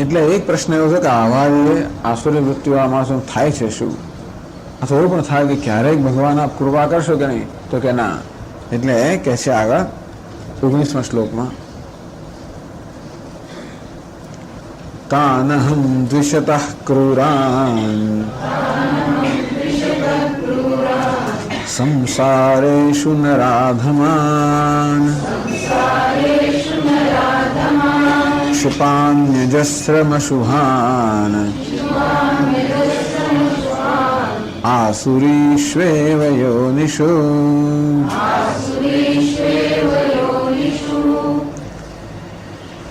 એટલે એક પ્રશ્ન એવો છે કે આવા જે આસુરી વૃત્તિવાળા માણસો થાય છે શું? અથવા એવું પણ થાય કે ક્યારેક ભગવાન આપ કૃપા કરશો કે નહીં? તો કે ના. એટલે કહે છે આગળ 19મા શ્લોકમાં, તાનહમ દ્વિષતઃ ક્રૂરાન સંસારેષુ નરાધમાન ક્ષિપામ્યજસ્રમશુભાન આસુરીષ્વેવ યોનિષુ.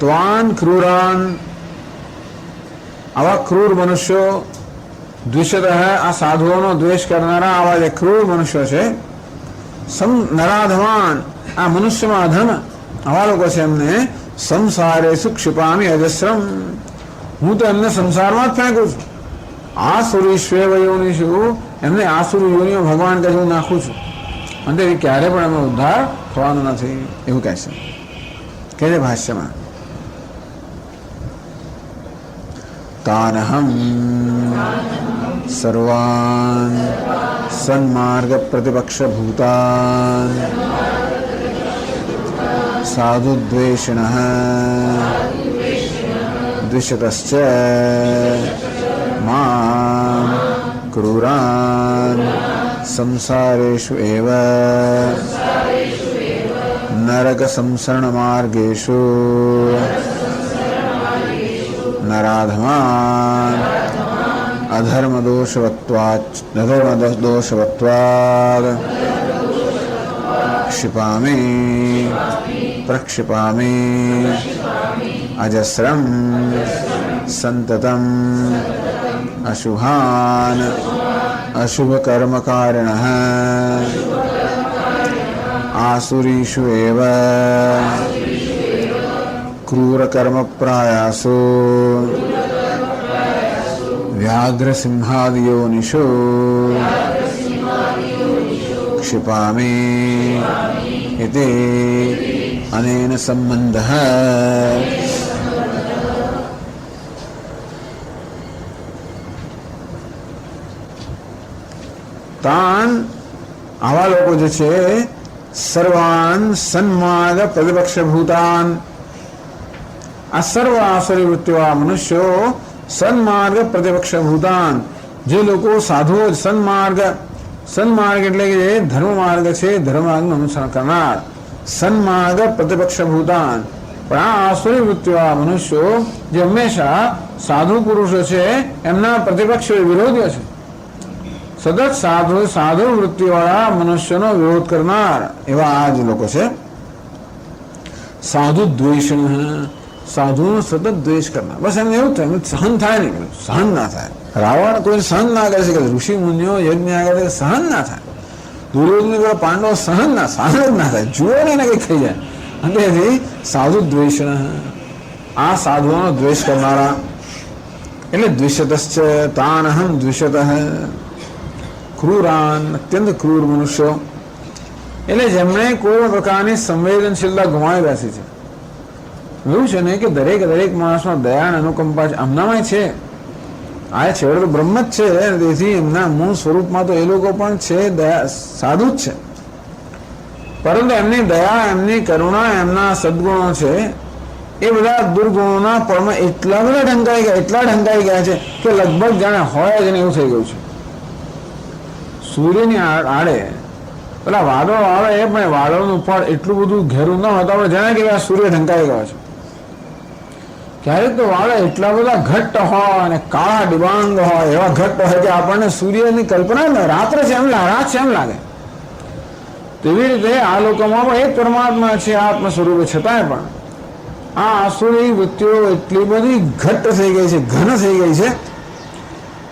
ત્વાન ક્રૂરાન, આવા ક્રૂર મનુષ્યો, દ્વિષત આ સાધુઓનો દ્વેષ કરનારા આવા જે ક્રૂર મનુષ્યો છે, નરાધમાન આ મનુષ્યમાં અધમ આવા લોકો છે, એમને સંસારે સુક્ષિપામી અજસ્રમ, હું તો એમને સંસારમાં જ ફેંકું છું. આસુરીશ્વેવ યોનિષુ, એમને આસુરી યોનિઓ ભગવાન કહે હું નાખું છું, અને એ ક્યારે પણ એમનો ઉદ્ધાર થવાનો નથી એવું કહે છે. કહે છે ભાષ્યમાં, તાનહમ સર્વાન સન્માર્ગ પ્રતિપક્ષ ભૂતાન સાધુ દ્વેષિણઃ દ્વિષતશ્ચ માં ક્રૂરાન સંસારેષુ એવ નરક સંસરણ માર્ગેષુ નરાધમાન અધર્મદોષવત્વાદ ક્ષિપામી પ્રક્ષિપામી અજસ્રમ સંતતમ અશુભાન અશુભકર્મકારિણઃ આસુરીષુ એવ ક્રૂરકર્મપ્રાયાસો વ્યાઘ્રસિંહાદયોનિષુ ક્ષિપામી ઇતિ અનેન સંબંધઃ. તાન આવા લોકો જે છે, સર્વાન સન્માર્ગ પ્રતિપક્ષ ભૂતાન, આ સર્વ આસુરી વૃત્તિવાળા મનુષ્યો સન્માર્ગ પ્રતિપક્ષ ભૂતાન, જે લોકો સાધુઓ સન્માર્ગ એટલે કે જે ધર્મ માર્ગ છે, ધર્મ માર્ગનું અનુસરણ કરનાર, સન્માર્ગ પ્રતિપક્ષ ભૂતાન. પણ આ આસુરી વૃત્તિવાળા મનુષ્યો જે હંમેશા સાધુ પુરુષો છે એમના પ્રતિપક્ષ વિરોધીઓ છે, સતત સાધુ વૃત્તિવાળા મનુષ્યનો વિરોધ કરનાર એવા આ જ લોકો છે. સાધુ દ્વેષણ, સાધુનો સતત દ્વેષ કરનાર, બસ એમને એવું થાય સહન થાય નહીં, સહન ના થાય. રાવણ કોઈ સહન ના કરી શકે, ઋષિ મુનિઓ યજ્ઞ કરે સહન ના થાય, દુર્યોધન પાંડવો સહન ના થાય, જુઓ ને એને કઈ થઈ જાય. અને સાધુ દ્વેષણ, આ સાધુઓનો દ્વેષ કરનારા એટલે દ્વિષતશ્ચ તાનહમ દ્વિષતઃ ક્રૂરાન, અત્યંત ક્રૂર મનુષ્યો, એટલે જેમણે કોઈ પ્રકારની સંવેદનશીલતા ગુમાવી બેસી છે. એવું છે ને કે દરેક માણસમાં દયા અને અનુકંપા છે, આમનામાં છે. આ છેવટે તો બ્રહ્મ જ છે, તેથી એમના મૂળ સ્વરૂપમાં તો એ લોકો પણ છે, દયા સાધુ જ છે. પરંતુ એમની દયા, એમની કરુણા, એમના સદગુણો છે, એ બધા દુર્ગુણોના પળમાં એટલા બધા ઢંકાઈ ગયા છે કે લગભગ જાણે હોય જ એવું થઈ ગયું છે. સૂર્યની આડે પેલા વાદળો આવે, એ પણ વાદળનું ફળ એટલું બધું ઘેરું ન હોય તો આપણે જાણે કે સૂર્ય ઢંકાઈ ગયો છે. ક્યારેક તો વાદળ એટલા બધા ઘટ્ટ હોય અને કાળા ડિબાંગ હોય, એવા ઘટ્ટ હોય કે આપણને સૂર્યની કલ્પના રાત છે એમ લાગે. તેવી રીતે આ લોકોમાં પણ એક પરમાત્મા છે આત્મ સ્વરૂપે, છતાંય પણ આ આસુરી વૃત્તિઓ એટલી બધી ઘટ્ટ થઈ ગઈ છે, ઘન થઈ ગઈ છે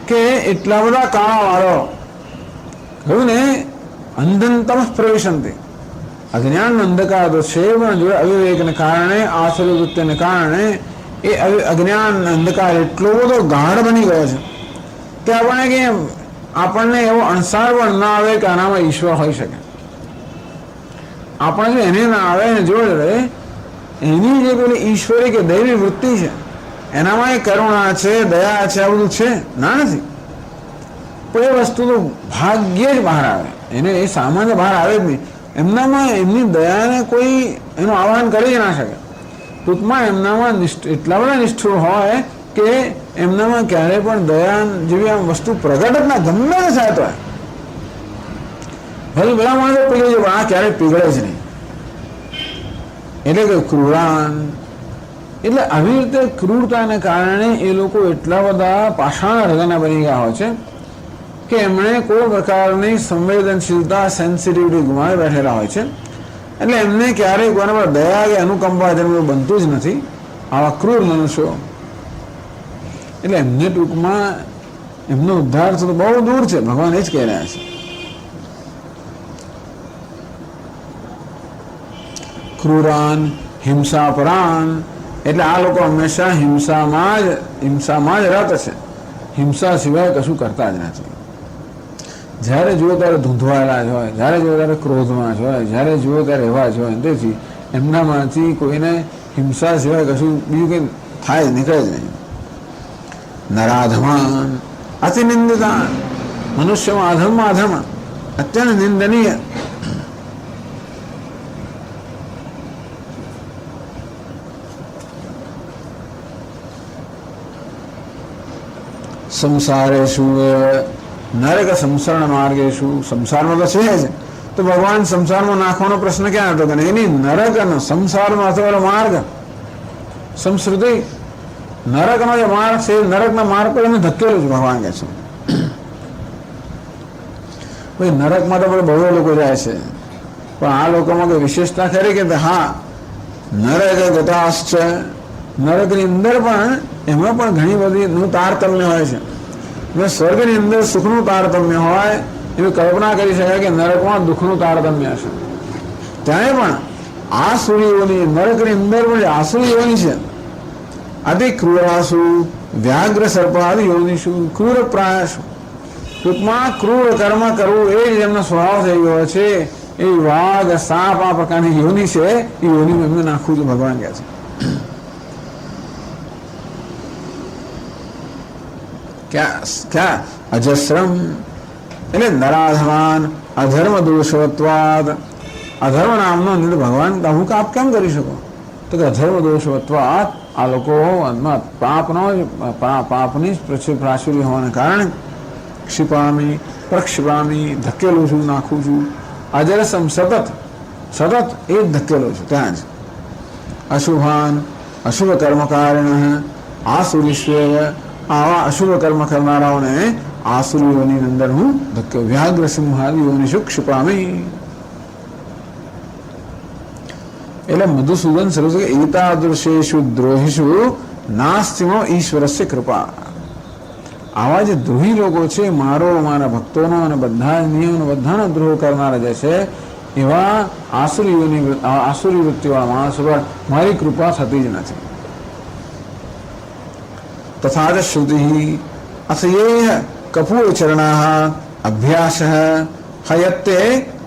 કે એટલા બધા કાળા વાળો કહ્યું ને, અંધનતમ પ્રવેશંતિ, અજ્ઞાન અંધકાર તો છે, પણ જોડે અવિવેકને કારણે, આસુરી વૃત્તિને કારણે એ અજ્ઞાન અંધકાર એટલો બધો ગાઢ બની ગયો છે કે આપણને એવો અણસાર પણ ના આવે કે આનામાં ઈશ્વર હોઈ શકે. આપણે જો એને ના આવે ને જોડે એની જે પેલી ઈશ્વરી કે દૈવી વૃત્તિ છે એનામાં એ કરુણા છે, દયા છે, આ બધું છે ના નથી, પણ એ વસ્તુ તો ભાગ્યે જ બહાર આવે, એને એ સામાન્ય બહાર આવે જ નહીં. એમનામાં એમની દયાને કોઈ એનું આહ્વાન કરી જ ના શકે. ટૂંકમાં એમનામાં એટલા બધા નિષ્ઠુર હોય કે એમનામાં ક્યારેય પણ દયા જેવી આમ વસ્તુ પ્રગટ જ ના, ગમે તે થાય તો ભલે બધા માણસો પીગળે છે, પણ આ ક્યારેય પીગળે જ નહીં. એટલે કે ક્રૂરાન, એટલે આવી રીતે ક્રૂરતાને કારણે એ લોકો એટલા બધા પાષાણ હૃદયના બની ગયા હોય છે કે એમણે કોઈ પ્રકારની સંવેદનશીલતા, સેન્સિટિવિટી ગુમાવી બેઠેલા હોય છે. એટલે એમને ક્યારેય કોઈના પર દયા કે અનુકંપા જેનું બનતું જ નથી, આવા ક્રૂર મનુષ્યો. એટલે એમને ટૂંકમાં એમનો ઉદ્ધાર તો બહુ દૂર છે, ભગવાન એ જ કહી રહ્યા છે. ક્રૂરાન હિંસાપરાન, એટલે આ લોકો હંમેશા હિંસામાં જ રત છે, હિંસા સિવાય કશું કરતા જ નથી. જ્યારે જુઓ ત્યારે ધૂંધવાયેલા જ હોય, જ્યારે જુઓ ત્યારે ક્રોધમાં જ હોય, જ્યારે જુઓ ત્યારે એવા જ હોય. તેથી એમનામાંથી કોઈને હિંસા સિવાય કશું બીજું કંઈ થાય જ નીકળે જ નહીં. નરાધમાન અતિનિંદિતાન, મનુષ્યમાં અધમમાં અધમ, અત્યંત નિંદનીય. સંસારેશુ નરક સંસરણ માર્ગેશુ, સંસારમાં તો છે જ, તો ભગવાન સંસારમાં નાખવાનો પ્રશ્ન ક્યાં હતો કે એની નરક અને સંસારનો અથવાલો માર્ગ, સંસ્કૃતિ નરકનો જે માર્ગ છે, નરકના માર્ગ પર એને ધકેલું છે ભગવાન કહે છે. ભાઈ નરકમાં તો બહુ લોકો જાય છે, પણ આ લોકોમાં કોઈ વિશેષતા ખરી કે હા નરક ગતાશ્ચ, નરકની અંદર પણ એમાં પણ ઘણી બધી તારતમ્ય હોય છે. સ્વર્ગની અંદર સુખનું તારતમ્ય હોય એવી કલ્પના કરી શકાય કે નરકમાં દુઃખનું તારતમ્ય હશે. ત્યાં પણ આસુરીઓની, નરકની અંદર પણ આસુરી યોની છે. અતિ ક્રૂરાસુ વ્યાઘ્ર સર્પાદિ યોનિશુ ક્રૂર પ્રાયસુ, ટૂંકમાં ક્રૂર કર્મ કરવું એ જ એમનો સ્વભાવ થઈ ગયો છે. એ વાઘ, સાપ આ પ્રકારની યોની છે, એ યોની એમને નાખવું છે ભગવાન કહે છે. ક્યાં અજસ્રમ, એટલે નરાધમાન અધર્મ દોષવત્વાદ, અધર્મ નામનો નિર્ણય ભગવાન અમુક આપ કેમ કરી શકો, તો કે અધર્મ દોષવત્વાદ, આ લોકો પાપની પ્રાચુર્ય હોવાને કારણે ક્ષિપામી પ્રક્ષિપામી, ધકેલું છું, નાખું છું. અજરસમ સતત એ જ ધકેલું છું ત્યાં જ. અશુભાન અશુભ કર્મકારિણ આસુરીશ્વેર, આવા અશુભ કર્મ કરનારાઓને આસુરીઓની અંદર હું ધક્કે વ્યાઘ્ર સિંહાદિઓની ક્ષિપામી. એટલે મધુસૂદન સરસ કે એતાદૃશેષુ દ્રોહિષુ નાસ્તિમો ઈશ્વરસ્ય કૃપા. આવા જે દ્રોહી લોકો છે, મારા ભક્તોનો અને બધા નિયમનો બધાનો દ્રોહ કરનારા જે છે, એવા આસુરી વૃત્તિવાળા માણસો પર મારી કૃપા થતી જ નથી. તથા ચ શ્રુતિ અથયેહ કપૂરચરણાઃ અભ્યાસઃ હયત્તે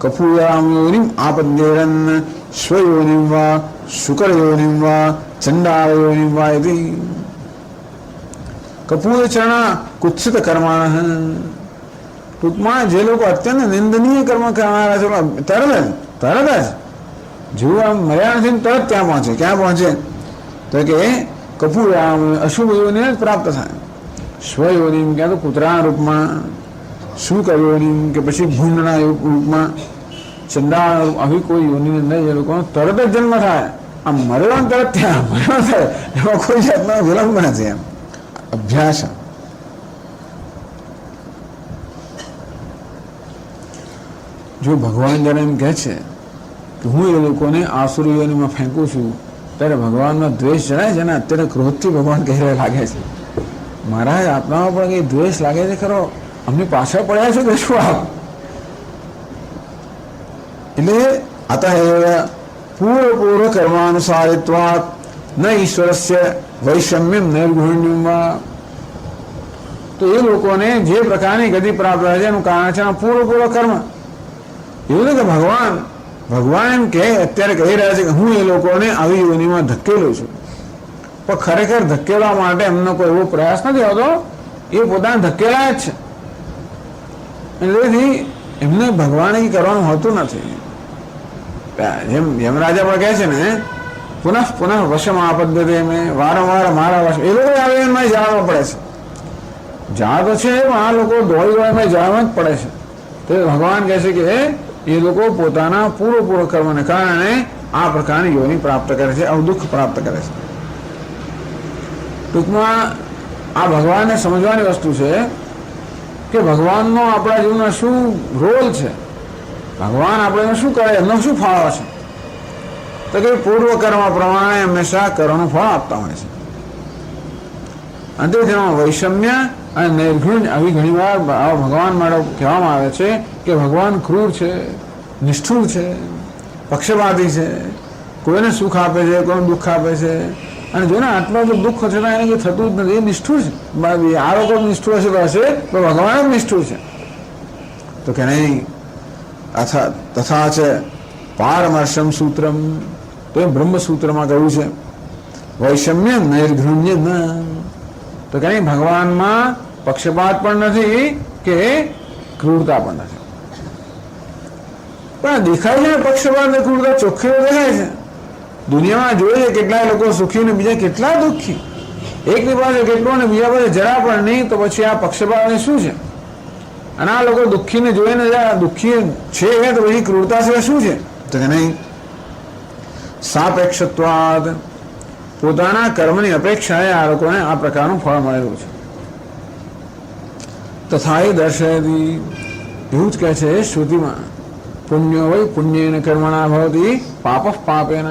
કપૂરામ યોનિમ આપદ્યેરન સ્વયોનિમ વા શુકરયોનિમ વા ચંડાળયોનિમ વા ઇતિ. કપૂરચરણા કુત્સિત કર્માણ, ટૂંકમાં જે લોકો અત્યંત નિંદનીય કર્મ કરનારા છે, તરત જ જેવું આમ મર્યા નથી તરત ત્યાં પહોંચે. ક્યાં પહોંચે તો કે કપૂરામ અશુભ યોનિને જ પ્રાપ્ત થાય. સ્વયોનિમ ક્યાં તો કૂતરાના રૂપમાં, શુકરયોનિમ કે પછી ભૂંડના રૂપમાં, ચંડાળ આવી કોઈ યોનિની અંદર જે લોકોનો તરત જ જન્મ થાય. આમ મરવાનું તરત ત્યાં મરવા થાય, એમાં કોઈ જાતનો વિલંબ નથી. એમ અભ્યાસ. જો ભગવાન જયારે એમ કહે છે કે હું એ લોકોને આસુરીઓમાં ફેંકું છું, ત્યારે ભગવાનનો દ્વેષ જણાય છે ને. અત્યારે ક્રોધથી ભગવાન કહી રહ્યા લાગે છે, મહારાજ આપણામાં પણ કંઈ દ્વેષ લાગે છે ખરો, અમને પાછળ પડ્યા છો કે શું આપ? એટલે અતઃ પૂર્વ કર્માનુસારિત્વાત ન ઈશ્વરસ્ય વૈષમ્યમ નિર્ગુણ્યમ વા. તો એ લોકોને જે પ્રકારની ગતિ પ્રાપ્ત થાય છે એનું કારણ છે પૂર્વ કર્મ. એવું નહીં કે ભગવાન એમ કે અત્યારે કહી રહ્યા છે કે હું એ લોકોને આવી યોનિમાં ધકેલું છું. પણ ખરેખર ધકેલવા માટે એમનો કોઈ એવો પ્રયાસ નથી હોતો, એ પોતાને ધકેલાય જ છે. એટલે એમને ભગવાન કરવાનું હોતું નથી. જેમ યમરાજા પણ કહે છે ને, પુનઃ પુનઃ વશમ આપદ્ધતે મેં, વારંવાર મારા વશ. એ લોકો આવે એમાં જાણવા પડે છે. જા તો છે પણ આ લોકો દોડી દોડીમાં જાણવા જ પડે છે. તો ભગવાન કહે છે કે એ લોકો પોતાના પૂરો કર્મને કારણે આ પ્રકારની યોની પ્રાપ્ત કરે છે, આવું દુઃખ પ્રાપ્ત કરે છે. ટૂંકમાં આ ભગવાનને સમજવાની વસ્તુ છે કે ભગવાનનો આપણા જીવનમાં શું રોલ છે, ભગવાન આપણે શું કરે, એમનો શું ફાળો છે. તો કે પૂર્વ કર્મ પ્રમાણે હંમેશા કર્મનું ફળ આપતા હોય છે. અંતે જેમાં વૈષમ્ય અને નિર્ઘૃણ આવી ઘણી વાર ભગવાન માટે કહેવામાં આવે છે કે ભગવાન ક્રૂર છે, નિષ્ઠુર છે, પક્ષપાતી છે, કોઈને સુખ આપે છે, કોઈને દુઃખ આપે છે. અને જો ને આટલું જો દુઃખ છે એને કંઈ થતું જ નથી, એ નિષ્ઠુર છે. આ લોકો નિષ્ઠુર હશે તો હશે, તો ભગવાન જ નિષ્ઠુર છે. તો કે નહીં, તથા છે પારમર્શમ સૂત્રમ, તો એ બ્રહ્મસૂત્રમાં કહ્યું છે વૈષમ્ય નૈર્ઘૃણ્ય ન. તો કે નહીં, ભગવાનમાં પક્ષપાત પણ નથી કે ક્રૂરતા પણ નથી. પણ દેખાય છે પક્ષપાત ને ક્રૂરતા ચોખ્ખી દેખાય છે. દુનિયામાં જોઈએ કેટલાય લોકો સુખી ને બીજા કેટલા દુઃખી. એકની પાસે કેટલું ને બીજા પાસે જરા પણ નહીં, તો પછી આ પક્ષપાત શું છે? અને આ લોકો દુઃખીને જોઈને દુઃખી છે તો પછી ક્રૂરતા છે શું છે? તો કે નહીં, સાપેક્ષત્વાદ, પોતાના કર્મની અપેક્ષાએ આ લોકોને આ પ્રકારનું ફળ મળેલું છે. તથા એ દર્શયતી, એવું જ કહે છે શ્રુતિમાં, પુણ્યો વય પુણ્યેન કર્મણા ભવતી પાપ પાપેન.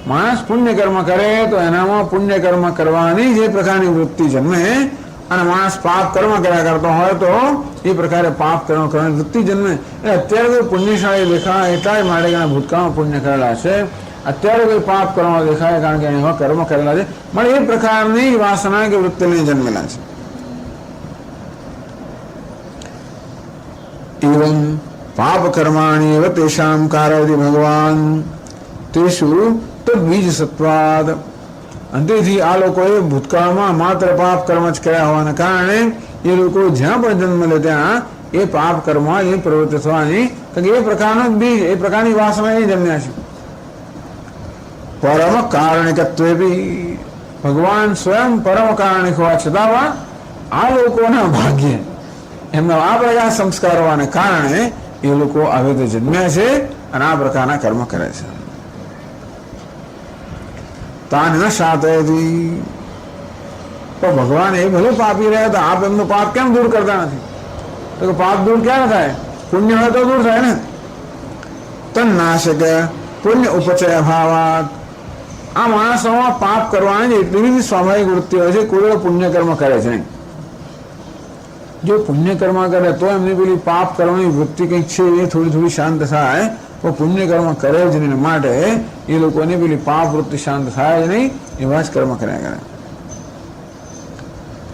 માણસ પુણ્ય કર્મ કરે તો એનામાં પુણ્ય કર્મ કરવાની જે પ્રકારની વૃત્તિ જન્મે, અને માણસ પાપ કર્મ કર્યા કરતો હોય તો એ પ્રકારે પાપ કર્મ કરવાની વૃત્તિ જન્મે. એટલે અત્યારે કોઈ પુણ્યશાળી દેખાય એટલા જ માટે એના ભૂતકાળમાં પુણ્ય કરેલા છે, અત્યારે કોઈ પાપ કરવા દેખાય કારણ કે એવા કર્મ કરેલા છે. પણ એ પ્રકારની વાસના કે વૃત્તિને જન્મેલા છે. એવં પાપ કર્માણી એવ તેષામ કારયતિ ભગવાન તેષુ તદ્બીજ સત્વાદ. અંતેથી આ લોકોએ ભૂતકાળમાં માત્ર પાપ કર્મ જ કર્યા હોવાના કારણે એ લોકો જ્યાં પણ જન્મ લે ત્યાં એ પાપ કર્મ એ પ્રવૃત્તિ થવાની, એ પ્રકારનો બીજ, એ પ્રકારની વાસના એ જન્મ્યા છે. પરમ કારણિકત્વે બી, ભગવાન સ્વયં પરમ કારણિક હોવા છતાં આ લોકોના ભાગ્ય એમના આ પ્રકાર સંસ્કાર હોવાને કારણે એ લોકો આવી રીતે જન્મ્યા છે અને આ પ્રકારના કર્મ કરે છે. તાન ન શાતયતી, તો ભગવાન એ ભલે પાપી રહ્યા હતા, આપ એમનું પાપ કેમ દૂર કરતા નથી? તો કે પાપ દૂર ક્યારે થાય? પુણ્ય હોય તો દૂર થાય ને. તન નાશક પુણ્ય ઉપચય ભાવાત. આ માણસોમાં પાપ કરવાની એટલી બધી સ્વાભાવિક વૃત્તિ હોય છે, કોઈ પુણ્ય કર્મ કરે છે નહીં. જો પુણ્ય કર્મ કરે તો એમની પેલી પાપ કરવાની વૃત્તિ કંઈક છે એ થોડી શાંત થાય, તો પુણ્ય કર્મ કરે જ નહીં. માટે એ લોકોની પેલી પાપ વૃત્તિ શાંત થાય જ નહીં, એવા જ કર્મ કર્યા કરે.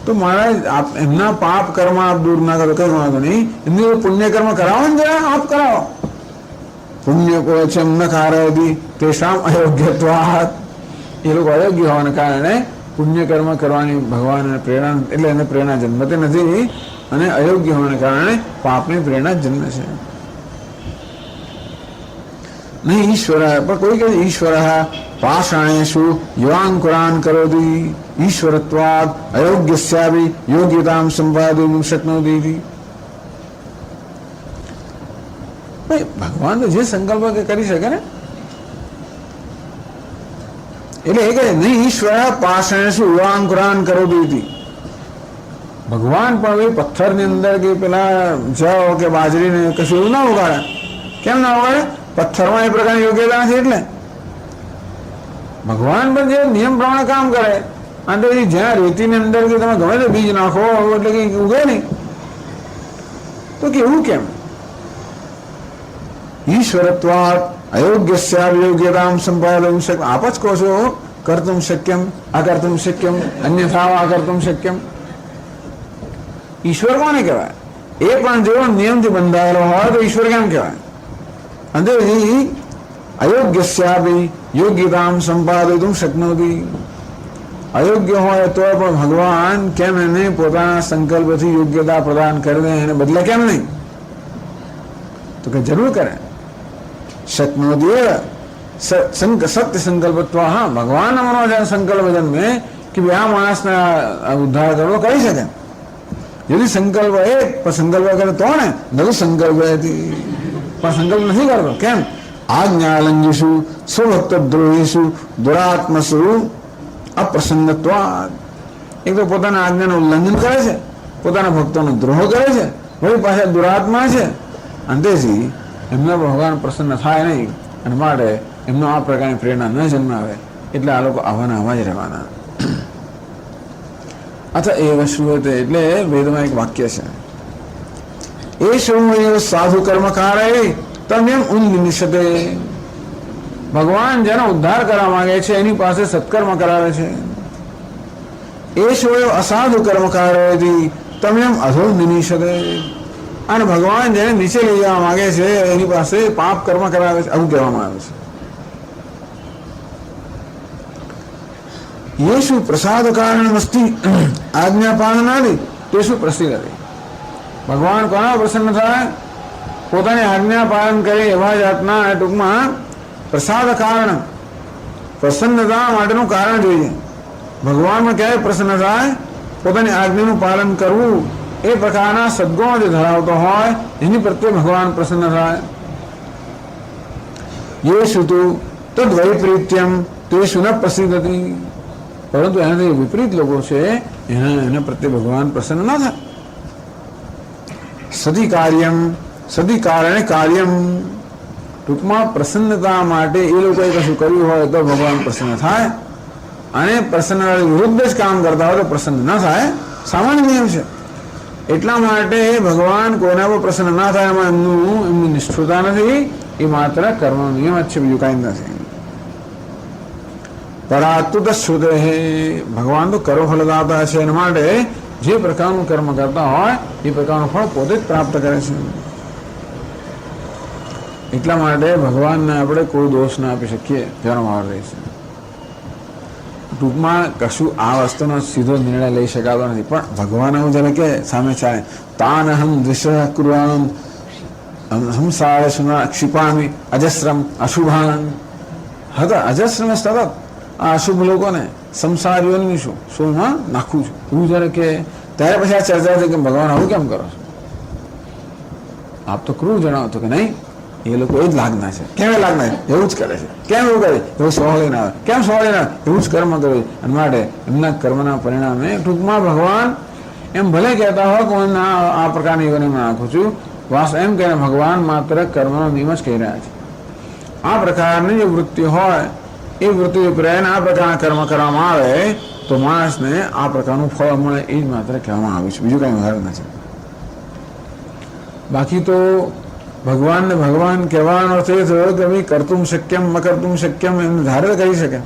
તો મહારાજ એમના પાપ કર્મ આપ દૂર ના કરો, કઈ વાંધો નહીં, એમની પુણ્ય કર્મ કરાવો ને જરા, આપ કરાવો. પુણ્ય કો છે ન કારયતિ તેષામ અયોગ્યત્વાત. એ લોકો અયોગ્ય હોવાને કારણે પુણ્ય કર્મ કરવાની ભગવાન પ્રેરણા, એટલે એને પ્રેરણા જન્મતી નથી, અને અયોગ્ય હોવાને કારણે પાપની પ્રેરણા જન્મે છે. નહીં ઈશ્વર, પણ કોઈ કહે ઈશ્વર પાષાણેષુ યુવાંકુરાન કરોતિ ઈશ્વરત્વાદ અયોગ્યસ્યાપી યોગ્યતામ સંપાદયિતું શક્નોતિ. ભગવાન તો જે સંકલ્પ કરી શકે ને, એટલે એ કહે નહીં ઈશ્વર પાષાણેષુ યુવાંકુરાન કરોતિ. ભગવાન પણ એ પથ્થરની અંદર કે પેલા જવ કે બાજરીને કશું એવું ના ઉગાડે. કેમ ના ઉગાડે? પથ્થરમાં એ પ્રકારની યોગ્યતા નથી. એટલે ભગવાન પણ જે નિયમ પ્રમાણે કામ કરે, અને જ્યાં રેતીની અંદર કે તમે ગમે તે બીજ નાખો એટલે કઈ ઉગે નહીં. તો કેવું કેમ? ઈશ્વરત્વાત અયોગ્યસ્યાયોગ્યતામ સંપાદયિતું શક્ય. આપ જ કહો છો કર્તુમ શક્યમ અકર્તુમ શક્યમ અન્યથા અકર્તુમ શક્યમ. ઈશ્વર કોને કહેવાય? એ પણ જો નિયમથી બંધાયેલો હોય તો ઈશ્વર કેમ કહેવાય? અને અયોગ્યસ્યાપી યોગ્યતામ સંપાદયિતું શક્નોતિ. અયોગ્ય હોય તો પણ ભગવાન કેમ એને પોતાના સંકલ્પથી યોગ્યતા પ્રદાન કરી દે, એને બદલે કેમ નહીં? તો કે જરૂર કરે. શક્નોદેવ સત્ય સંકલ્પત્વ. હા, ભગવાન મનો સંકલ્પ જન્મે કે ભાઈ આ માણસને ઉદ્ધાર કરવો કરી શકે. यदि संकल्प है पर संकल्प करे तो ने नरु संकल्प है पर संकल्प नहीं करतो. केम? आज्ञालंघिषु स्वभक्त द्रोहीषु दुरात्मसु अप्रसन्नत्वात्. एक तो પોતાના આજ્ઞાનું ઉલ્લંઘન કરે છે, પોતાના ભક્તોનો દ્રોહ કરે છે, વળી પાછા દુરાત્મા છે, અંતેથી એમના ભગવાન પ્રસન્ન થાય નહીં, અને માટે એમનો આ પ્રકારની પ્રેરણા ન જન્માવે. એટલે આ લોકો આવાના આવા જ રહેવાના. અથવા એ શ્રુતે એટલે વેદમાં એક વાક્ય છે, એ શું સાધુ કર્મકારે તમેમ ઉન્નિષતે. ભગવાન જેનો ઉદ્ધાર કરવા માંગે છે એની પાસે સત્કર્મ કરાવે છે. એ શું અસાધુ કર્મકારોથી તમેમ અધો નિનિષતે. અને ભગવાન જેને નીચે લઈ જવા માંગે છે એની પાસે પાપ કર્મ કરાવે છે, આવું કહેવામાં આવે છે. येषु प्रसाद कारणमस्ति आज्ञा पालनादि तेषु प्रसिद्धति. भगवान कोना प्रसन्न થાય? પોતાની આજ્ઞા પાલન કરે એવા જાતના ટૂંકમાં પ્રસાદ કારણ, પ્રસન્નતા માટેનું કારણ જોઈએ. ભગવાનમાં ક્યારે પ્રસન્ન થાય? પોતાની આજ્ઞાનું પાલન કરવું, એ પ્રકારના સદ્ગુણો જે ધરાવતો હોય એની પ્રત્યે ભગવાન પ્રસન્ન થાય. येषु तु તદ્વૈપરીત્યમ તેષુ ન પ્રસિદ્ધતિ. પરંતુ એનાથી વિપરીત લોકો છે એના પ્રત્યે ભગવાન પ્રસન્ન ના થાય. સદી કાર્યમ સદી કારણે કાર્યમ. ટૂંકમાં પ્રસન્નતા માટે એ લોકોએ કશું કર્યું હોય તો ભગવાન પ્રસન્ન થાય, અને પ્રસન્નતા વિરુદ્ધ જ કામ કરતા હોય તો પ્રસન્ન ના થાય. સામાન્ય નિયમ છે. એટલા માટે ભગવાન કોના પર પ્રસન્ન ના થાય એમાં એમની નિષ્ઠુરતા નથી. એ માત્ર કર્મનો નિયમ જ છે, બીજું કાંઈ નથી. પરાતુત શ્રુતે. ભગવાન તો કર્મ ફલદાતા છે, એના માટે જે પ્રકારનું કર્મ કરતા હોય એ પ્રકારનું ફળ પોતે જ પ્રાપ્ત કરે છે. એટલા માટે ભગવાનને આપણે કોઈ દોષ ના આપી શકીએ, જન્મ રહે છે. ટૂંકમાં કશું આ વસ્તુનો સીધો નિર્ણય લઈ શકાતો નથી, પણ ભગવાન એવું જ્યારે કે સામે ચાલે તાનહમ દ્વિષ કુર્વામ સંસાર ક્ષિપામી અજસ્રમ અશુભાન. હતા અજસ્રમ સતત આ અશુભ લોકોને સંસારીઓની શુંમાં નાખું છું એવું જ્યારે કે ત્યારે પછી આ ચર્ચા થઈ કે ભગવાન આવું કેમ કરો છો? આપ તો ક્રૂર જણાવો તો કે નહીં, એ લોકો એ જ લાગના છે. કેમ એ લાગના? એવું જ કરે છે. કેમ એવું કરે? એવું સોહળી ના આવે. કેમ સોહળી ના આવે? એવું જ કર્મ કર્યું. અને માટે એમના કર્મના પરિણામે ટૂંકમાં ભગવાન એમ ભલે કહેતા હોય કે હું આ પ્રકારની યોનિમાં નાખું છું, વાસ એમ કહે ભગવાન માત્ર કર્મનો નિયમ જ કહી રહ્યા છે. આ પ્રકારની જે વૃત્તિ હોય એ વૃત્તિ વિપ્રેન આ પ્રકારના કર્મ કરવામાં આવે તો માણસને આ પ્રકારનું ફળ મળે, એ જ માત્ર કહેવામાં આવ્યું છે, બીજું કંઈ વધારે નથી. બાકી તો ભગવાનને ભગવાન કહેવાનો અર્થ એ થયો કે ભાઈ કરતું શક્યમ અકર્તું શક્યમ એમને ધારે કરી શકે.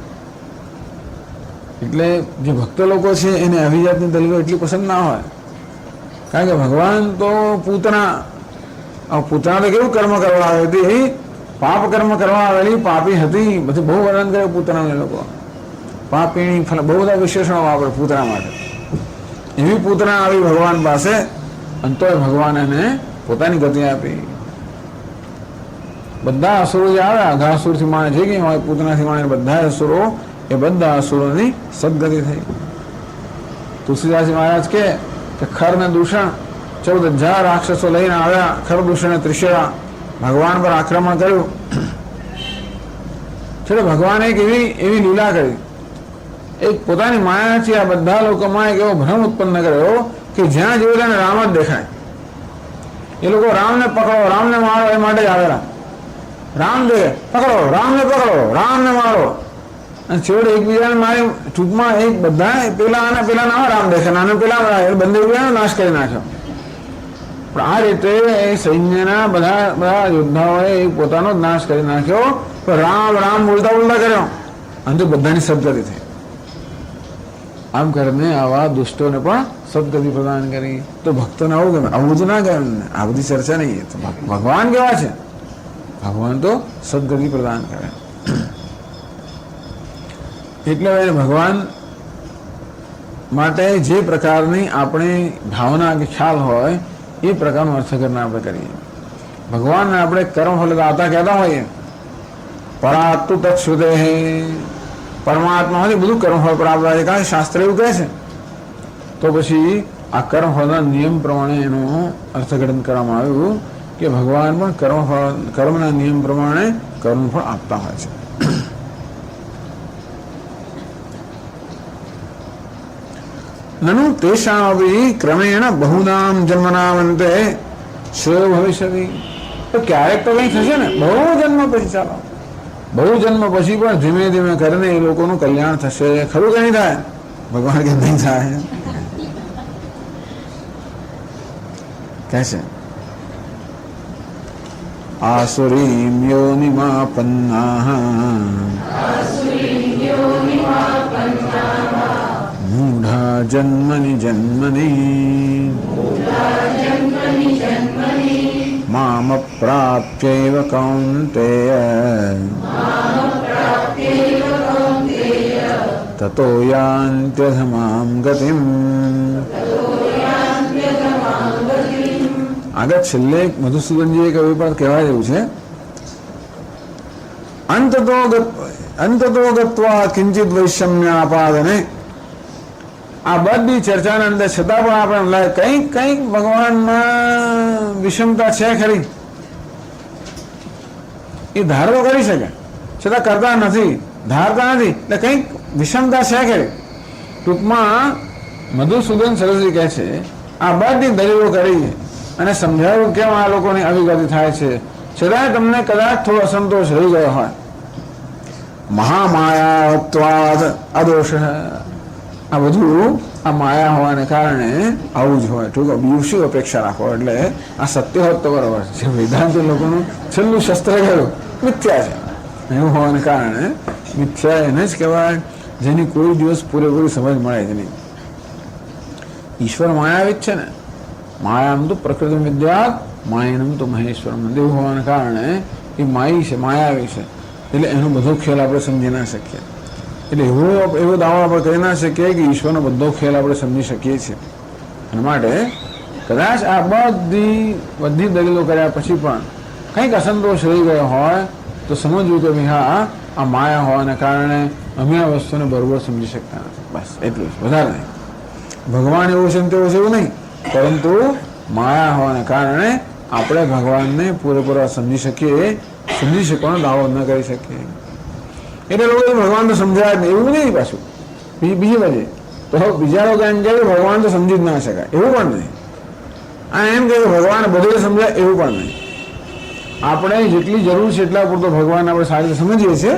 એટલે જે ભક્ત લોકો છે એને આવી જાતની દલીલો એટલી પસંદ ના હોય, કારણ કે ભગવાન તો પૂતના તો કેવું કર્મ કરવા આવી હતી? પાપ કર્મ કરવા આવેલી પાપી હતી. બધું બહુ વર્ણન કરે પૂતના લોકો. પાપીણી બહુ બધા વિશેષણો વાપરે પૂતના માટે. એવી પૂતના આવી ભગવાન પાસે, અને તોય ભગવાન એને પોતાની ગતિ આપી. બધા અસુરો જે આવ્યા, અઘાસુરથી માણે જે કંઈ હોય, પૂતનાથી માણે બધા અસુરો, એ બધા અસુરોની સદગતિ થઈ. તુલસીદાસજી મહારાજ કે ખર ને દૂષણ 14,000 રાક્ષસો લઈને આવ્યા. ખર દૂષણે ત્રિશેરા ભગવાન પર આક્રમણ કર્યું. છેલ્લે ભગવાને એક એવી લીલા કરી, એક પોતાની માયાથી આ બધા લોકોમાં એક એવો ભ્રમ ઉત્પન્ન કર્યો કે જ્યાં જોયું તેને રામ જ દેખાય. એ લોકો રામને પકડો, રામને મારો એ માટે જ આવેલા. રામ દે પકડો, રામને પકડો, રામને મારો. અને છેવટે એકબીજાને મારી ટૂંકમાં એક બધા પેલા અને પેલા ના રામ દેખાય, અને પેલા બંને એકબીજાનો નાશ કરી નાખ્યો. પણ આ રીતે એ સૈન્યના બધા યોદ્ધાઓએ પોતાનો જ નાશ કરી નાખ્યો. પણ રામ રામ બોલતા બોલતા કર્યો, અને તો બધાની સદગતિ થઈ. આમ કરીને આવા દુષ્ટોને પણ સદગતિ પ્રદાન કરી. તો ભક્તોને આવું ગમે? આવું જ ના ગમે. આ બધી ચર્ચા નહીં. ભગવાન કેવા છે? ભગવાન તો સદગતિ પ્રદાન કરે. એટલે ભગવાન માટે જે પ્રકારની આપણી ભાવના કે ખ્યાલ હોય એ પ્રકારનું અર્થઘટન આપણે કરીએ. ભગવાનને આપણે કર્મ ફળ દાતા કહેતા હોઈએ, પરાતુ તત્સુદે, પરમાત્મામાંથી બધું કર્મફળ પ્રાપ્ત થાય છે, કારણ કે શાસ્ત્ર એવું કહે છે. તો પછી આ કર્મફળના નિયમ પ્રમાણે એનું અર્થઘટન કરવામાં આવ્યું કે ભગવાન પણ કર્મના નિયમ પ્રમાણે કર્મફળ આપતા હોય છે. નનુ તેષામપી ક્રમેણ બહુનામ જન્મનામંતે શ્રેયો ભવિષ્યતિ. તો ક્યારેક તો કંઈ થશે ને, બહુ જન્મ પછી, ચાલો બહુ જન્મ પછી પણ ધીમે ધીમે કરીને એ લોકોનું કલ્યાણ થશે. ખરું કે નહીં થાય? ભગવાન કે નહીં થાય કહે છે. આસુરીમ યોનિમાપન્નાઃ મૂઢા જન્મનિ જન્મનિ મામપ્રાપ્યૈવ કૌન્તેય તતો યાન્ત્યધમાં ગતિમ. આગળ છેલ્લે મધુસૂદનજીએ કહ્યું પણ કહેવા જેવું છે. અંતતો ગત્વા કિંચિત વૈષમ્યાપાદને. આ બધી ચર્ચાના અંદર છતાં પણ આપણે કંઈક કંઈક ભગવાનમાં વિષમતા છે ખરી, એ ધારો કરી શકે, છતાં કરતા નથી, ધારતા નથી, એટલે કંઈક વિષમતા છે ખરી. ટૂંકમાં મધુસૂદન સરસ્વતી કહે છે આ બધી દલીલો કરી અને સમજાવ્યું કેમ આ લોકોની અવિગતિ થાય છે, છતાંય તમને કદાચ થોડો અસંતોષ રહી ગયો હોય. મહામાયાત્વાદ અદોષ. આ બધું આ માયા હોવાને કારણે આવું જ હોય. ટૂંક બીજું શું અપેક્ષા રાખો? એટલે આ સત્ય હોત તો બરાબર છે. વેદાંત લોકોનું છેલ્લું શસ્ત્ર ગયું મિથ્યા છે. એવું હોવાને કારણે મિથ્યા એને જ કહેવાય જેની કોઈ દિવસ પૂરેપૂરી સમજ મળે જ નહીં. ઈશ્વર માયાવી જ છે ને. માયામ તો પ્રકૃતિ વિદ્યાત માયનમ તો મહેશ્વરમ. એવું હોવાને કારણે એ માયી છે, માયાવી છે, એટલે એનો બધો ખેલ આપણે સમજી ના શકીએ. એટલે એવો દાવો આપણે કરી ના શકીએ કે ઈશ્વરનો બધો ખેલ આપણે સમજી શકીએ છીએ. અને માટે કદાચ આ બધી દલીલો કર્યા પછી પણ કંઈક અસંતોષ રહી ગયો હોય તો સમજવું કે ભાઈ હા આ માયા હોવાને કારણે અમે આ વસ્તુને બરોબર સમજી શકતા નથી. બસ એટલું જ, વધારે નહીં. ભગવાન એવું છે તેવું છે એવું નહીં, પરંતુ માયા હોવાને કારણે આપણે ભગવાનને પૂરેપૂરા સમજી શકવાનો દાવો ન કરી શકીએ. એટલે લોકો ભગવાન તો સમજાય નહીં એવું નહીં. પાછું બીજી બાજુ તો બીજા લોકો એમ કહે ભગવાન તો સમજી જ ના શકાય, એવું પણ નહીં. આ એમ કહે ભગવાન બધું સમજાય, એવું પણ નહીં. આપણે જેટલી જરૂર છે એટલા પૂરતો ભગવાન આપણે સારી રીતે સમજીએ છીએ,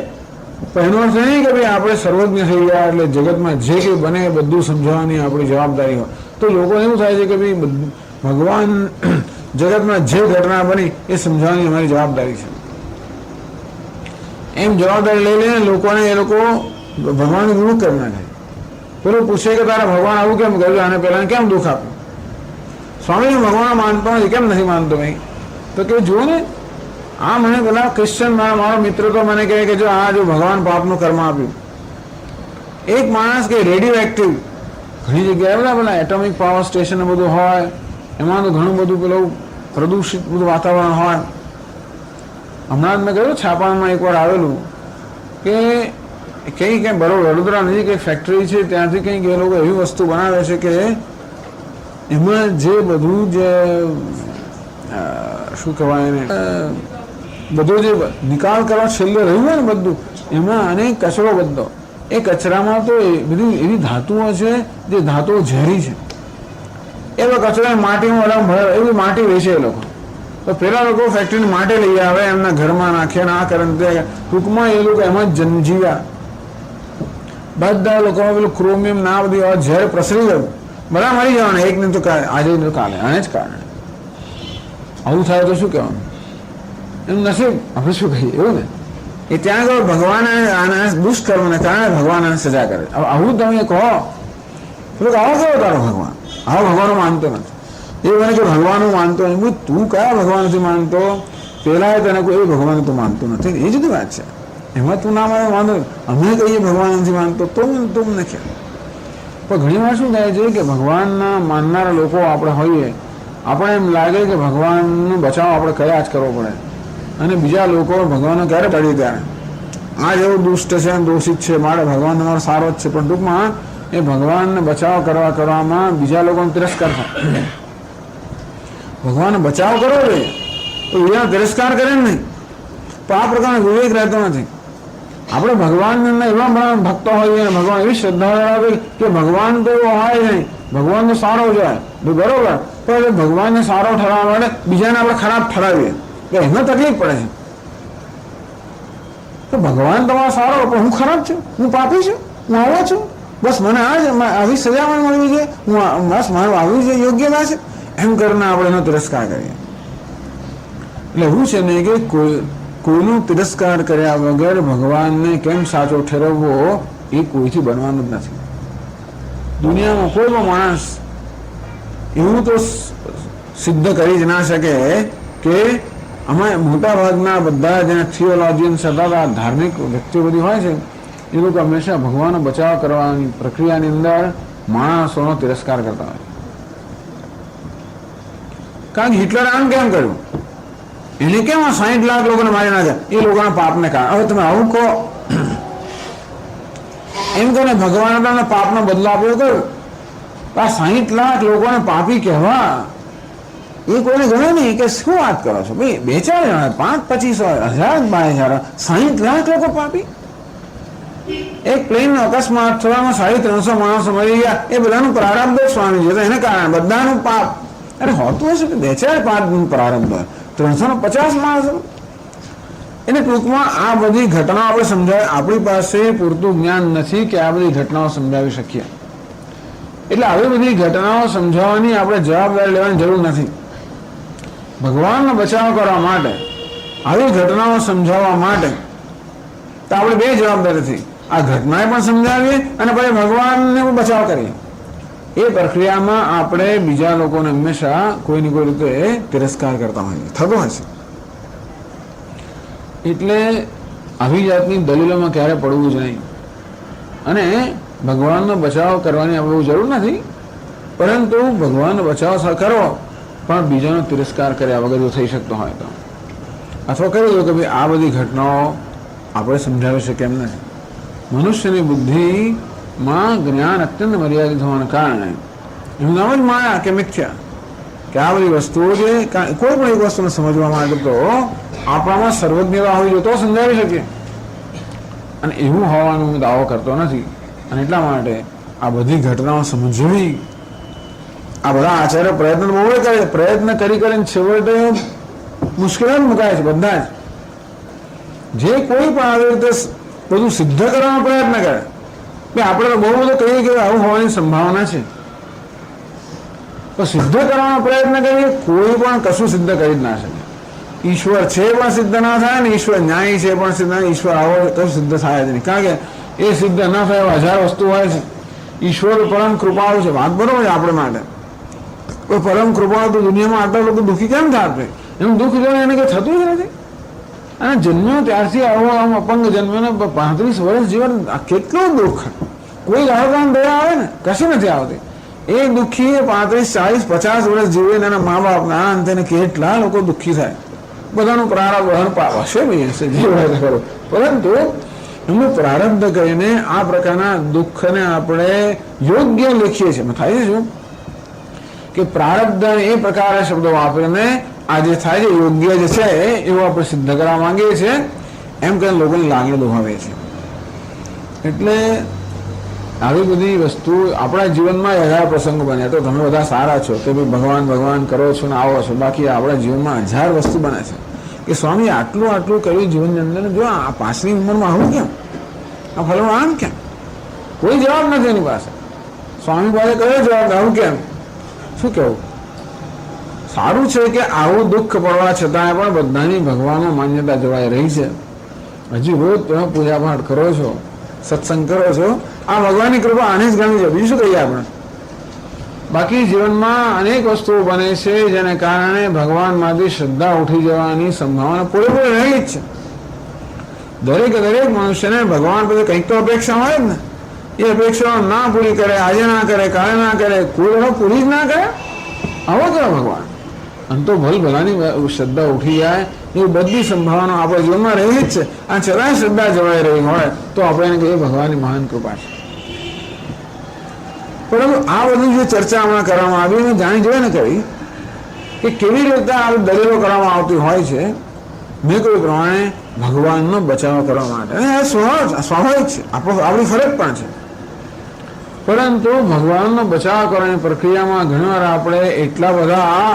પણ એનો અર્થ નહીં કે ભાઈ આપણે સર્વજ્ઞ થઈ ગયા એટલે જગતમાં જે કંઈ બને એ બધું સમજાવવાની આપણી જવાબદારી હોય. તો લોકો એવું થાય છે કે ભાઈ ભગવાન જગતમાં જે ઘટના બની એ સમજાવવાની અમારી જવાબદારી છે. એમ જવાબદારી લઈ લઈને લોકોને એ લોકો ભગવાન વિરુદ્ધ કરી નાખે. પેલું પૂછે કે તારા ભગવાન આવું કેમ કર્યું, આને પેલા કેમ દુઃખ આપ્યું? સ્વામી ભગવાન માનતો નથી, કેમ નથી માનતો ભાઈ? તો કે જુઓ ને, આ મને પેલા ક્રિશ્ચન મારો મિત્ર તો મને કહે કે જો આ જો ભગવાન પાપનું કર્મ આપ્યું. એક માણસ કે રેડિયો એક્ટિવ ઘણી જગ્યાએ પેલા એટોમિક પાવર સ્ટેશન બધું હોય, એમાં તો ઘણું બધું પેલું પ્રદૂષિત બધું વાતાવરણ હોય. હમણાં જ મેં કહ્યું છાપામાં એકવાર આવેલું કે કંઈક બરોબર વડોદરા નજીક એક ફેક્ટરી છે, ત્યાંથી કંઈક એ લોકો એવી વસ્તુ બનાવે છે કે એમાં જે બધું જે શું કહેવાય એને બધો જે નિકાલ કરવા છેલ્લે રહ્યું હોય ને બધું, એમાં અનેક કચરો બધો, એ કચરામાં તો બધી એવી ધાતુઓ છે જે ધાતુઓ ઝેરી છે. એવો કચરો માટીમાં અલગ ભરે, એવી માટી વેચે એ લોકો. તો પેલા લોકો ફેક્ટરીની માટી લઈ આવે, એમના ઘરમાં નાખે ને આ કરે તે. ટૂંકમાં એ લોકો એમાં જ જન્મજીવ્યા. બધા લોકોમાં પેલું ક્રોમિયમ ના બધી ઝેર પ્રસરી ગયું, બધા મરી જવાના એક ને તો આજે ને કાલે. આને જ કારણે આવું થાય તો શું કહેવાનું? એનું નસીબ આપણે શું કહીએ, એવું ને. એ ત્યાં આગળ ભગવાન આના દુષ્કર્મને કારણે ભગવાન આને સજા કરે. હવે આવું તમે કહો પેલું આવો કેવો તારો ભગવાન? આવો ભગવાન માનતો નથી. એ મને કે ભગવાન માનતો નહીં. તું કયા ભગવાન નથી માનતો? પેલા તને કોઈ એ ભગવાન તું માનતો નથી, એ જુદી વાત છે. એમાં તું ના માનો વાંધો. અમે કહીએ ભગવાન નથી માનતો તો મને ખ્યાલ. પણ ઘણી વાર શું થાય છે કે ભગવાનના માનનારા લોકો આપણે હોઈએ, આપણે એમ લાગે કે ભગવાનનો બચાવ આપણે કર્યા જ કરવો પડે, અને બીજા લોકો ભગવાનને ક્યારે પડી ત્યારે આ જેવું દુષ્ટ છે, દોષિત છે, મારે ભગવાન તમારો સારો જ છે, પણ ટૂંકમાં એ ભગવાનને બચાવ કરવામાં બીજા લોકોનો તિરસ્કાર થાય. ભગવાનને બચાવ કરવો જોઈએ તો બીજાનો તિરસ્કાર કરે ને નહીં, પણ આ પ્રકારનો વિવેક રહેતો નથી. આપણે ભગવાનના એવા ભક્તો હોઈએ અને ભગવાન એવી શ્રદ્ધા ધરાવે કે ભગવાન તો હોય નહીં, ભગવાન તો સારો જ હોય બરોબર, પણ ભગવાનને સારો ઠરાવવા માટે બીજાને આપણે ખરાબ ઠરાવીએ તો એમાં તકલીફ પડે છે. તો ભગવાન તમારો સારો પણ હું ખરાબ છું, હું પાપી છું, હું આવો છું, બસ મને આવી સજા મળવી છે, હું બસ મારું આવી છે યોગ્યતા છે, એમ કરીને આપણે એનો તિરસ્કાર કરીએ. એટલે એવું છે ને કે કોઈનો તિરસ્કાર કર્યા વગર ભગવાનને કેમ સાચો ઠેરવવો એ કોઈથી બનવાનું જ નથી. દુનિયામાં કોઈ પણ માણસ એવું તો સિદ્ધ કરી જ ના શકે કે અમે મોટા ભાગના બધા જેના થિયોલોજીયન્સ હતા, ધાર્મિક વ્યક્તિઓ બધી હોય છે, એ લોકો હંમેશા ભગવાનનો બચાવ કરવાની પ્રક્રિયાની અંદર માણસોનો તિરસ્કાર કરતા હોય. કારણ કે હિટલરે આમ કેમ કર્યું, એને કેમ 60 લાખ લોકોને મારી નાખ્યા, એ લોકોના પાપને કારણે. હવે તમે આવું કહો એમ કહો ને ભગવાન તમને પાપનો બદલો આપ્યો કહ્યું, આ 60 લાખ લોકોને પાપી કહેવા એ કોઈને ગમે નહીં કે શું વાત કરો છો ભાઈ, 2-4 જણા 5-25 1000 60 લાખ લોકો પાપી. એક પ્લેનનો અકસ્માત થવામાં 350 માણસો મરી ગયા, એ બધાનું પ્રારબ્ધ સ્વામી છે, એને કારણે બધાનું પાપ. અરે હોતું હશે કે 2-4-5 પ્રારબ્ધ હોય, 350 માણસો. એને ટૂંકમાં આ બધી ઘટનાઓ આપણે સમજાવે, આપણી પાસે પૂરતું જ્ઞાન નથી કે આ બધી ઘટનાઓ સમજાવી શકીએ. એટલે આવી બધી ઘટનાઓ સમજાવવાની આપણે જવાબદારી લેવાની જરૂર નથી. ભગવાનનો બચાવ કરવા માટે, આવી ઘટનાઓ સમજાવવા માટે તો આપણે 2 જવાબદારીથી આ ઘટનાએ પણ સમજાવીએ અને પછી ભગવાનને પણ બચાવ કરીએ. એ પ્રક્રિયામાં આપણે બીજા લોકોને હંમેશા કોઈને કોઈ રીતે તિરસ્કાર કરતા હોઈએ, થતો હશે. એટલે આવી જાતની દલીલોમાં ક્યારે પડવું જ નહીં. અને ભગવાનનો બચાવ કરવાની આપણે જરૂર નથી, પરંતુ ભગવાનનો બચાવ કરવો પણ બીજાનો તિરસ્કાર કર્યા વગર જો થઈ શકતો હોય તો, અથવા કહી દો કે ભાઈ આ બધી ઘટનાઓ આપણે સમજાવી શકીએ એમ નથી. મનુષ્યની બુદ્ધિમાં જ્ઞાન અત્યંત મર્યાદિત હોવાના કારણે એનું નામ જ માયા કે મિથ્યા, કે આ બધી વસ્તુઓ છે. કોઈ પણ એક વસ્તુને સમજવા માટે તો આપણામાં સર્વજ્ઞતા હોવી જોઈએ તો સમજાવી શકીએ, અને એવું હોવાનો હું દાવો કરતો નથી. અને એટલા માટે આ બધી ઘટનાઓ સમજવી આ બધા આચાર્ય પ્રયત્ન બહુ કરે, પ્રયત્ન કરીને છેવટે મુશ્કેલી મુકાય છે બધા જ. જે કોઈ પણ આવી રીતે બધું સિદ્ધ કરવાનો પ્રયત્ન કરે, આપણે તો બહુ બધું કહીએ કે આવું હોવાની સંભાવના છે, તો સિદ્ધ કરવાનો પ્રયત્ન કરીએ કોઈ પણ કશું સિદ્ધ કરી જ ના શકે. ઈશ્વર છે પણ સિદ્ધ ના થાય ને ઈશ્વર ન્યાયી છે પણ સિદ્ધ, ઈશ્વર આવો કશું સિદ્ધ થાય જ નહીં. કારણ કે એ સિદ્ધ ના થાય 1000 વસ્તુ હોય છે. ઈશ્વર પરમ કૃપાળુ છે, વાત બરોબર છે આપણે માટે, પણ પરમ કૃપાળુ તો દુનિયામાં આટલા લોકો દુઃખી કેમ થાય? એનું દુઃખ જોઈને એને કંઈ થતું જ નથી. અને જન્મ્યો ત્યારથી આવો આમ અપંગ જન્મ્યો ને 35 વર્ષ જીવન, કેટલું દુઃખ. કોઈ ગાળકામ દયા આવે ને કશું નથી આવતી. એ દુઃખી 35, 40, 50 વર્ષ જીવે એના મા બાપના અંતે કેટલા લોકો દુઃખી થાય. બધાનું પ્રારબ્ધ વહન પાપ હશે ભાઈ, હશે જે હોય કરો, પરંતુ એમનું પ્રારબ્ધ કરીને આ પ્રકારના દુઃખને આપણે યોગ્ય લખીએ છીએ. થાય છે શું કે પ્રારબ્ધ એ પ્રકારે શબ્દો વાપરીને આ જે થાય છે યોગ્ય જે છે એવું આપણે સિદ્ધ કરવા માંગીએ છીએ, એમ કરીને લોકોની લાગણી દુભાવીએ છીએ. એટલે આવી બધી વસ્તુ આપણા જીવનમાં 1000 પ્રસંગો બન્યા તો તમે બધા સારા છો કે ભાઈ ભગવાન ભગવાન કરો છો ને આવો છો, બાકી આપણા જીવનમાં 1000 વસ્તુ બને છે કે સ્વામી આટલું આટલું કર્યું જીવનની અંદર, જો આ પાછલી ઉંમરમાં આવું કેમ, આ ફલનું આમ કેમ? કોઈ જવાબ નથી એની પાસે. સ્વામી પાસે કયો જવાબ, આવું કેમ? શું કહેવું? સારું છે કે આવું દુઃખ પડવા છતાં પણ બધાની ભગવાનમાં માન્યતા જળવાઈ રહી છે. હજી રોજ તમે પૂજાપાઠ કરો છો, સત્સંગ કરો છો, આ ભગવાનની કૃપા આને જ ગણી છે, બીજું શું કહીએ આપણે? બાકી જીવનમાં અનેક વસ્તુઓ બને છે જેને કારણે ભગવાનમાંથી શ્રદ્ધા ઉઠી જવાની સંભાવના પૂરેપૂરી રહેલી જ છે. દરેક મનુષ્યને ભગવાન પાસે કંઈક તો અપેક્ષા હોય જ ને. એ અપેક્ષાઓ ના પૂરી કરે, આજે ના કરે, કાલે ના કરે, કોઈ પૂરી જ ના કરે, આવો કરો ભગવાન. આમ તો ભલાની શ્રદ્ધા ઉઠી જાય એ બધી સંભાવના આપણા જીવનમાં રહેલી જ છે. આ છતાંય શ્રદ્ધા જવાઈ રહી હોય તો આપણે એને કહીએ ભગવાનની મહાન કૃપા છે. પરંતુ આ બધી જે ચર્ચા હમણાં કરવામાં આવી એને જાણી જોઈએ ને કરી કે કેવી રીતે આ દલીલો કરવામાં આવતી હોય છે. મેં કહ્યું પ્રમાણે ભગવાનનો બચાવ કરવા માટે, અને એ સ્વાભાવિક છે, આપણી ફરજ પણ છે. પરંતુ ભગવાનનો બચાવ કરવાની પ્રક્રિયામાં ઘણીવાર આપણે એટલા બધા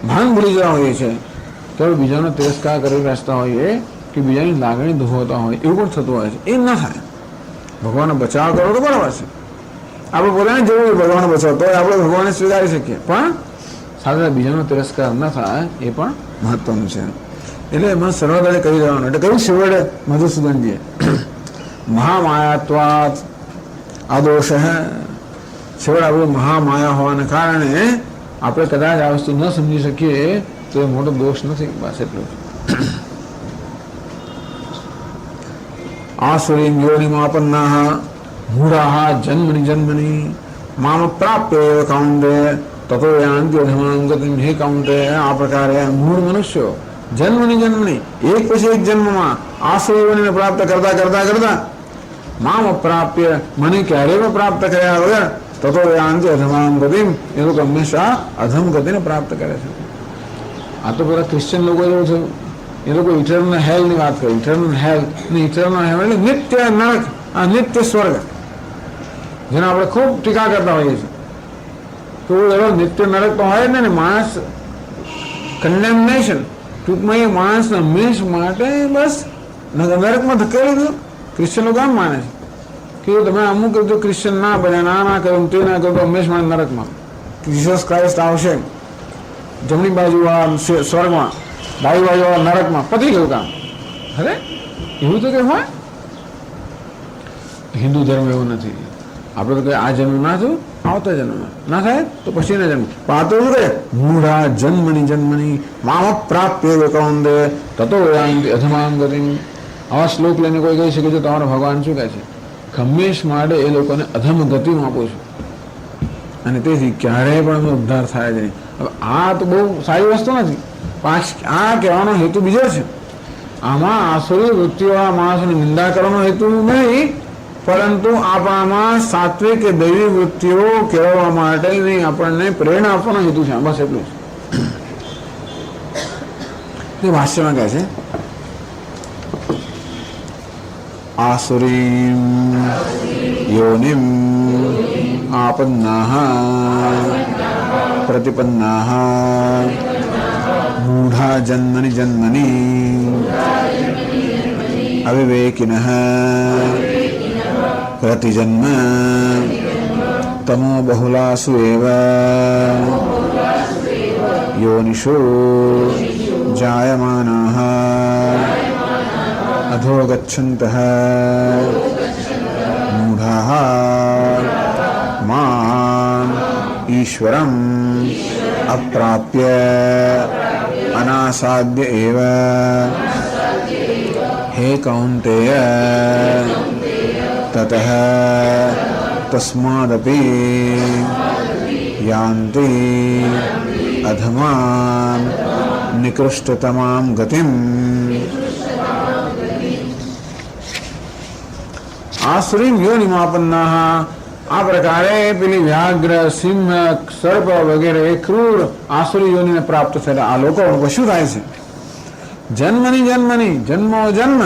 ભાન ભૂલી જવા હોઈએ છીએ કે બીજાનો તિરસ્કાર કરી બેસતા હોઈએ કે બીજાની લાગણી દુભાવતા હોય, એવું પણ થતું હોય છે. એ ના થાય. ભગવાનનો બચાવ કરો તો બરાબર છે, આપણે પોતાને જરૂર ભગવાનનો બચાવ તો આપણે ભગવાનને સ્વીકારી શકીએ, પણ સાથે બીજાનો તિરસ્કાર ન થાય એ પણ મહત્વનું છે. એટલે એમાં સર્વદળે કહી દેવાનું. એટલે કહ્યું શિવડે મધુસૂદનજીએ મહામાયાત્વાત આદોષ શિવડ આપણું મહામાયા હોવાને કારણે આપણે કદાચ આ વસ્તુ ન સમજી શકીએ તો એ મોટો દોષ નથી. બસ એટલું. આસુરીમ યોનિમાપન્નાહ મૂઢાહ જન્મની જન્મની મામ પ્રાપ્ય કાઉન્ટે તતો યાંતિ અધમાં ગતિમ. હે કાઉન્ટે, આ પ્રકારે મૂળ મનુષ્યો જન્મની જન્મની એક પછી એક જન્મમાં આસુરીઓને પ્રાપ્ત કરતા કરતા કરતા મામ અપ્રાપ્ય, મને ક્યારેય પ્રાપ્ત કર્યા વગર તતો યાંતિ અધમાં ગતિમ, એ લોકો હંમેશા અધમ ગતિને પ્રાપ્ત કરે છે. આ તો પેલા ક્રિશ્ચિયન લોકો એવું થયું, એ લોકો ઇટર્નલ હેલની વાત કરી. ઇટર્નલ હેલ ને ઇટર્નલ હેલ એટલે નિત્ય નરક, આ નિત્ય સ્વર્ગ, જેને આપણે ખૂબ ટીકા કરતા હોઈએ છીએ. તો એવો નિત્ય નરક તો હોય જ ને. માણસ કન્ડેમનેશન, ટૂંકમાં એ માણસ હંમેશ માટે બસ નરકમાં ધકેલી દો. ક્રિશ્ચન લોકો આમ માને છે કે તમે અમુક જો ક્રિશ્ચન ના બન્યા, ના કર્યું, તે ના કર્યું તો હંમેશ માટે નરકમાં. જીસસ ક્રાઇસ્ટ આવશે જમણી બાજુ સ્વર્ગમાં, ડાબી બાજુ નરકમાં, પતી ગયું કામ. અરે એવું તો કે હોય. હિન્દુ ધર્મ એવું નથી. આપણે તો કઈ આ જન્મ ના થયું, આવતા જન્મ ના થાય તો પછીના જન્મ. પણ આ તો શું કહે મૂઢા જન્મની જન્મની મામ પ્રાપ્ય કૌંદે તતો અધમાં ગતિમ. આવા શ્લોક લઈને કોઈ કહી શકે છે તમારો ભગવાન શું કહે છે? હંમેશ માટે એ લોકોને અધમ ગતિમાં આપું છું, અને તેથી ક્યારેય પણ એનો ઉદ્ધાર થાય જ નહીં. હવે આ તો બહુ સારી વસ્તુ નથી. આ કહેવાનો હેતુ બીજો છે. આમાં આસુરી વૃત્તિવાળા માણસોની નિંદા કરવાનો હેતુ નહીં, પરંતુ આપણામાં સાત્વિક કે દૈવી વૃત્તિઓ કેળવવા માટેની આપણને પ્રેરણા આપવાનો હેતુ છે. બસ એટલું જ. ભાષ્યમાં કહે છે આસુરીમ યોનિમ આપન્નાહ પ્રતિપન્નાહ મૂઢા જન્મનિ જન્મની અવિવેકિનઃ પ્રતિજન્મ તમો બહુલાસુ એવ યોનિષુ જાયમાનાઃ અધો ગચ્છन्तઃ મૂઢાઃ મામ ઈશ્વરમ અપ્રાપ્ય અનાસાદ્ય એવ. હે કૌંતેય તતઃ તસ્માદપી યાન્તિ અધમાં નિકૃષ્ટતમાં ગતિમ. આસુરીમ યોનિમાપન્નાહ. આ પ્રકારે પેલી વ્યાઘ્ર, સિંહ, સર્પ વગેરે ક્રૂર આસુરી યોનિને પ્રાપ્ત થયેલા આ લોકો શું થાય છે? જન્મની જન્મની, જન્મો જન્મ,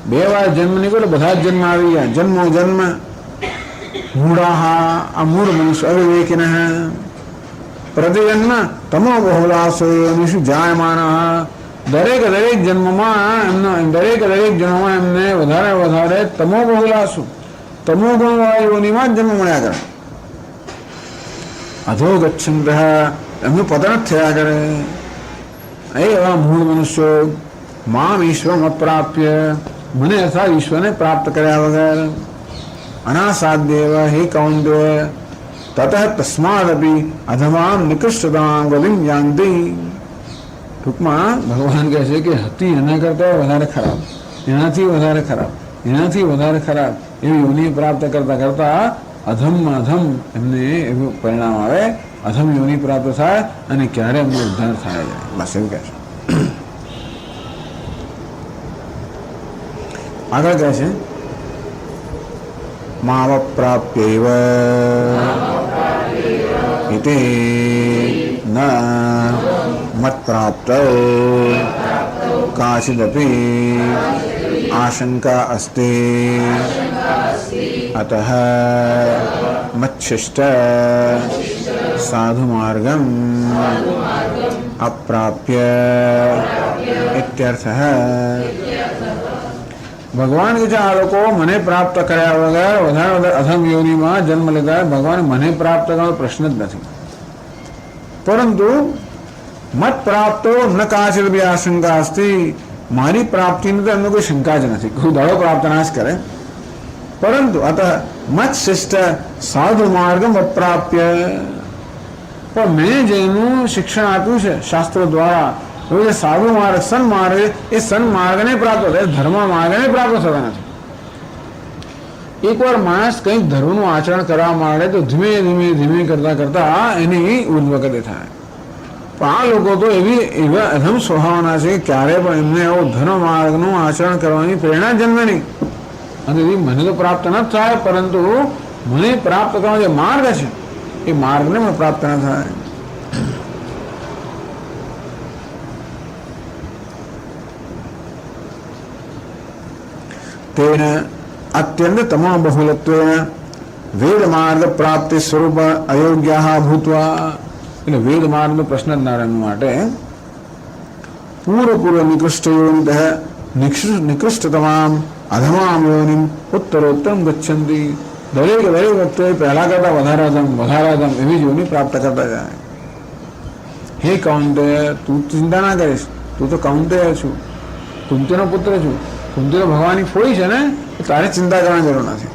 બે વાર જન્મ નીકળે, બધા જ જન્મ આવી ગયા. જન્મો જન્મ મૂઢાહ, આ મૂળ મનુષ્ય અવિવેકિનઃ પ્રતિજન્મ તમો બહુલાસો યોનિષુ જાયમાનઃ. દરેક જન્મમાં એમને વધારે વધારે તમો બહુલાસુ, તમો ગુણવાળી યોનિમાં જ જન્મ મળ્યા કરે. અધો ગચ્છन्तઃ, એમનું પતન જ થયા કરે. એવા મૂળ મનુષ્યો મામ ઈશ્વરમ અપ્રાપ્ય, મને અર્થાત ઈશ્વરને પ્રાપ્ત કર્યા વગર અનાસાદ્યવ હે કૌંતેય તતઃ તસ્માદપી અધમાં નિકૃષ્ટતાં ગતિમ યાન્તિ. ટૂંકમાં ભગવાન કહે છે કે હતી એના કરતાં વધારે ખરાબ, એનાથી વધારે ખરાબ, એનાથી વધારે ખરાબ એવી યોનિ પ્રાપ્ત કરતા કરતા અધમમાં અધમ એમને એવું પરિણામ આવે, અધમ યોનિ પ્રાપ્ત થાય અને ક્યારે એમનો ઉદ્ધાર થાય જાય. બસ એવું કહે છે. આગળ કહે છે માવ પ્રાપ્યૈવ ઇતિ ન મત્પ્રાપ્તૌ કાચિદપી આશંકા અસ્તિ અતઃ મચ્છિષ્ટ સાધુ માર્ગમ અપ્રાપ્ય ઇત્યર્થઃ. ભગવાન કે છે આ લોકો મને પ્રાપ્ત કર્યા વગર વધારે અધમ યોનિમાં જન્મ લીધા, ભગવાન મને પ્રાપ્ત કરવાનો પ્રશ્ન જ નથી. પરંતુ મત પ્રાપ્તો ન કાચિદ બી આશંકા અસ્તિ, મારી પ્રાપ્તિની તો એમને કોઈ શંકા જ નથી, કોઈ દાડો પ્રાપ્ત ના જ કરે. પરંતુ અત મત શિષ્ટ સાધુ માર્ગમ અપ્રાપ્ય, પણ મેં જેનું શિક્ષણ આપ્યું છે શાસ્ત્રો દ્વારા, એ સાધુ માર્ગ સન્માર્ગ, એ સન્માર્ગને પ્રાપ્ત થાય, ધર્મ માર્ગને પ્રાપ્ત થતા નથી. એકવાર માણસ કંઈક ધર્મનું આચરણ કરવા માંડે તો ધીમે ધીમે ધીમે કરતા કરતા એની ઉર્ધ્વગતિ થાય. પણ આ લોકો તો એવા અધમ સ્વભાવના છે કે ક્યારે પણ એમને એવો ધર્મ માર્ગનું આચરણ કરવાની પ્રેરણા જન્મે નહીં. અને મને તો પ્રાપ્ત ન થાય, પરંતુ મને પ્રાપ્ત કરવાનો જે માર્ગ છે એ માર્ગને મને પ્રાપ્ત ન થાય. તેન અત્યંત તમામ બહુલત્વેન વેદ માર્ગ પ્રાપ્તિ સ્વરૂપ અયોગ્યા ભૂતવા, એટલે વેદ માર્ગનો પ્રશ્ન જ ના રહેવા માટે પૂર્વ નિકૃષ્ટ યોનિત નિકૃષ્ટ તમામ અધમામ યોનિમ ઉત્તરોત્તરમ ગચ્છન્તિ. દરેક વ્યક્તિઓ પહેલા કરતા વધારે અધમ એવી યોનિ પ્રાપ્ત કરતા જાય. હે કૌંતેય, તું ચિંતા ના કરીશ, તું તો કૌંતેય છું, કુંતીનો પુત્ર છું, કુંતી તો ભગવાનની ફોઈ છે ને, તારે ચિંતા કરવાની જરૂર નથી.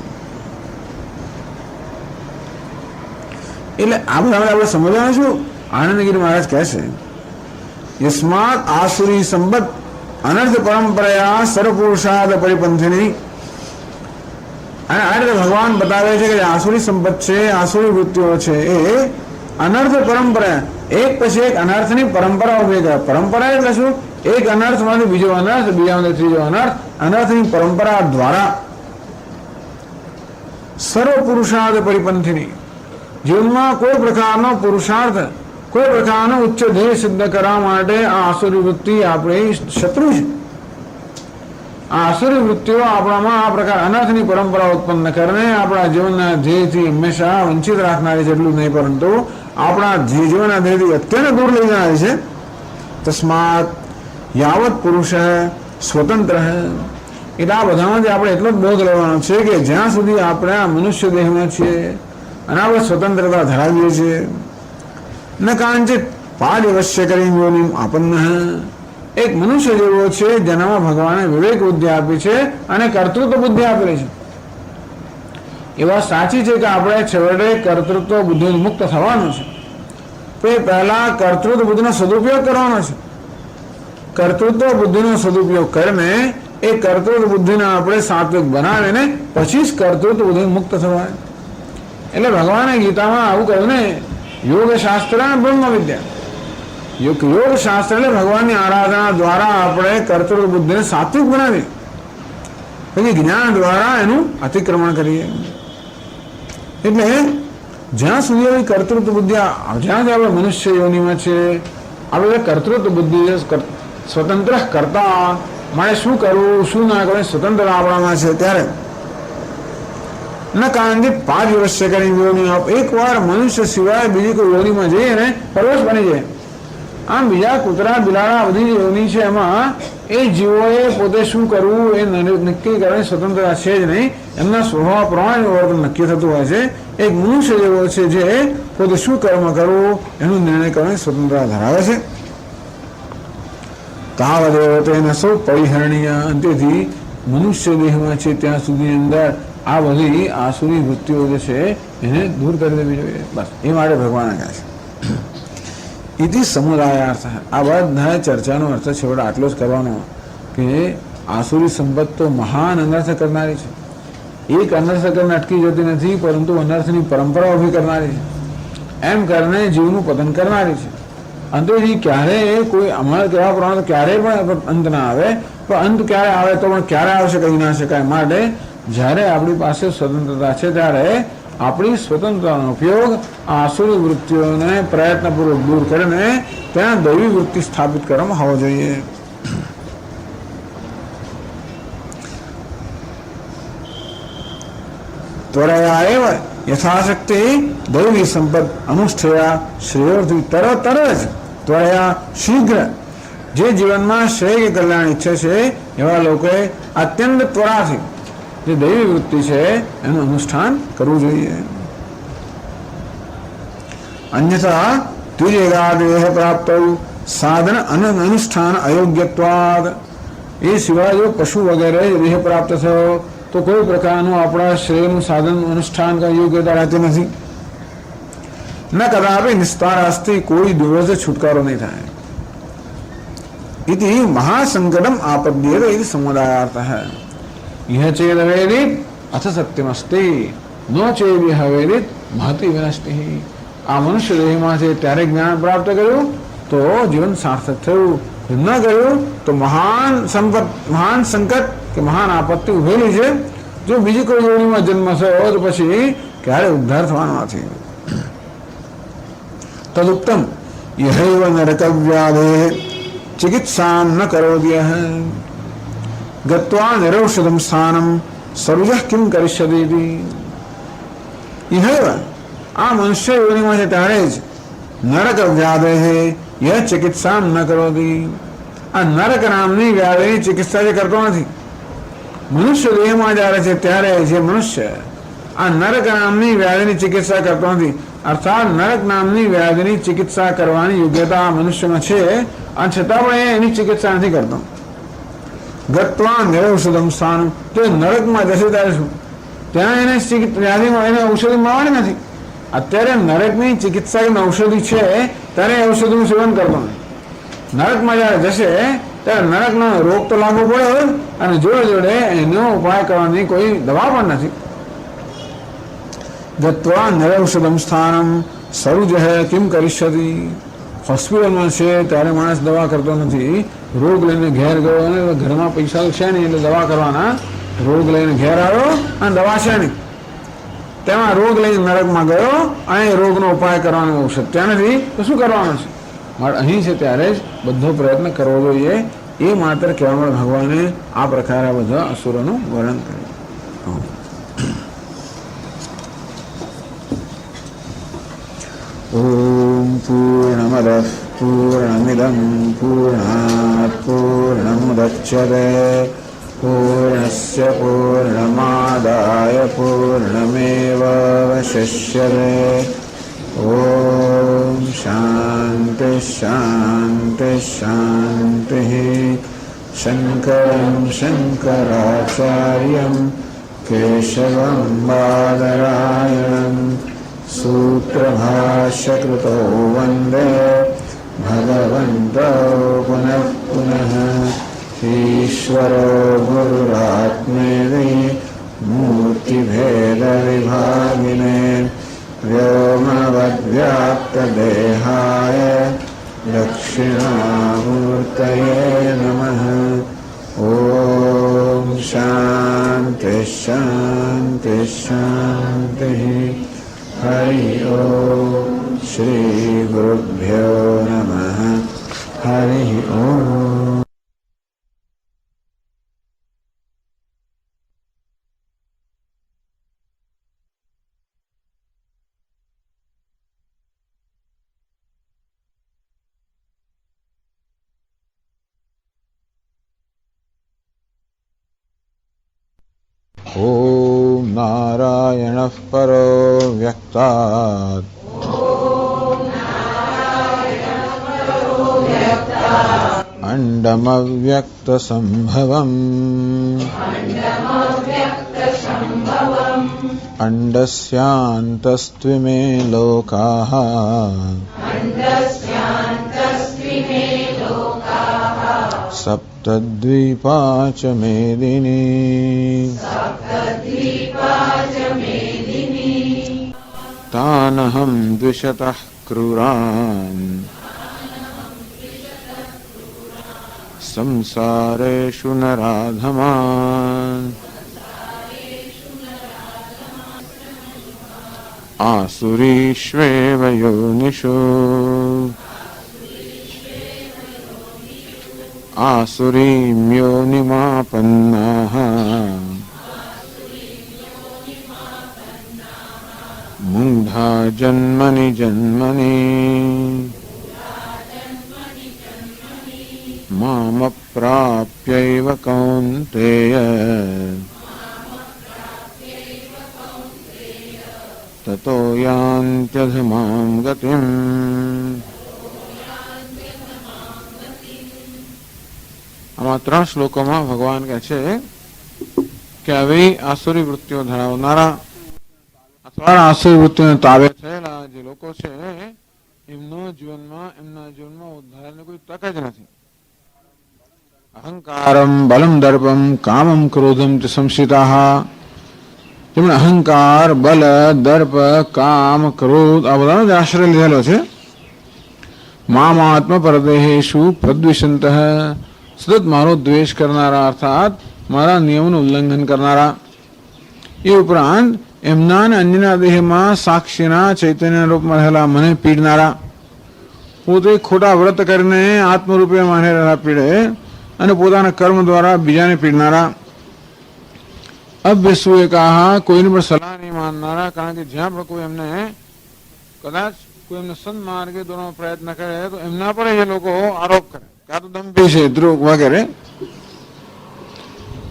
એટલે આ બધા આપણે સમજવાનું છું. આનંદગીરી મહારાજ કહે છે યસ્માત આસુરી સંબત અનર્થ પરંપરા સર્વપુરુષાદ પરિપંથિની. અને આ રીતે ભગવાન બતાવે છે કે આસુરી સંપત છે, આસુરી વૃત્તિઓ છે, એ અનર્થ પરંપરા, એક પછી એક અનર્થની પરંપરા ઉભી કરે. પરંપરા એટલે શું? એક અનર્થમાંથી બીજો અનર્થ, બીજામાંથી ત્રીજો અનર્થ, અનર્થની પરંપરા દ્વારા સર્વ પુરુષાર્થ પરિપંથીની. જીવનમાં કોઈ પ્રકારનો પુરુષાર્થ, કોઈ પ્રકારનો ઉચ્ચ ધ્યેય સિદ્ધ કરવા માટે આ આસુરી વૃત્તિ આપણી શત્રુ છે. આ આસુરી વૃત્તિઓ આપણામાં આ પ્રકાર અનર્થની પરંપરા ઉત્પન્ન કરીને આપણા જીવનના ધ્યેયથી હંમેશા વંચિત રાખનારી છે. એટલું નહીં, પરંતુ આપણા જીવનના ધ્યેયથી અત્યંત દૂર લઈ જનારી છે. તસ્માત યાવત પુરુષ સ્વતંત્ર. એટલે આ બધામાંથી આપણે એટલો જ બોધ લેવાનો છે કે જ્યાં સુધી આપણે આ મનુષ્ય દેહમાં છીએ અને આપણે સ્વતંત્રતા ધરાવીએ છીએ, ન કાંચિત પાદવશ્ય કરી યોનિમ આપન્ન. એક મનુષ્ય જેવો છે જેનામાં ભગવાને વિવેક બુદ્ધિ આપી છે અને કર્તૃત્વ બુદ્ધિ આપેલી છે. એ વાત સાચી છે કે આપણે છેવટે કર્તૃત્વ બુદ્ધિ મુક્ત થવાનું છે. તો એ પહેલા કર્તૃત્વ બુદ્ધિનો સદુપયોગ કરવાનો છે. કર્તૃત્વ બુદ્ધિનો સદુપયોગ કરીને એ કર્તૃત્વ બુદ્ધિને આપણે સાત્વિક બનાવીને પછી જ કર્તૃત્વ બુદ્ધિ મુક્ત થવાય. એટલે ભગવાને ગીતામાં આવું કહ્યું ને, યોગ શાસ્ત્ર બ્રહ્મ વિદ્યા. યોગ શાસ્ત્ર એટલે ભગવાનની આરાધના દ્વારા આપણે કર્તૃત્વ બુદ્ધિને સાત્વિક બનાવીએ, પછી જ્ઞાન દ્વારા એનું અતિક્રમણ કરીએ. એટલે જ્યાં સુધી આવી કર્તૃત્વ બુદ્ધિ, જ્યાંથી આપણે મનુષ્ય યોનિમાં છે, આપણે કર્તૃત્વ બુદ્ધિ સ્વતંત્ર કરતા, મારે શું કરવું શું ના કરવું સ્વતંત્ર આપણામાં છે, ત્યારે ન કાંચિત પાદવશ્ય કરી યોનિ. એકવાર મનુષ્ય સિવાય બીજી કોઈ યોનિમાં જઈએ ને પરવશ બની જાય. આમ બીજા કૂતરા બિલાડા બધી જે યોનિ છે એમાં એ જીવોએ પોતે શું કરવું એ નક્કી કરવાની સ્વતંત્રતા છે જ નહીં. એમના સ્વભાવ પ્રમાણે વર્તન નક્કી થતું હોય છે. એક મનુષ્ય જેવો છે જે પોતે શું કર્મ કરવું એનું નિર્ણય કરવાની સ્વતંત્રતા ધરાવે છે. તાવદેવ તેને સૌ પરિહરણીય. તેથી મનુષ્ય દેહમાં છે ત્યાં સુધી અંદર આ બધી આસુરી વૃત્તિઓ જે છે એને દૂર કરી દેવી જોઈએ. બસ એ માટે ભગવાન કહે છે ઇતિ સમુદાયાર્થ. આ બધા ચર્ચાનો અર્થ છેવટે આટલો જ કરવાનો કે આસુરી સંપત તો મહાન અનર્થ કરનારી છે. એક અનર્થ કરીને અટકી જતી નથી, પરંતુ અનર્થની પરંપરા ઉભી કરનારી છે. એમ કરીને જીવનું પતન કરનારી છે. અંતેથી ક્યારેય કોઈ અમારે કહેવા પ્રમાણે ક્યારેય પણ અંત ના આવે, પણ અંત ક્યારે આવે તો પણ ક્યારે આવશે કહી ના શકાય. માટે જ્યારે આપણી પાસે સ્વતંત્રતા છે ત્યારે આપણી સ્વતંત્રતાનો ઉપયોગ આ આસુરી વૃત્તિઓને પ્રયત્નપૂર્વક દૂર કરીને ત્યાં દૈવી વૃત્તિ સ્થાપિત કરવામાં હોવો જોઈએ. ત્વરયા એવ યથાશક્તિ દૈવી સંપદ અનુષ્ઠેયા શ્રેયોર્થી. તરત જ ત્વરયા શીઘ્ર જે જીવનમાં શ્રેય કે કલ્યાણ ઈચ્છે છે એવા લોકોએ અત્યંત ત્વરાથી જે દૈવી વૃત્તિ છે એનું અનુષ્ઠાન કરવું જોઈએ. અન્યથા તુર્યગાદેહ પ્રાપ્ત સાધન અનુષ્ઠાન અયોગ્યત્વાદ. એ સિવાય જો પશુ વગેરે દેહ પ્રાપ્ત થયો તો કોઈ પ્રકારનું આપણા શ્રેયનું સાધન અનુષ્ઠાન કા યોગ્યતા રહેતી નથી. ન કદાપી નિસ્તારાસ્થી કોઈ દિવસ છુટકારો નહીં થાય. ઇતિ મહાસંકટમ આપદ્યેત ઇતિ સમુદાયાર્થ હૈ. यह चेद वेदित अथ सत्यमस्ति नो चेद यह वेदित महति विनष्टि. આ મનુષ્ય દેહમાં છે ત્યારે જ્ઞાન પ્રાપ્ત કર્યું તો જીવન સાર્થક થયું, ન કર્યું તો મહાન સંકટ કે મહાન આપત્તિ ઉભેલી છે. જો બીજી કોઈ યોનિમાં જન્મ થયો તો પછી ક્યારે ઉદ્ધાર થવાનો નથી. તદુક્તમ યહૈવ નરકવ્યાધે ચિકિત્સામ ન કરોદ્યઃ ગત્વા નિરૌષધમ સ્થાનમ સરુજઃ કિમ કરિષ્યતિ. યહૈવ આ મનુષ્ય યોનિમાં છે ત્યારે જ નરક વ્યાધે યહ ચિકિત્સામ ન કરોતિ. આ નરક નામની વ્યાધિની ચિકિત્સા જે કરતો નથી. મનુષ્ય દેહમાં જ્યારે છે ત્યારે જે મનુષ્ય આ નરક નામની વ્યાધિની ચિકિત્સા કરતો નથી, અર્થાત નરક નામની વ્યાધિની ચિકિત્સા કરવાની યોગ્યતા આ મનુષ્યમાં છે અને છતાં પણ એની ચિકિત્સા નથી કરતો. ગત્વા નિરૌષધમ સ્થાન. તો નરકમાં જશે ત્યારે શું ત્યાં એને વ્યાધિમાં એને ઔષધિ મળવાની નથી. અત્યારે નરકની ચિકિત્સા ઔષધિ છે ત્યારે ઔષધિનું સેવન કરતો નથી. નરકમાં જ્યારે જશે ત્યારે નરકનો રોગ તો લાગુ પડે અને જોડે જોડે એનો ઉપાય કરવાની કોઈ દવા પણ નથી. ગત્વા નિરૌષધમ સ્થાનમ સરુજઃ કિમ કરિષ્યતિ. હોસ્પિટલમાં છે ત્યારે માણસ દવા કરતો નથી. રોગ લઈને ઘેર ગયો અને ઘરમાં પૈસા છે નહીં એટલે દવા કરવાના. રોગ લઈને ઘેર આવ્યો અને દવા છે નહીં, તેમાં રોગ લઈને નરકમાં ગયો અને રોગનો ઉપાય કરવાનો ઔષધ ત્યાં નથી તો શું કરવાનું છે. મારે અહીં છે ત્યારે જ બધો પ્રયત્ન કરવો જોઈએ. એ માત્ર કહેવા ભગવાને આ પ્રકારે બધા અસુરોનું વર્ણન કર્યું. ઓમ પૂર્ણમદ પૂર્ણમિદં પૂર્ણાત પૂર્ણમુદચ્યતે પૂર્ણસ્ય પૂર્ણમાદાય પૂર્ણમેવાવશિષ્યતે. ઓમ શાંતિ શાંતિ શાંતિ. શંકરં શંકરાચાર્યં કેશવં બાદરાયણં સૂત્રભાષ્યકૃતો વંદે ભગવન્તો પુનઃ પુનઃ. ईश्वरो गुरुरात्मेति मूर्तिभेदविभागिने व्योमवद्व्याप्तदेहाय दक्षिणामूर्तये नमः. ॐ शान्ति शान्ति शान्तिः. हरि ओम. श्रीगुरुभ्यो नमः. हरि ओम. ओम नारायणः परो व्यक्तात् अंडमव्यक्तसंभवम् अंडस्यान्तस्त्विमे लोकाः सप्त सप्तद्वीपा च मेदिनी तानहं द्विषतः क्रूरान् संसारेषु नराधमान् आसुरीष्वेव योनिषु आसुरीं योनिमापन्नाः मूढा जन्मनि जन्मनि मामप्राप्यैव कौन्तेय ततो यान्त्यधमां गतिम्। આમાં 3 શ્લોકોમાં ભગવાન કહે છે કે આવી આસુરી વૃત્તિઓ ધરાવનારા અથવા આસુરી વૃત્તિઓને તાબે થયેલા જે લોકો છે એમના જીવનમાં ઉદ્ધારની કોઈ તક જ નથી. અહંકારમ બલમ દર્પમ કામમ ક્રોધમ ચ સંશિતાઃ, જેમણે અહંકાર, બલ, દર્પ, કામ, ક્રોધ આ બધાનો જ આશ્રય લીધેલો છે. મામાત્મ પરદેહેષુ પ્રદ્વિષંતઃ, સતત મારો દ્વેષ કરનારા અર્થાત મારા નિયમોનું ઉલ્લંઘન કરનારા. એ ઉપરાંત એમના અને અન્યના દેહમાં સાક્ષીના ચૈતન્ય રૂપમાં રહેલા મને પીડનારા, પોતે ખોટા વ્રત કરીને આત્મરૂપે માને રહેલા પીડે અને પોતાના કર્મ દ્વારા બીજાને પીડનારા. અભ્યસુએકાહ, કોઈની પણ સલાહ નહીં માનનારા, કારણ કે જ્યાં પણ કોઈ એમને કદાચ કોઈ એમને સન્માર્ગે દોરવાનો પ્રયત્ન કરે તો એમના પર એ લોકો આરોપ કરે કે આ તો દંભી છે, દ્રોહ વગેરે.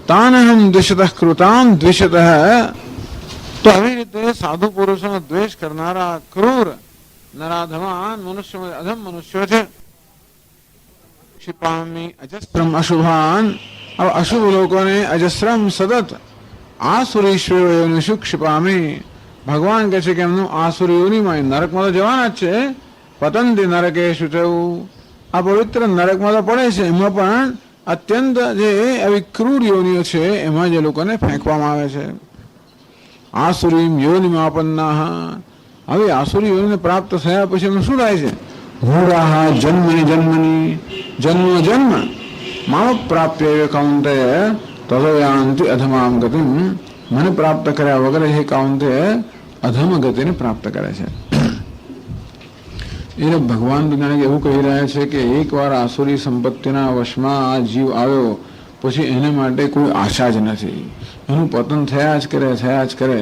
તાનહમ દ્વિષતઃ કૃતામ દ્વિષતઃ, તો આવી રીતે સાધુ પુરુષોનો દ્વેષ કરનારા ક્રૂર નરાધમાન મનુષ્યો અધમ મનુષ્યો છે. ક્ષિપામિ અજસ્રમ અશુભાન, આવા અશુભ લોકોને અજસ્રમ સતત આસુરીશ્વરોનિષુ ક્ષિપામિ, ભગવાન કહે છે કે એમનું આસુરીઓનીમાં નરકમાં તો જવાના જ છે. પતંતિ નરકેષુ ચૌ, આ પવિત્ર નરકમાં તો પડે છે, એમાં પણ અત્યંત જે આવી ક્રૂર યોનિઓ છે એમાં જે લોકોને ફેંકવામાં આવે છે. આસુરીમ યોનિમાપન્નાઃ, હવે આસુરી યોનિને પ્રાપ્ત થયા પછી એમનું શું થાય છે? ઘોરાહ જન્મની જન્મની, જન્મ જન્મ મામ પ્રાપ્ય કૌંતેય તતો યાન્તિ અધમામ ગતિમ, મને પ્રાપ્ત કર્યા વગર એ કૌંતેય અધમ ગતિને પ્રાપ્ત કરે છે. એટલે ભગવાન દુનિયાને એવું કહી રહ્યા છે કે એકવાર આસુરી સંપત્તિના વશમાં આ જીવ આવ્યો પછી એને માટે કોઈ આશા જ નથી, એનું પતન થયા જ કરે.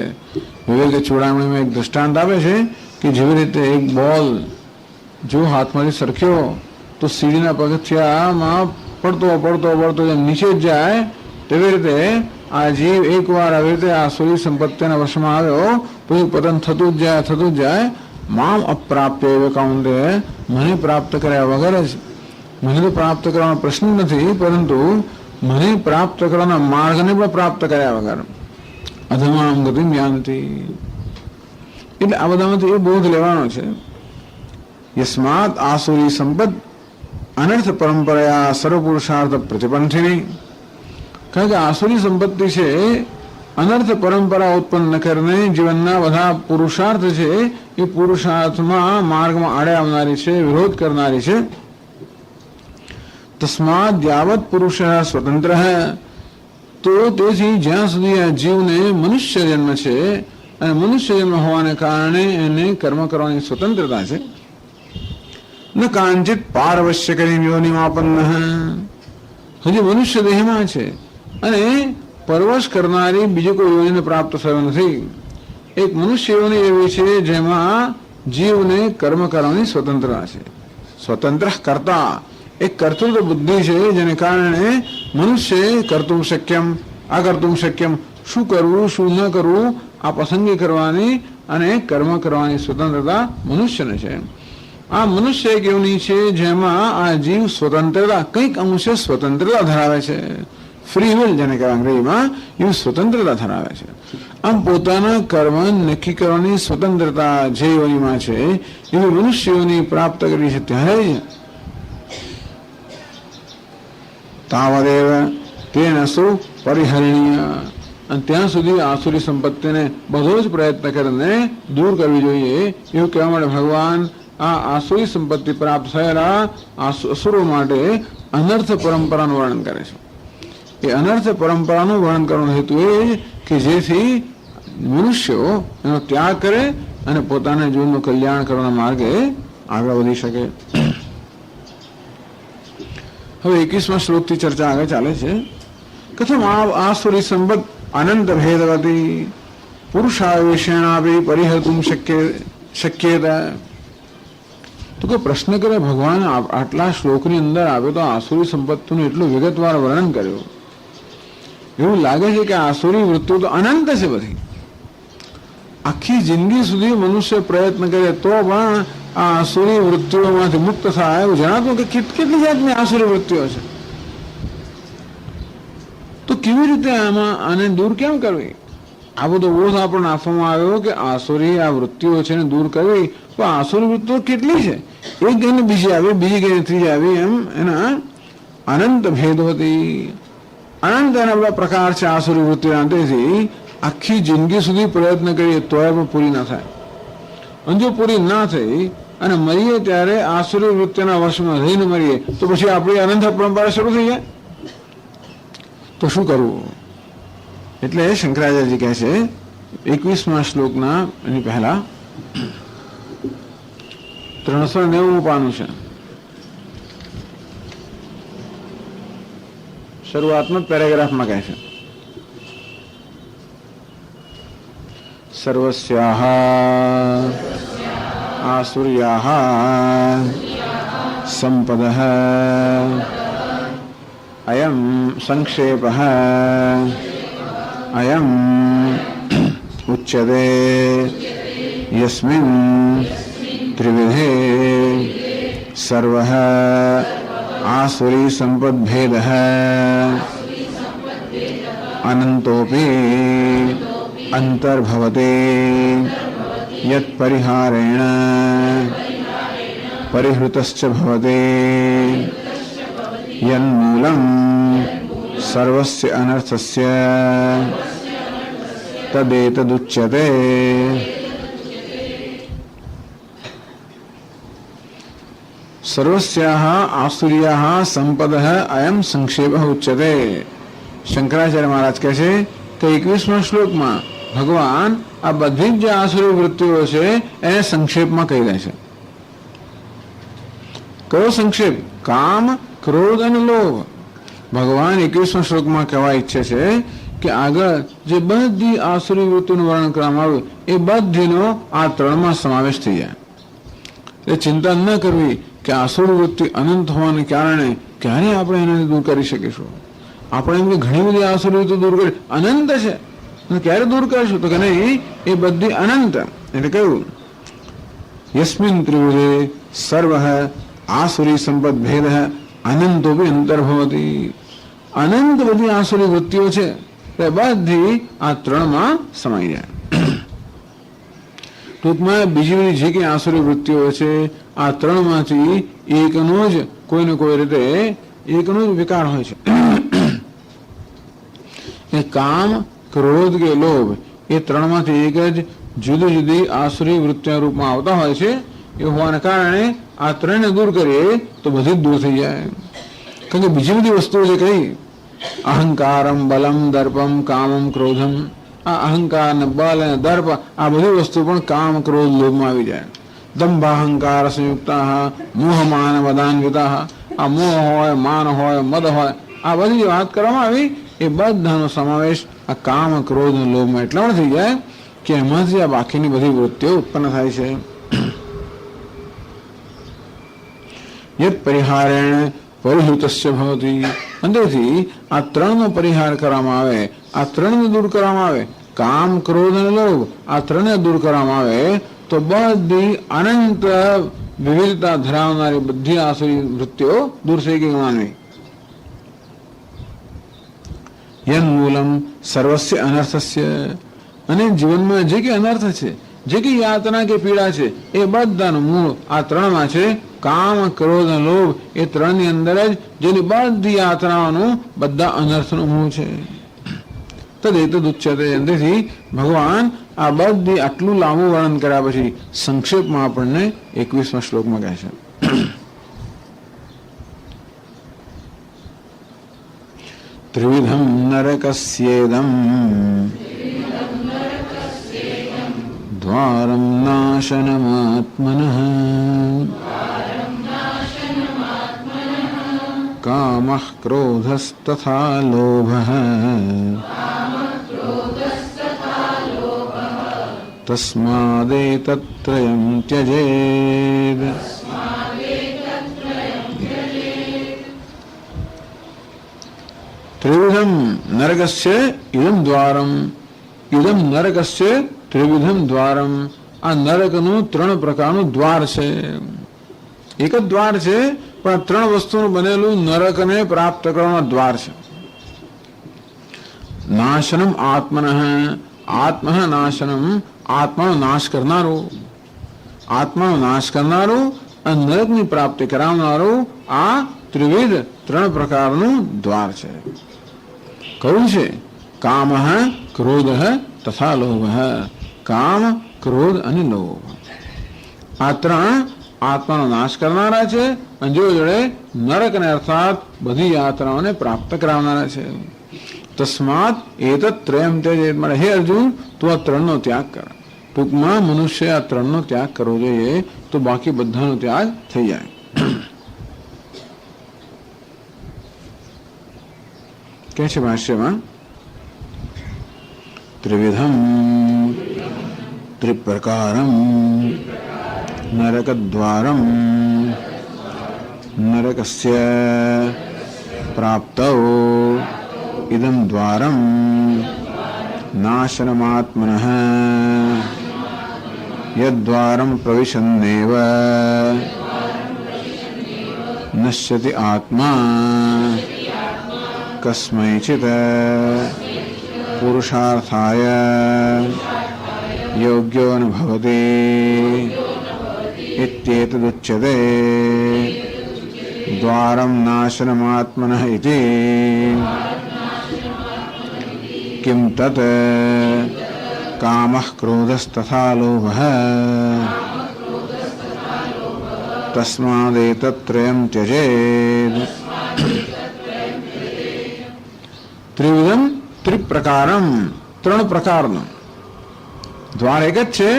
વિવેક ચૂડામણીમાં એક દૃષ્ટાંત આપે છે કે જેવી રીતે એક બોલ જો હાથમાંથી સરખ્યો તો સીડીના પગથિયામાં પડતો જેમ નીચે જ જાય, તેવી રીતે આ જીવ એકવાર આવી રીતે આસુરી સંપત્તિના વશમાં આવ્યો પછી પતન થતું જ જાય. મામ અપ્રાપ્ય એવ કૌંતેય, મને પ્રાપ્ત કર્યા વગર જ, મને તો પ્રાપ્ત કરવાનો પ્રશ્ન નથી, પરંતુ મને પ્રાપ્ત કરવાના માર્ગને પણ પ્રાપ્ત કર્યા વગર અધમામ ગતિમ યાન્તિ. એટલે આ બધામાંથી એ બોધ લેવાનો છે. યસ્માત આસુરી સંપદ અનર્થ પરંપરાયા સર્વપુરુષાર્થ પ્રતિપંથિની, કારણ કે આસુરી સંપત્તિ છે અનર્થ પરંપરા ઉત્પન્ન કરીને જીવનના બધા પુરુષાર્થ છે એ પુરુષાર્થમાં માર્ગમાં આડે આવનારી છે, વિરોધ કરનારી છે. તસ્માદ યાવત પુરુષ સ્વતંત્ર, તો તેથી જ્યાં સુધી આ જીવને મનુષ્ય જન્મ છે અને મનુષ્ય જન્મ હોવાને કારણે એને કર્મ કરવાની સ્વતંત્રતા છે. ન કાંચિત પારવશ્ય કરી યોનિમાપન્ન, હજી મનુષ્ય દેહમાં છે અને પરવશ કરનારી બીજી કોઈ યોનિને પ્રાપ્ત થયો નથી. એક મનુષ્ય યોનિ એવી છે જેમાં જીવને કર્મ કરવાની સ્વતંત્રતા છે. સ્વતંત્ર કરતા, એક કર્તૃત્વ બુદ્ધિ છે જેને કારણે મનુષ્ય કરતું શક્યમ અકર્તું શક્યમ, શું કરવું શું ન કરવું આ પસંદગી કરવાની અને કર્મ કરવાની સ્વતંત્રતા મનુષ્યને છે. આ મનુષ્ય એક યોનિ છે જેમાં આ જીવ સ્વતંત્રતા કંઈક અંશે સ્વતંત્રતા ધરાવે છે. ફ્રી વિલ જેને કહેવાય અંગ્રેજીમાં, એવું સ્વતંત્રતા ધરાવે છે. આમ પોતાના કર્મ નક્કી કરવાની સ્વતંત્રતા જે યોનિમાં છે એવી મનુષ્યોની પ્રાપ્ત કરી છે ત્યારે તાવદેવ તેન શું પરિહરણીય, અને ત્યાં સુધી આસુરી સંપત્તિને બધો જ પ્રયત્ન કરીને દૂર કરવી જોઈએ. એવું કહેવા માટે ભગવાન આ આસુરી સંપત્તિ પ્રાપ્ત થયેલા અસુરો માટે અનર્થ પરંપરાનું વર્ણન કરે છે. એ અનર્થ પરંપરાનું વર્ણન કરવાનો હેતુ એ કે જેથી મનુષ્યો એનો ત્યાગ કરે અને પોતાના જીવનનું કલ્યાણ કરવાના માર્ગે આગળ વધી શકે. હવે 21મા શ્લોકથી ચર્ચા આગળ ચાલે છે. કથમ આસુરી સંપત્તિ અનંત ભેદવતી પુરુષાવેશેણાપી પરિહર્તુમ શક્યતા. તો કોઈ પ્રશ્ન કરે, ભગવાન આટલા શ્લોકની અંદર આવે તો આસુરી સંપત્તિનું એટલું વિગતવાર વર્ણન કર્યું, એવું લાગે છે કે આસુરી વૃત્તિઓ તો અનંત છે બધી. આખી જિંદગી સુધી મનુષ્ય પ્રયત્ન કરે તો પણ આ આસુરી વૃત્તિઓમાંથી મુક્ત થાય એવું જણાતું કે કેટલી જાતની આસુરી વૃત્તિઓ છે. તો કેવી રીતે આને દૂર કેમ કરવી? આ બધો બોધ આપણને આપવામાં આવ્યો કે આસુરી આ વૃત્તિઓ છે ને દૂર કરવી. તો આસુરી વૃત્તિઓ કેટલી છે? એક ગઈને બીજી આવી, બીજી ગઈને ત્રીજી આવી, એમ એના અનંત ભેદ હતી. અનંત એના બધા પ્રકાર છે આસુરી વૃત્તિના. તેથી આખી જિંદગી સુધી પ્રયત્ન કરીએ તોય પણ પૂરી ના થાય. અને જો પૂરી ના થઈ અને મરીએ ત્યારે આસુરી વૃત્તિના વર્ષમાં રહીને મરીએ તો પછી આપણી અનંત પરંપરા શરૂ થઈ જાય. તો શું કરવું? એટલે શંકરાચાર્યજી કહે છે 21મા શ્લોકના એની પહેલા 390 પાનું છે. શરૂઆતમાં પેરેગ્રાફમાં કહે છે સર્વસ્યાહ આસુર્યાહ સંપદઃ અયમ સંક્ષેપઃ અયમ ઉચ્યતે યસ્મિન ત્રિવિધે સર્વઃ આસુરી સંપદ્ભેદઃ અનંતોપી અંતર્ભવતે યત પરિહારેણ પરિહૃતશ્ચ ભવતે યન્મૂલં સર્વસ્ય અનર્થસ્ય તદેતદુચ્યતે. સર્વસ્યાઃ આસુર્યાઃ સંપદઃ અયમ સંક્ષેપઃ ઉચ્યતે. શંકરાચાર્ય મહારાજ કહે છે કે 21મા શ્લોકમાં ભગવાન આ બધી જ જે આસુરી વૃત્તિઓ છે એને સંક્ષેપમાં કહી દે છે. કયો સંક્ષેપ? કામ, ક્રોધ અને લોભ. ભગવાન 21મા શ્લોકમાં કહેવા ઈચ્છે છે કે આગળ જે બધી આસુરી વૃત્તિનું વર્ણન કરવામાં આવ્યું એ બધીનો આ ત્રણમાં સમાવેશ થઈ જાય. એ ચિંતા ન કરવી કે આસુરી વૃત્તિ અનંત હોવાને કારણે ક્યારે આપણે એને દૂર કરી શકીશું. આપણે એમ કે ઘણી બધી આસુરી વૃત્તિ દૂર કરી, અનંત છે, ક્યારે દૂર કરીશું? તો કે નહીં, એ બધી અનંત. એટલે કહ્યું યસ્મિન ત્રિવિધે સર્વઃ આસુરી સંપદ ભેદ અનંતો બી અંતર્ભવતી. અનંત બધી આસુરી વૃત્તિઓ છે તે બધી આ ત્રણમાં સમાઈ જાય. ટૂંકમાં બીજી બધી જે કંઈ આસુરી વૃત્તિઓ છે આ ત્રણમાંથી એકનો જ કોઈને કોઈ રીતે એકનો જ વિકાર હોય છે. એ કામ, ક્રોધ કે લોભ એ ત્રણમાંથી એક જ જુદી જુદી આસુરી વૃત્તિના રૂપમાં આવતા હોય છે. એ હોવાને કારણે આ ત્રણને દૂર કરીએ તો બધી જ દૂર થઈ જાય. કારણ કે બીજી બધી વસ્તુઓ જે કહી, અહંકારમ, બલમ, દર્પમ, કામમ, ક્રોધમ, આ અહંકાર ને બલ અને દર્પ આ બધી વસ્તુ પણ કામ, ક્રોધ, લોભમાં આવી જાય. દંભાહંકાર સંયુક્તા મોહમાન મદાન્વિતા, આ મોહ હોય, માન હોય, મદ હોય, આ બધી વાત કરવામાં આવી એ બધાનો સમાવેશ આ કામ, ક્રોધ અને લોભમાં એટલા માટે થઈ જાય કે એમાંથી આ બાકીની બધી વૃત્તિઓ ઉત્પન્ન થાય છે. યત પરિહારેણ પરિહૃતસ્ય ભવતી. અંદરથી આ ત્રણનો પરિહાર કરવામાં આવે, આ ત્રણને દૂર કરવામાં આવે, કામ, ક્રોધ અને લોભ, આ ત્રણને દૂર કરવામાં આવે તો બધી અનંત વિવિધતા ધરાવનારી બધી આસુરી વૃત્તિઓ દૂર થઈ ગઈ માનવી. યન મૂલમ સર્વસ્ય અનર્થસ્ય. અને જીવનમાં જે કંઈ અનર્થ છે, જે કંઈ યાતના કે પીડા છે એ બધાનું મૂળ આ ત્રણમાં છે. કામ, ક્રોધ અને લોભ એ ત્રણની અંદર જ જેની બધી યાતનાઓનું બધા અનર્થનું મૂળ છે. તદેતદ ઉચ્યતે. તેથી ભગવાન આ બધી આટલું લાંબુ વર્ણન કર્યા પછી સંક્ષેપમાં આપણને 21મા શ્લોકમાં કહે છે, ત્રિવિધમ નરકસ્યેદમ દ્વારમ નાશનમાત્મનઃ કામઃ ક્રોધસ્તથા લોભઃ તસ્માદેતત્રયં ત્યજેદ. ત્રિવિધમ નરકસ્ય ઇદમ દ્વારમ. ઇદમ નરકસ્ય ત્રિવિધમ દ્વારમ. આ નરકનું 3 પ્રકારનું દ્વાર છે. એક જ દ્વાર છે, પણ 3 વસ્તુનું બનેલું નરકને પ્રાપ્ત કરવાનો દ્વાર છે. નાશનમ આત્મનઃ. આત્મઃ નાશનમ. આત્માનો નાશ કરનારું. આત્માનો નાશ કરનારું અને નરકની પ્રાપ્તિ કરાવનારું આ ત્રિવિધ 3 પ્રકારનું દ્વાર છે. કયું છે? કામ, ક્રોધ તથા લોભ. કામ, ક્રોધ અને લોભ આ 3 આત્માનો નાશ કરનારા છે અને જો જોડે નરકને અર્થાત બધી યાત્રાઓને પ્રાપ્ત કરાવનારા છે. તસ્માત એતત ત્રયમ ત્યજેત. એટલે હે અર્જુન, તું આ 3નો ત્યાગ કર. ટૂંકમાં મનુષ્ય આ 3નો ત્યાગ કરવો જોઈએ તો બાકી બધાનો ત્યાગ થઈ જાય. કે છે ભાષ્યમાં, ત્રિવિધમ ત્રિપ્રકારમ નરકદ્વારમ નરકસ્ય પ્રાપ્તૌ ઇદમ દ્વારમ નાશનમાત્મનઃ યદ્વારમ પ્રવિશન્નેવ નશ્યતિ આત્મા કસ્મૈચિત પુરુષાર્થાય યોગ્યો ન ભવતિ ઇત્યેતદુચ્યતે. દ્વારમ નાશનમાત્મનઃ ઇતિ કિમ તત કામઃ ક્રોધસ્તથા લોભઃ તસ્માદેતત્રયં ત્યજેદ. ત્રિવિધમ ત્રિપ્રકારમ. 3 પ્રકારનું દ્વાર એક જ છે.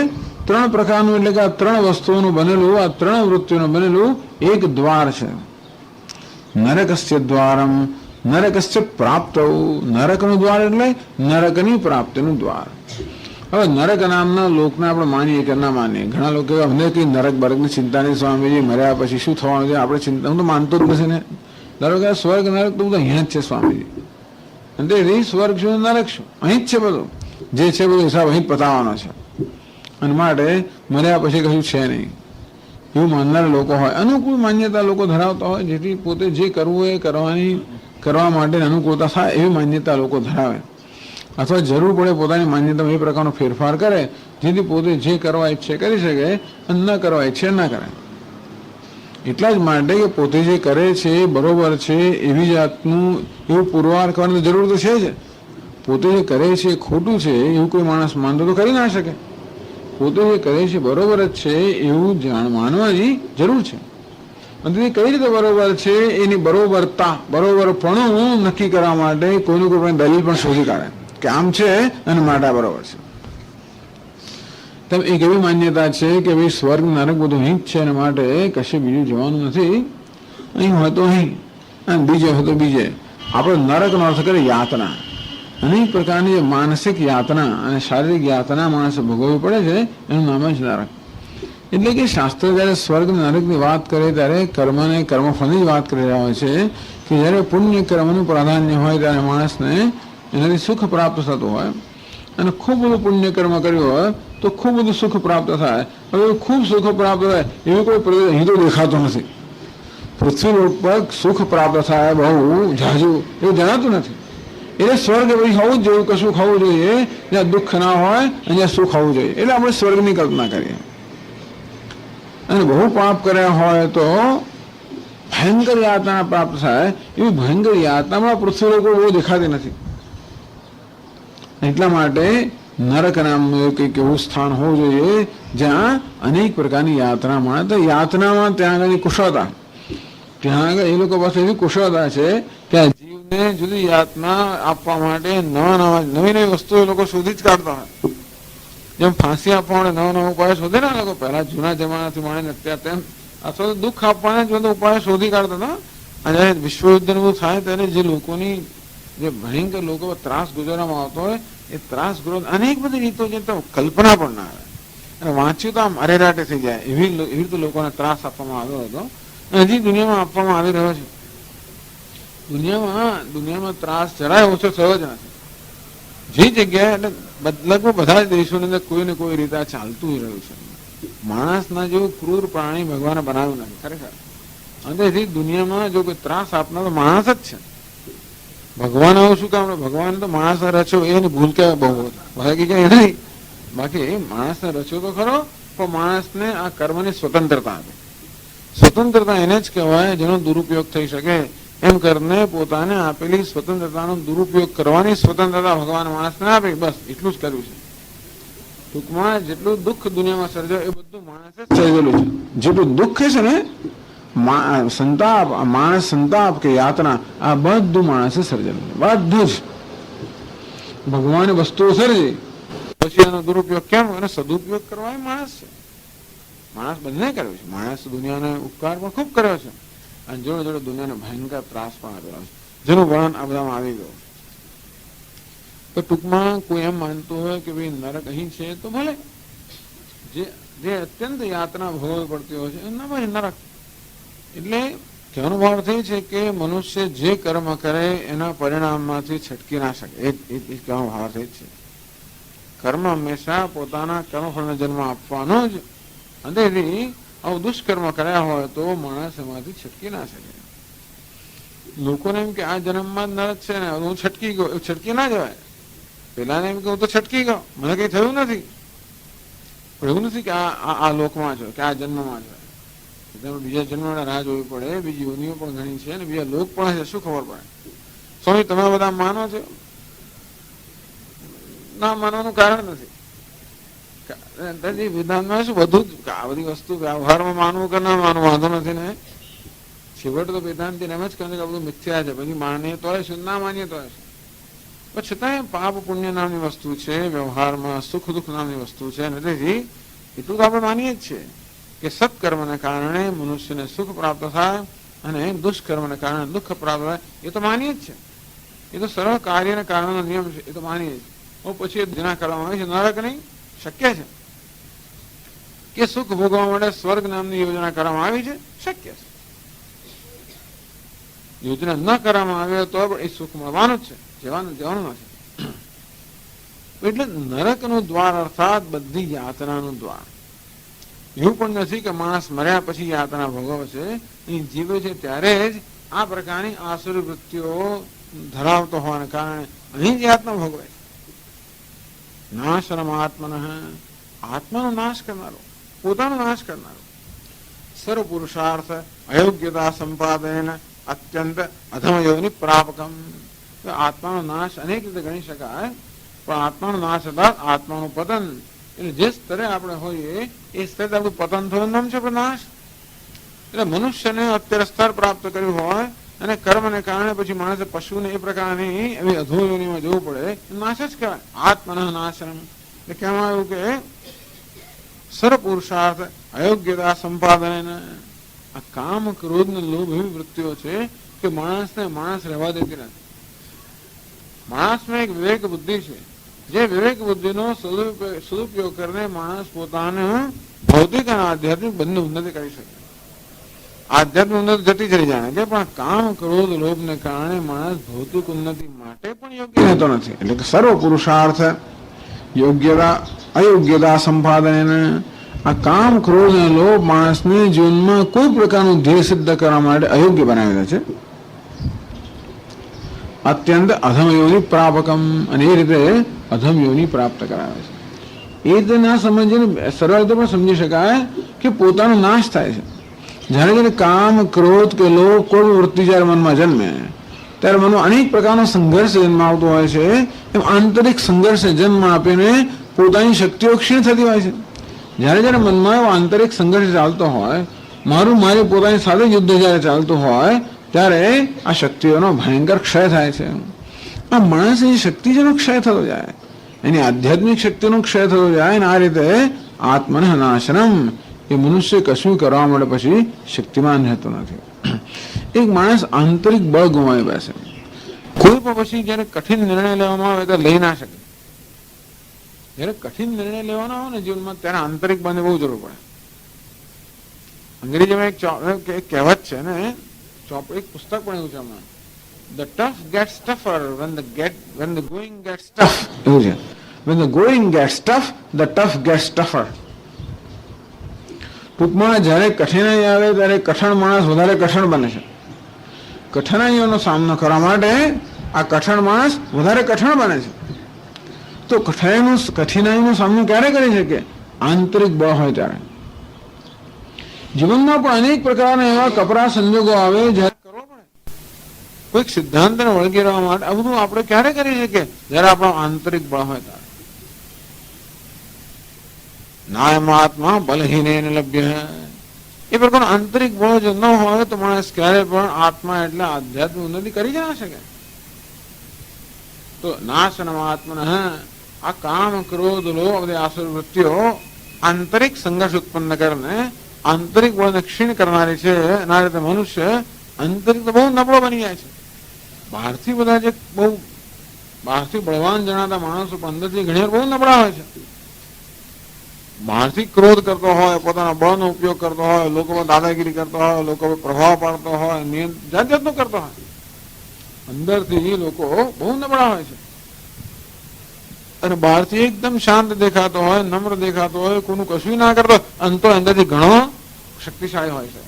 3 પ્રકારનું એટલે કે આ 3 વસ્તુઓનું બનેલું, આ 3 વૃત્તિઓનું બનેલું એક દ્વાર છે. નરકસ્ય દ્વારમ. નરકસ્ય પ્રાપ્ત. નરકનું દ્વાર એટલે નરકની પ્રાપ્તિનું દ્વાર. હવે નરક નામના લોકને આપણે માનીએ કે ના માનીએ. ઘણા લોકો અમને કઈ નરક બરકની ચિંતા નહીં, સ્વામીજી મર્યા પછી શું થવાનું છે આપણે ચિંતા, હું તો માનતો જ નથી ને. ધારો કે સ્વર્ગ નરક તો બધા અહીંયા જ છે સ્વામીજી. અને સ્વર્ગ શું નરક શું અહીં જ છે. બધું જે છે બધો હિસાબ અહીં જ પતાવવાનો છે અને માટે મર્યા પછી કશું છે નહીં એવું માનનારા લોકો હોય. અનુકૂળ માન્યતા લોકો ધરાવતા હોય, જેથી પોતે જે કરવું એ કરવા માટે અનુકૂળતા થાય એવી માન્યતા લોકો ધરાવે, અથવા જરૂર પડે પોતાની માન્યતામાં એ પ્રકારનો ફેરફાર કરે જેથી પોતે જે કરવા ઈચ્છે કરી શકે અને ન કરવા ઈચ્છે ન કરે. એટલા જ માટે કે પોતે જે કરે છે એ બરોબર છે એવી જાતનું એવું પુરવાર કરવાની જરૂર તો છે જ. પોતે જે કરે છે ખોટું છે એવું કોઈ માણસ માનતો તો કરી ના શકે. પોતે જે કરે છે બરોબર જ છે એવું માનવાની જરૂર છે. અને કઈ રીતે બરોબર છે એની બરોબરતા, બરોબરપણું નક્કી કરવા માટે કોઈનું કોઈ દલીલ પણ શોધી કાઢે કે આમ છે અને માટે બરોબર છે. તેમ એક એવી માન્યતા છે કે ભાઈ સ્વર્ગ નરક બધું અહીં જ છે અને માટે કશે બીજું જવાનું નથી. અહીં હોય તો અહીં અને બીજે હોય તો બીજે. આપણે નરકનો અર્થ કરીએ યાતના. અનેક પ્રકારની જે માનસિક યાતના અને શારીરિક યાતના માણસે ભોગવવી પડે છે એનું નામ જ નરક. એટલે કે શાસ્ત્ર જ્યારે સ્વર્ગ નરકની વાત કરે ત્યારે કર્મને કર્મફળની જ વાત કરી રહ્યા હોય છે કે જ્યારે પુણ્ય કર્મનું પ્રાધાન્ય હોય ત્યારે માણસને એનાથી સુખ પ્રાપ્ત થતું હોય અને ખૂબ બધું પુણ્ય કર્મ કર્યું હોય તો ખૂબ બધું સુખ પ્રાપ્ત થાય. હવે ખૂબ સુખ પ્રાપ્ત થાય એવું કોઈ અહીં તો દેખાતું નથી. પૃથ્વી ઉપર સુખ પ્રાપ્ત થાય બહુ ઝાઝું એવું જણાતું નથી. એટલે સ્વર્ગ પછી હોવું જ જોઈએ, કશું હોવું જોઈએ જ્યાં દુઃખ ના હોય અને જ્યાં સુખ હોવું જોઈએ. એટલે આપણે સ્વર્ગની કલ્પના કરીએ અને બહુ પાપ કર્યા હોય તો ભયંકર યાતના પ્રાપ્ત થાય. એવી ભયંકર યાતનામાં પૃથ્વી લોકો બહુ દેખાતી નથી. એટલા માટે નરક નામનું કંઈક એવું સ્થાન હોવું જોઈએ જ્યાં અનેક પ્રકારની યાતના મળે. તો યાતનામાં ત્યાં આગળ કુશળતા, ત્યાં આગળ એ લોકો પાસે એવી કુશળતા છે કે આ જીવને જુદી યાતના આપવા માટે નવી નવી વસ્તુ એ લોકો શોધી જ કાઢતા હોય. જેમ ફાંસી આપવા માટે નવા નવા ઉપાય શોધે ને લોકો પહેલા જૂના જમાનાથી મળીને અત્યારે તેમ, અથવા તો દુઃખ આપવાના જ બધા ઉપાય શોધી કાઢતા હતા. અને વિશ્વયુદ્ધ થાય ત્યારે જે લોકોની જે ભયંકર લોકો ત્રાસ ગુજારવામાં આવતો હોય એ ત્રાસ ગુજાર અનેક બધી રીતો જે તો કલ્પના પણ ના આવે અને વાંચ્યું તો આમ અરેરાટે થઈ જાય એવી રીતે લોકોને ત્રાસ આપવામાં આવ્યો હતો. હજી દુનિયામાં આપવામાં આવી રહ્યો છે. દુનિયામાં ત્રાસ જરાય ઓછો થયો જ નથી. જે જગ્યાએ એટલે લગભગ બધા જ દેશોની અંદર કોઈ ને કોઈ રીતે ચાલતું રહ્યું છે. માણસના જેવું ક્રૂર પ્રાણી ભગવાને બનાવ્યું નથી ખરેખર. અને દુનિયામાં જો કોઈ ત્રાસ આપનાર તો માણસ જ છે. ભગવાન આવું શું કામ? ભગવાન તો માણસ રચ્યો એની ભૂલ કે બહુ બાકી કઈ નહીં. બાકી માણસને રચ્યો તો ખરો, પણ માણસને આ કર્મની સ્વતંત્રતા આપે. સ્વતંત્રતા એને જ કહેવાય જેનો દુરુપયોગ થઈ શકે. એમ કરીને પોતાને આપેલી સ્વતંત્રતાનો દુરુપયોગ કરવાની સ્વતંત્રતા ભગવાન માણસને આપે. બસ એટલું જ કર્યું છે. ટૂંકમાં જેટલું દુઃખ દુનિયામાં સર્જાય એ બધું માણસે જ સર્જેલું છે. જેટલું દુઃખ છે ને, સંતાપ, માણસ સંતાપ કે યાતના, આ બધું માણસે સર્જેલું છે. બધું જ ભગવાને વસ્તુઓ સર્જી, પછી એનો દુરુપયોગ કેમ અને સદુપયોગ કરવા એ માણસ છે. માણસ બંને કર્યો છે. માણસ દુનિયાને ઉપકાર પણ ખૂબ કર્યો છે અને જોડે જોડે દુનિયાને ભયંકર ત્રાસ પણ આપેલો છે, જેનું વર્ણન આ બધામાં આવી ગયું. તો ટૂંકમાં કોઈ એમ માનતું હોય કે ભાઈ નરક અહીં છે તો ભલે, જે અત્યંત યાતના ભોગવવી પડતી હોય છે એના ભાઈ નરક. એટલે કહેવાનો ભાવ થઈ છે કે મનુષ્ય જે કર્મ કરે એના પરિણામમાંથી છટકી ના શકે. એ કહેવાનો ભાવ થઈ છે. કર્મ હંમેશા પોતાના કર્મફળને જન્મ આપવાનો જ. અને આવું દુષ્કર્મ કર્યા હોય તો માણસ એમાંથી છટકી ના શકે. લોકોને એમ કે આ જન્મમાં જ નરક છે ને હું છટકી ગયો, એવું છટકી ના જવાય. પેલાને એમ કે હું તો છટકી ગયો, મને કઈ થયું નથી. પણ એવું નથી કે આ લોકમાં છો કે આ જન્મમાં છો. બીજા જન્મના રાહ જોવી પડે. બીજી યોનિઓ પણ ઘણી છે અને બીજા લોક પણ છે. શું ખબર પડે? સ્વામી તમે બધા માનો છો? ના માનવાનું કારણ નથી. વિધાનમાં શું બધું જ આ બધી વસ્તુ વ્યવહારમાં માનવું કે ના માનવું વાંધો નથી ને. છેવટે તો વેદાંતિ એમ જ કહે કે બધું મિથ્યા છે. પછી માનીએ તો શું, ના માનીએ તો શું. પણ છતાંય પાપ પુણ્ય નામની વસ્તુ છે, વ્યવહારમાં સુખ દુઃખ નામની વસ્તુ છે. અને તેથી એટલું તો આપણે માનીએ જ છીએ કે સત્કર્મને કારણે મનુષ્યને સુખ પ્રાપ્ત થાય અને દુષ્કર્મને કારણે દુઃખ પ્રાપ્ત થાય. એ તો માનીએ જ છે. એ તો સરળ કાર્યના કારણનો નિયમ છે. એ તો માનીએ જ. પછી જેના કરવામાં આવે છે નરક નહીં, શક્ય છે. કે સુખ ભોગવવા માટે સ્વર્ગ નામની યોજના કરવામાં આવી છે, શક્ય છે. યોજના ન કરવામાં આવે તો એ સુખ મળવાનું જ છે, જવાનું નથી. એટલે નરકનું દ્વાર અર્થાત બધી યાતનાનું દ્વાર. એવું પણ નથી કે માણસ મર્યા પછી યાતના ભોગવે છે. એ જીવે છે ત્યારે જ આ પ્રકારની આસુરી વૃત્તિઓ ધરાવતો હોવાને કારણે અહીં જ યાતના ભોગવે છે. નાશનમ આત્મન, આત્માનો નાશ કરનારો, પોતાનો નાશ કરનારો. સર્વ પુરુષાર્થ અયોગ્યતા સંપાદન અત્યંત અધમ યોનિ પ્રાપકમ. આત્માનો નાશ અનેક રીતે ગણી શકાય, પણ આત્માનો નાશ અર્થાત આત્માનું પતન. એટલે જે સ્તરે આપણે હોઈએ એ સ્તરે આપણું પતન થયું નામ છે નાશ. એટલે મનુષ્યને અત્યારે સ્તર પ્રાપ્ત કર્યું હોય અને કર્મને કારણે પછી માણસે પશુને એ પ્રકારની એવી અધોયોનીમાં જવું પડે, નાશ જ કહેવાય. આત્મના નાશનમ એટલે કહેવામાં આવ્યું કે સર્વ પુરુષાર્થ અયોગ્યતા સંપાદન. આ કામ ક્રોધ ને લોભ એવી વૃત્તિઓ છે કે માણસને માણસ રહેવા દેતી નથી. માણસમાં એક વિવેક બુદ્ધિ છે. જે વિવેક બુદ્ધિનો સદુપયોગ કરીને માણસ પોતાનું ભૌતિક અને આધ્યાત્મિક બંને ઉન્નતિ કરી શકે. આધ્યાત્મિક ઉન્નતિ જતી જ રહી જાય છે, પણ કામ ક્રોધ લોભ ને કારણે માણસ ભૌતિક ઉન્નતિ માટે પણ યોગ્ય રહેતો નથી. એટલે કે સર્વ પુરુષાર્થ યોગ્યતા અયોગ્યતા સંપાદન. આ કામ ક્રોધ અને લોભ માણસને જીવનમાં કોઈ પ્રકારનું ધ્યેય સિદ્ધ કરવા માટે અયોગ્ય બનાવેલા છે. અત્યંત અધમ યોનિ પ્રાપકમ, અને એ રીતે અધમ યોનિ પ્રાપ્ત કરાવે છે. એ રીતે ના સમજીને સરળ રીતે પણ સમજી શકાય કે પોતાનો નાશ થાય છે. જ્યારે જ્યારે કામ, ક્રોધ કે લોભ કોઈ વૃત્તિ જ્યારે મનમાં જન્મે ત્યારે મનમાં અનેક પ્રકારનો સંઘર્ષ જન્મ આવતો હોય છે. એમ આંતરિક સંઘર્ષને જન્મ આપીને પોતાની શક્તિઓ ક્ષીણ થતી હોય છે. જ્યારે જ્યારે મનમાં એવો આંતરિક સંઘર્ષ ચાલતો હોય, મારી પોતાની સાથે યુદ્ધ જ્યારે ચાલતું હોય, ત્યારે આ શક્તિઓનો ભયંકર ક્ષય થાય છે. આ માણસની શક્તિ જેનો ક્ષય થતો જાય, એની આધ્યાત્મિક શક્તિનો ક્ષય થતો જાય, અને આ રીતે આત્મન નાશનમ, એ મનુષ્ય કશું કરવા માટે પછી શક્તિમાન રહેતો નથી. એક માણસ આંતરિક બળ ગુમાવી બેસે. કોઈ પણ પછી જયારે કઠિન નિર્ણય લેવામાં આવે તો લઈ ના શકે. જયારે કઠિન નિર્ણય લેવાના હોય ને જીવનમાં, ત્યારે આંતરિક બળની બહુ જરૂર પડે. અંગ્રેજીમાં એક કહેવત છે ને, એક પુસ્તક પણ એવું છે હમણાં, the tough gets tougher when the going gets tough. એવું છે, when the going gets tough, the tough gets tougher. ટૂંકમાં જ્યારે કઠિનાઈ આવે ત્યારે કઠણ માણસ વધારે કઠણ બને છે. કઠિનાઈઓનો સામનો કરવા માટે આ કઠણ માણસ વધારે કઠણ બને છે. તો કઠિનાઈનો સામનો ક્યારે કરી શકે? આંતરિક બળ હોય ત્યારે. જીવનમાં પણ અનેક પ્રકારના એવા કપરા સંજોગો આવે જ્યારે કરવો પડે. કોઈક સિદ્ધાંતને વળગી રહેવા માટે આ બધું આપણે ક્યારે કરી શકીએ? જ્યારે આપણો આંતરિક બળ હોય ત્યારે. નાયમાત્મા બલહીનેન લભ્ય. એ પ્રકારનું આંતરિક બળ જો ન હોય તો માણસ ક્યારે પણ આત્મા એટલે આધ્યાત્મિક ઉન્નતિ કરી જ ના શકે. તો નાશનમ આત્મન, આ કામ, ક્રોધ, લોભ, આસુર વૃત્તિઓ આંતરિક સંઘર્ષ ઉત્પન્ન કરીને આંતરિક બળને ક્ષીણ કરનારી છે. એના રીતે મનુષ્ય આંતરિક બહુ નબળો બની જાય છે. બહારથી બધા જે બહારથી બળવાન જણાતા માણસો પણ અંદરથી ઘણી વાર બહુ નબળા હોય છે. બહારથી ક્રોધ કરતો હોય, પોતાના બળનો ઉપયોગ કરતો હોય, લોકો પર દાદાગીરી કરતો હોય, લોકો પર પ્રભાવ પાડતો હોય, જાત જાતનું કરતો હોય, અંદરથી લોકો બહુ નબળા હોય છે. અને બહારથી એકદમ શાંત દેખાતો હોય, નમ્ર દેખાતો હોય, કોઈનું કશું ના કરતો, અને તો અંદરથી ઘણો શક્તિશાળી હોય છે.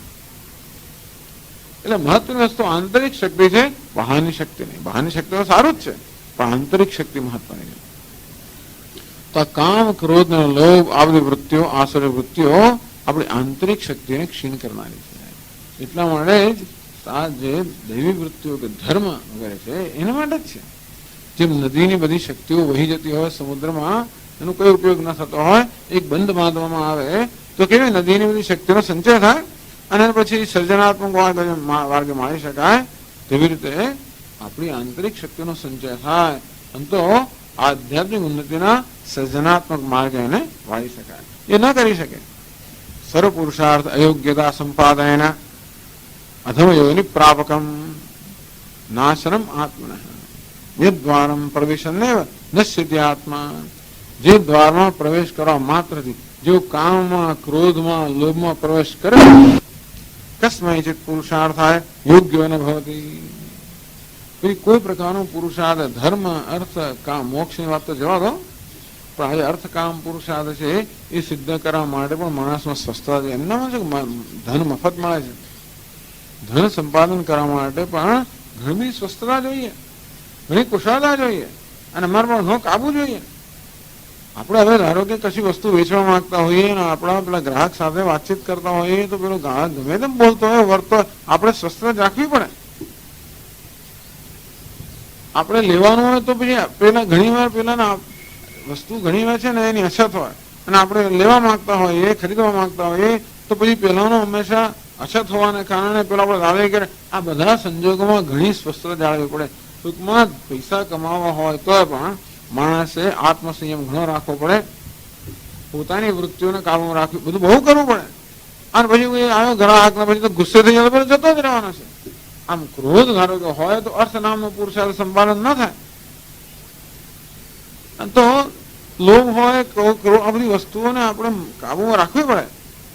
એટલે મહત્વની વસ્તુ આંતરિક શક્તિ છે, બહારની શક્તિ નહીં. બહારની શક્તિ તો સારું જ છે, પણ આંતરિક શક્તિ મહત્વની છે. તો આ કામ, ક્રોધ અને લોભ, આ બધી વૃત્તિઓ, આસુરી વૃત્તિઓ આપણી આંતરિક શક્તિને ક્ષીણ કરનારી છે. એટલા માટે જ આ જે દૈવી વૃત્તિઓ કે ધર્મ વગેરે છે એના માટે જ છે. જેમ નદીની બધી શક્તિઓ વહી જતી હોય સમુદ્રમાં, એનો કોઈ ઉપયોગ ન થતો હોય, એક બંધ બાંધવામાં આવે તો કેવી નદીની બધી શક્તિનો સંચય થાય અને પછી સર્જનાત્મક માર્ગે માણી શકાય. તેવી રીતે આપણી આંતરિક શક્તિનો સંચય થાય અને તો આધ્યાત્મિક ઉન્નતિના સર્જનાત્મક માર્ગે એને વાળી શકાય. એ ન કરી શકે. સર્વ પુરુષાર્થ અયોગ્યતા સંપાદન અધમયોની પ્રાપકમ નાશનમ આત્મન યદ્વારમ પ્રવેશન્નેવ નશ્યતિ આત્મા. જે દ્વારમાં પ્રવેશ કરવા માત્રથી જો કામમાં, ક્રોધમાં, લોભમાં પ્રવેશ કરે, કસ્મૈચિત પુરુષાર્થાય યોગ્ય ન ભવતી. કોઈ પ્રકારનો પુરુષાર્થ, ધર્મ, અર્થ, કામ, મોક્ષની વાત તો જવા દો, પણ આજે અર્થ, કામ, પુરુષાર્થ છે એ સિદ્ધ કરવા માટે પણ માણસમાં સ્વસ્થતા છે. એમનામાં છે ધન મફત મળે છે. ધન સંપાદન કરવા માટે પણ ઘણી સ્વસ્થતા જોઈએ, ઘણી કુશળતા જોઈએ, અને અમારે પણ ઘણો કાબુ જોઈએ. આપણે હવે ધારો કે કશી વસ્તુ વેચવા માંગતા હોઈએ અને આપણા પેલા ગ્રાહક સાથે વાતચીત કરતા હોઈએ તો પેલો ગ્રાહક ગમે તેમ બોલતો હોય, વર્તો, આપણે સ્વસ્થતા રાખવી પડે. આપણે લેવાનું હોય તો પછી પેલા ઘણી વાર પેલા વસ્તુ ઘણી વાર છે ને એની અછત હોય અને આપણે લેવા માંગતા હોઈએ, ખરીદવા માંગતા હોઈએ તો પછી પેલાનો હંમેશા અછત હોવાને કારણે પેલા આપણે દાવે કરે. આ બધા સંજોગોમાં ઘણી સ્વસ્થતા જાળવવી પડે. ટૂંકમાં પૈસા કમાવા હોય તો પણ માણસે આત્મસંયમ ઘણો રાખવો પડે, પોતાની વૃત્તિઓને કાબુમાં રાખવી, બધું બહુ કરવું પડે. અને પછી આવ્યો ગ્રાહક ને પછી તો ગુસ્સે થઈ જતો જતો જ રહેવાનો છે. આમ ક્રોધ ધારો કે હોય તો અર્થ નામનો પુરુષાર્થ સંપાદન ન થાય. તો લોભ હોય, આ બધી વસ્તુઓને આપણે કાબુમાં રાખવી પડે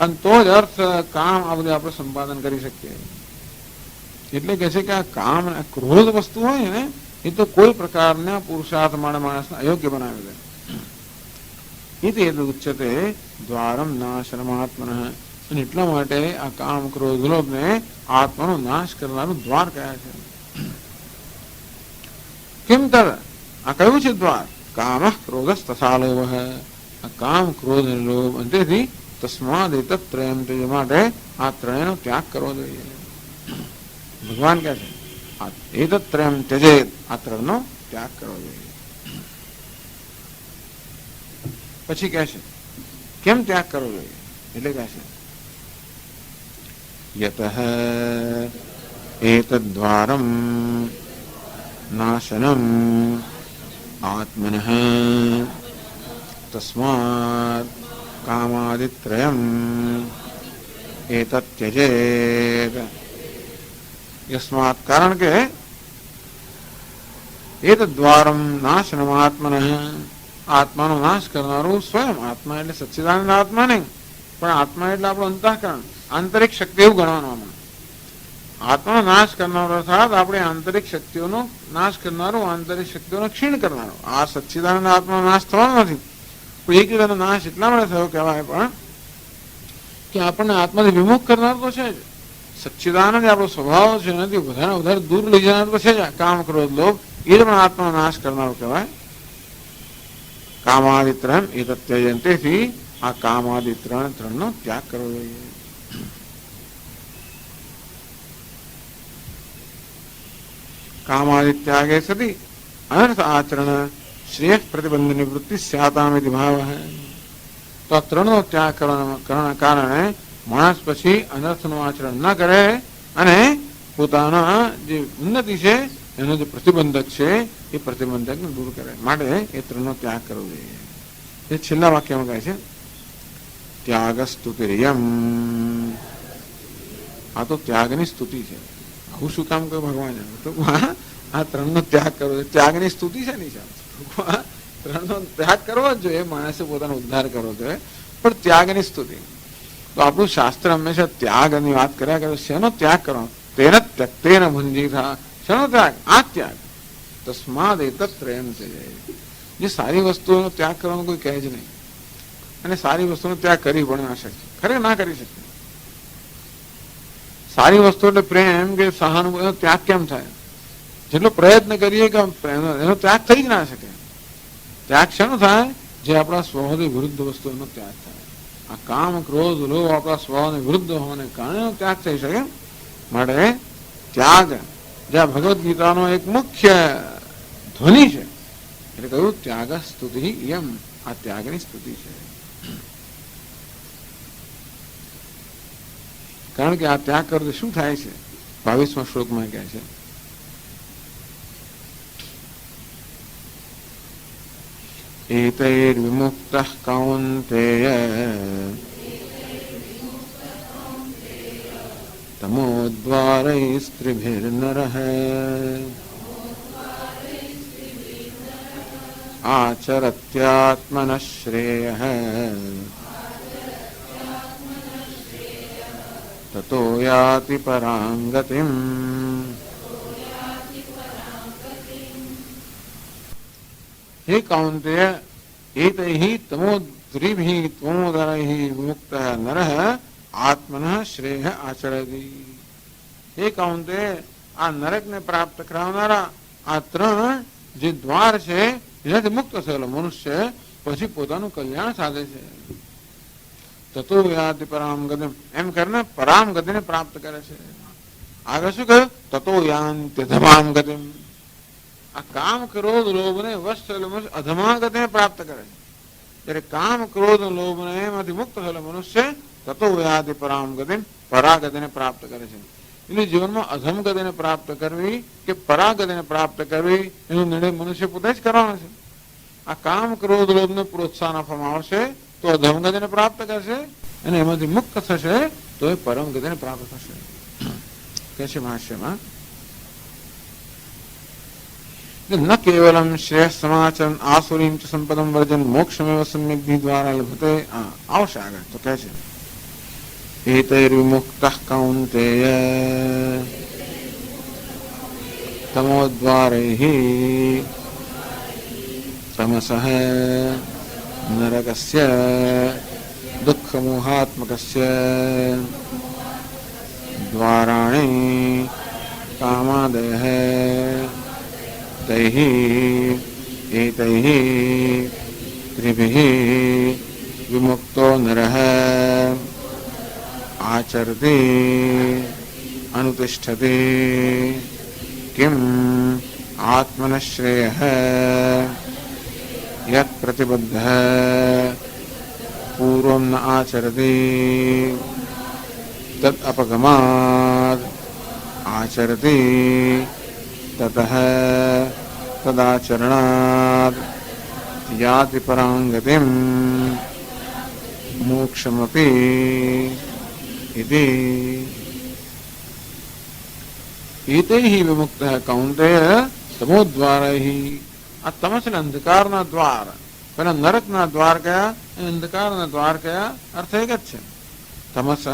અને તો જ અર્થ, કામ આ બધું આપણે સંપાદન કરી શકીએ. એટલે કે છે કે આ કામ અને ક્રોધ વસ્તુ હોય ને એ તો કોઈ પ્રકારના પુરુષાર્થ માટે માણસને અયોગ્ય બનાવી દે. એ ઉચ્ચતે દ્વારમ નાશનમાત્મન. અને એટલા માટે આ કામ, ક્રોધ, લોભને આત્માનો નાશ કરનારું દ્વાર કયા છે. કેમ તર આ કયું છે દ્વાર? કામ, ક્રોધ, તથા લોભ. આ કામ, ક્રોધ અને લોભ. અને તેથી તસ્માદ એતત્રયમ તે માટે આ ત્રણેયનો ત્યાગ કરવો જોઈએ. ભગવાન કહે છે એતત્રયમ ત્યજેત, આ ત્રણનો ત્યાગ કરવો જોઈએ. પછી કહે છે કેમ ત્યાગ કરવો જોઈએ, એટલે કહે છે યતઃ એતદ્વારમ નાશનમ આત્મનઃ તસ્માत् કામાદિત્રયમ એતત્ ત્યજેત. યસ્માત, કારણ કે એતદ્વારમ નાશનમ આત્મનઃ, આત્માનો નાશ કરનારું સ્વયં. આત્મા એટલે સચ્ચિદાનંદ આત્મા નહીં, પણ આત્મા એટલે આપણું અંતઃકરણ, આંતરિક શક્તિ એવું ગણવાનું. આમાં આત્માનો નાશ કરનારો અર્થાત આપણે આંતરિક શક્તિઓનો નાશ કરનારો, આંતરિક શક્તિઓનો ક્ષીણ કરનારો. આ સચ્ચિદાનંદ આત્માનો નાશ થવાનો નથી, પણ એક રીતનો નાશ એટલા માટે થયો કહેવાય પણ કે આપણને આત્માથી વિમુખ કરનાર તો છે જ. સચ્ચિદાનંદ આપણો સ્વભાવ છે, એનાથી વધારે વધારે દૂર લઈ જનાર તો છે જ. કામ, ક્રોધ, લોભ એ પણ આત્માનો નાશ કરનારો કહેવાય. કામાદિત્રયમ એતત્ ત્યજેત, તેથી આ ત્રણનો ત્યાગ કરવો જોઈએ. કામાદિત્યાગે સતી અનર્થ આચરણ શ્રેય પ્રતિબંધ નિવૃત્તિ સ્યાતામિતિ ભાવ. તો આ ત્રણનો ત્યાગ કરવાના કારણે માણસ પછી અનર્થનું આચરણ ન કરે અને પોતાના જે ઉન્નતિ છે એનો જે પ્રતિબંધક છે એ પ્રતિબંધકને દૂર કરે. માટે એ ત્રણનો ત્યાગ કરવો જોઈએ. એ છેલ્લા વાક્યમાં કહે છે ત્યાગ સ્તુતિર્યમ. આ તો ત્યાગની સ્તુતિ છે. આવું શું કામ કહ્યું ભગવાને? તો આ ત્રણનો ત્યાગ કરવો જોઈએ. ત્યાગની સ્તુતિ છે નહીં સાહેબ, ત્રણનો ત્યાગ કરવો જ જોઈએ. માણસે પોતાનો ઉદ્ધાર કરવો જોઈએ, પણ ત્યાગની સ્તુતિ. તો આપણું શાસ્ત્ર હંમેશા ત્યાગની વાત કર્યા કરે. શેનો ત્યાગ કરવાનો? તેને ત્યક્તેન ભુંજીથા. શેનો ત્યાગ? આ ત્યાગ. તસ્માદ એતત્રયમ ત્યજેત. જે સારી વસ્તુઓનો ત્યાગ કરવાનો કોઈ કહે જ નહીં, અને સારી વસ્તુનો ત્યાગ કરી પણ ના શકે, ખરેખર ના કરી શકે. સારી વસ્તુ એટલે પ્રેમ કે સહાનુભૂતિ, એનો ત્યાગ કેમ થાય? જેટલો પ્રયત્ન કરીએ કે એનો ત્યાગ થઈ જ ના શકે. ત્યાગ શેનો થાય? જે આપણા સ્વભાવથી વિરુદ્ધ વસ્તુનો ત્યાગ થાય. આ કામ, ક્રોધ, લોભ આપણા સ્વભાવને વિરુદ્ધ હોવાને કારણે ત્યાગ થઈ શકે. માટે ત્યાગ જે ભગવદ્ ગીતાનો એક મુખ્ય ધ્વનિ છે, એટલે કહ્યું ત્યાગ સ્તુતિ યમ. આ ત્યાગની સ્તુતિ છે. કારણ કે આ ત્યાગ કરતો શું થાય છે? 22મા શ્લોકમાં કહે છે એતૈર્વિમુક્તઃ કૌન્તેય તમોદ્વારૈસ્ત્રિભિર્નરઃ આચરત્યાત્મનઃ શ્રેયઃ તતો યાતિ પરાં ગતિમ. હે કૌંતેય એતૈઃ તમોદ્રિભિઃ ત્વમોદરૈઃ વિમુક્તઃ નરઃ આત્મનઃ શ્રેયઃ આચરતિ. હે કૌંતેય, આ નરકને પ્રાપ્ત કરાવનારા આ ત્રણ જે દ્વાર છે એનાથી મુક્ત થયેલો મનુષ્ય પછી પોતાનું કલ્યાણ સાધે છે. તતો યાતિ પરામ ગતિમ, એમ કરીને પરામ ગતિને પ્રાપ્ત કરે છે. આગળ શું કહ્યું? તતો યાન્તિ અધમામ ગતિમ. આ કામ, ક્રોધ, લોભને વશ થયેલો મનુષ્ય અધમા ગતિને પ્રાપ્ત કરે છે. જ્યારે કામ, ક્રોધ, લોભને એમાંથી મુક્ત થયેલો મનુષ્ય તતો યાતિ પરામ ગતિમ, પરાગતિને પ્રાપ્ત કરે છે. એટલે જીવનમાં અધમ ગતિને પ્રાપ્ત કરવી કે પરાગતિને પ્રાપ્ત કરવી એનો નિર્ણય મનુષ્ય પોતે જ કરવાનો છે. આ કામ, ક્રોધ, લોભને પ્રોત્સાહન આપવામાં આવશે તો અધમ ગતિને પ્રાપ્ત કરશે, અને એમાંથી મુક્ત થશે તો એ પરમ ગતિને પ્રાપ્ત થશે. કે છે ભાષ્યમાં ન કેવલમ શ્રેય સમાચરણ આસુરીમ ચ સંપદમ વર્જન મોક્ષમેવ સમ્યગ્ધિ દ્વારા લભતે. આવશે આગળ. તો કહે છે એતૈર્વિમુક્તઃ કૌન્તેય તમોદ્વારૈઃ તમસઃ નરકસ્ય દુઃખમોહાત્મકસ્ય દ્વારાણિ કામાદયઃ તૈઃ એતૈઃ विधिभिः विमुक्तो नरः आचरति अनुतिष्ठति किम् आत्मनः श्रेयः यत् प्रतिबद्धः पूर्वं न आचरति तत् अपगमात् आचरति ततः तदाचरणात् याति परां गतिं मोक्षमपि इति एते ही विमुक्तः कौंतेय तमोद्वारैः आ तमस એટલે અંધકારના દ્વાર પેલા નરકના દ્વાર કયા અંધકારના દ્વાર કયા અર્થ એક જ છે તમસઃ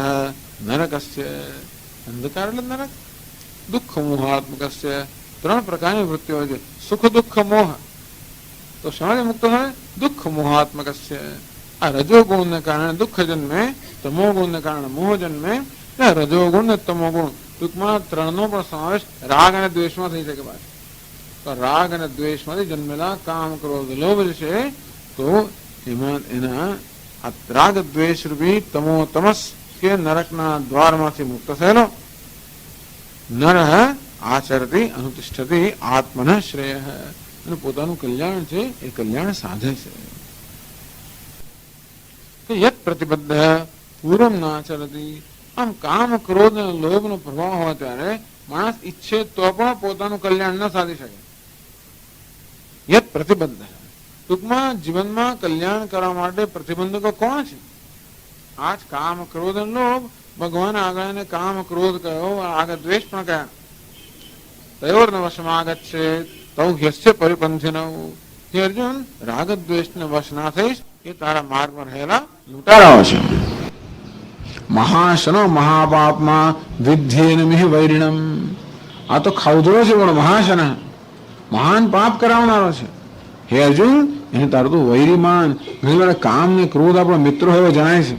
નરકસ્ય અંધકાર એટલે નરક દુઃખ મોહાત્મકસ્ય ત્રણ પ્રકારની વૃત્તિઓ છે સુખ દુઃખ મોહ તો શેમાંથી મુક્ત થાય દુઃખ મોહાત્મકસ્ય આ રજોગુણને કારણે દુઃખ જન્મે તમોગુણને કારણે મોહ જન્મે રજોગુણ ને તમોગુણ ટૂંકમાં ત્રણનો પણ સમાવેશ રાગ અને દ્વેષમાં થઈ શકે પાછો તો રાગ અને દ્વેષમાંથી જન્મેલા કામ ક્રોધ લોભ છે તો એમાં એના આ રાગ દ્વેષ રૂપી તમો તમસ કે નરકના દ્વારમાંથી મુક્ત થયેલો નરઃ આચરતી અનુતિષ્ઠતિ આત્મન શ્રેય અને પોતાનું કલ્યાણ છે એ કલ્યાણ સાધે છે યત પ્રતિબદ્ધ પૂર્વમ ના આચરતી આમ કામ ક્રોધ અને લોભ નો પ્રભાવ હોય ત્યારે માણસ ઈચ્છે તો પણ પોતાનું કલ્યાણ ન સાધી શકે યત પ્રતિબદ્ધ ટૂંકમાં જીવનમાં કલ્યાણ કરવા માટે પ્રતિબંધકો કોણ છે આજ કામ ક્રોધ અને લોભ ભગવાન આગળ કામ ક્રોધ કયો આગળ દ્વેષ પણ કયા તયોર્ન વશમાં આગત છે તૌ હ્યસ્ય પરિપંથિનઃ હે અર્જુન રાગ દ્વેષને વશ ના થઈશ એ તારા માર્ગમાં રહેલા લૂંટારાઓ છે મહાશનો મહાપાપમાં વિધ્યેન મિહ વૈરિણમ આ તો ખાવધરો છે પણ મહાશન મહાન પાપ કરાવનારો છે હે અર્જુન એને તારું તો વૈરીમાન ઘણી વાર કામ ને ક્રોધ આપણો મિત્રો એવો જણાય છે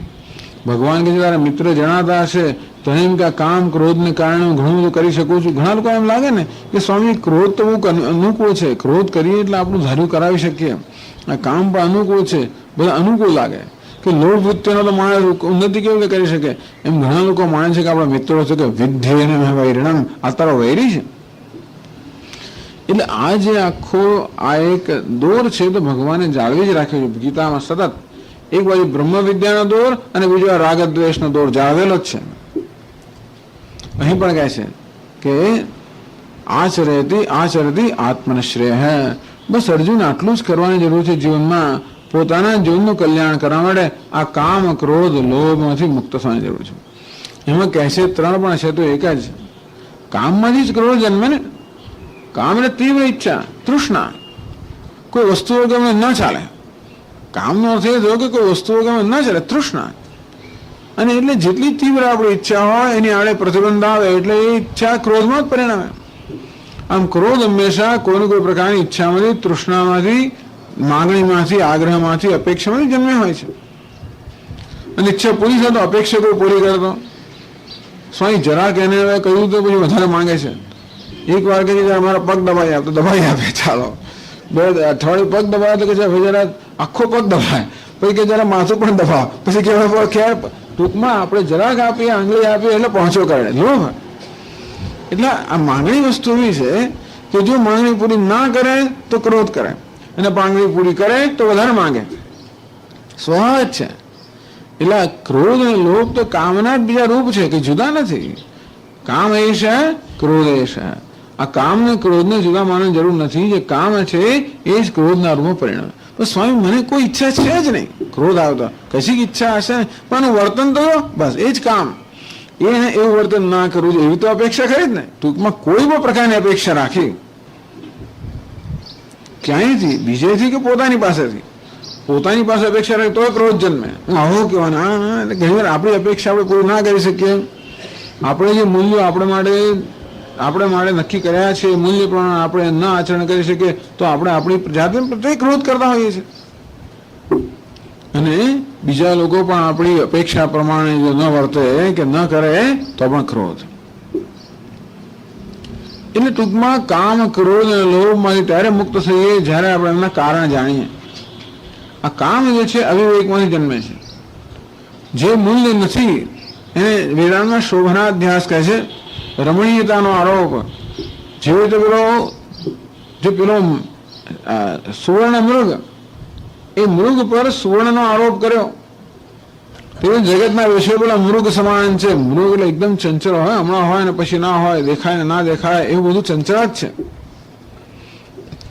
ભગવાન કે તારા મિત્ર જણાતા હશે તો એમ કે કામ ક્રોધ ને કારણે હું ઘણું બધું કરી શકું છું ઘણા લોકો એમ લાગે ને કે સ્વામી ક્રોધ તો બહુ અનુકૂળ છે ક્રોધ કરીએ એટલે આપણું ધાર્યું કરાવી શકીએ આ કામ પણ અનુકૂળ છે બધા અનુકૂળ લાગે કે લોભ વૃત્તિનો તો માણસ ઉન્નતિ કેવી રીતે કરી શકે એમ ઘણા લોકો માને છે કે આપણા મિત્રો છે કે વિધ્યેન વૈરિણમ આ તારો વૈરી છે એટલે આ જે આખો આ એક દોર છે તો ભગવાને જાળવી જ રાખ્યો છે ગીતામાં સતત એક બાજુ બ્રહ્મ વિદ્યાનો દોર અને બીજો આ રાગ દ્વેષનો દોર જાળવેલો જ છે અહીં પણ કહે છે કે આચરતી આત્મન શ્રેય બસ અર્જુન આટલું જ કરવાની જરૂર છે જીવનમાં પોતાના જીવનનું કલ્યાણ કરવા માટે આ કામ ક્રોધ લોભમાંથી મુક્ત થવાની જરૂર છે એમાં કહે છે ત્રણ પણ છે તો એક જ કામમાંથી જ ક્રોધ જન્મે ને કામ એટલે તીવ્ર ઈચ્છા તૃષ્ણા કોઈ વસ્તુ ગમે ન ચાલે કામનો અર્થ એ થયો કે કોઈ વસ્તુ ગમે ન ચાલે તૃષ્ણા અને એટલે જેટલી તીવ્ર આપણી ઈચ્છા હોય એની આડે પ્રતિબંધ આવે એટલે એ ઈચ્છા ક્રોધમાં જ પરિણમે આમ ક્રોધ હંમેશા કોઈને કોઈ પ્રકારની ઈચ્છામાંથી તૃષ્ણામાંથી માંગણીમાંથી આગ્રહમાંથી અપેક્ષામાંથી જન્મે હોય છે અને ઈચ્છા પૂરી થતો અપેક્ષા કોઈ પૂરી કરતો સ્વામી જરાક એને હવે કહ્યું તો પછી વધારે માંગે છે એક વાર કે અમારા પગ દબાઈ આપ તો દબાઈ આપે ચાલો બે અઠવાડિયું પગ દબાવે તો કે જરા આખો પગ દબાય પછી કે જરા માથું પણ દબાવ પછી કહેવાય ખેર ટૂંકમાં આપણે જરાક આપીએ આંગળી આપીએ એટલે પહોંચો કરે લોભ એટલે આ માંગણી વસ્તુ એવી છે કે જો માંગણી પૂરી ના કરે તો ક્રોધ કરે અને માંગણી પૂરી કરે તો વધારે માંગે સ્વભાવ જ છે એટલે ક્રોધ અને લોભ તો કામના જ બીજા રૂપ છે કે જુદા નથી કામ એ છે ક્રોધ એ છે આ કામ ને ક્રોધ ને જુદા માનવાની જરૂર નથી જે કામ છે એ જ ક્રોધના રૂપમાં પરિણમે તો સ્વામી મને કોઈ ઈચ્છા છે જ નહીં ક્રોધ આવતો કશીક ઈચ્છા હશે ને પણ વર્તન તો બસ એ જ કામ એને એવું વર્તન ના કરવું જોઈએ એવી તો અપેક્ષા ખરી જ ને ટૂંકમાં કોઈ પણ પ્રકારની અપેક્ષા રાખી ક્યાંયથી બીજેથી કે પોતાની પાસેથી પોતાની પાસે અપેક્ષા રાખી તો ક્રોધ જન્મે હું આવો કહેવાના એટલે ઘણી વાર આપણી અપેક્ષા આપણે પૂરી ના કરી શકીએ આપણે જે મૂલ્યો આપણે માટે નક્કી કર્યા છે એ મૂલ્ય પ્રમાણે આપણે ન આચરણ કરી શકીએ તો આપણે આપણી જાતે પ્રત્યે ક્રોધ કરતા હોઈએ છીએ અને બીજા લોકો પણ આપણી અપેક્ષા પ્રમાણે જો ન વર્તે કે ન કરે તો પણ ક્રોધ એટલે ટૂંકમાં કામ ક્રોધ અને લોભમાંથી ત્યારે મુક્ત થઈએ જ્યારે આપણે એમના કારણ જાણીએ આ કામ જે છે અવિવેકમાંથી જન્મે છે. જે મૂલ્ય નથી એને વેદાંતમાં શોભનાધ્યાસ કહે છે, રમણીયતાનો આરોપ. જેવો તો પેલો સુવર્ણ મૃગ, એ મૃગ પર સુવર્ણનો આરોપ કર્યો. તે જગતના વિષયો પેલા મૃગ સમાન છે. મૃગ એટલે એકદમ ચંચળ હોય, હમણાં હોય ને પછી ના હોય, દેખાય ને ના દેખાય, એવું બધું ચંચળ જ છે.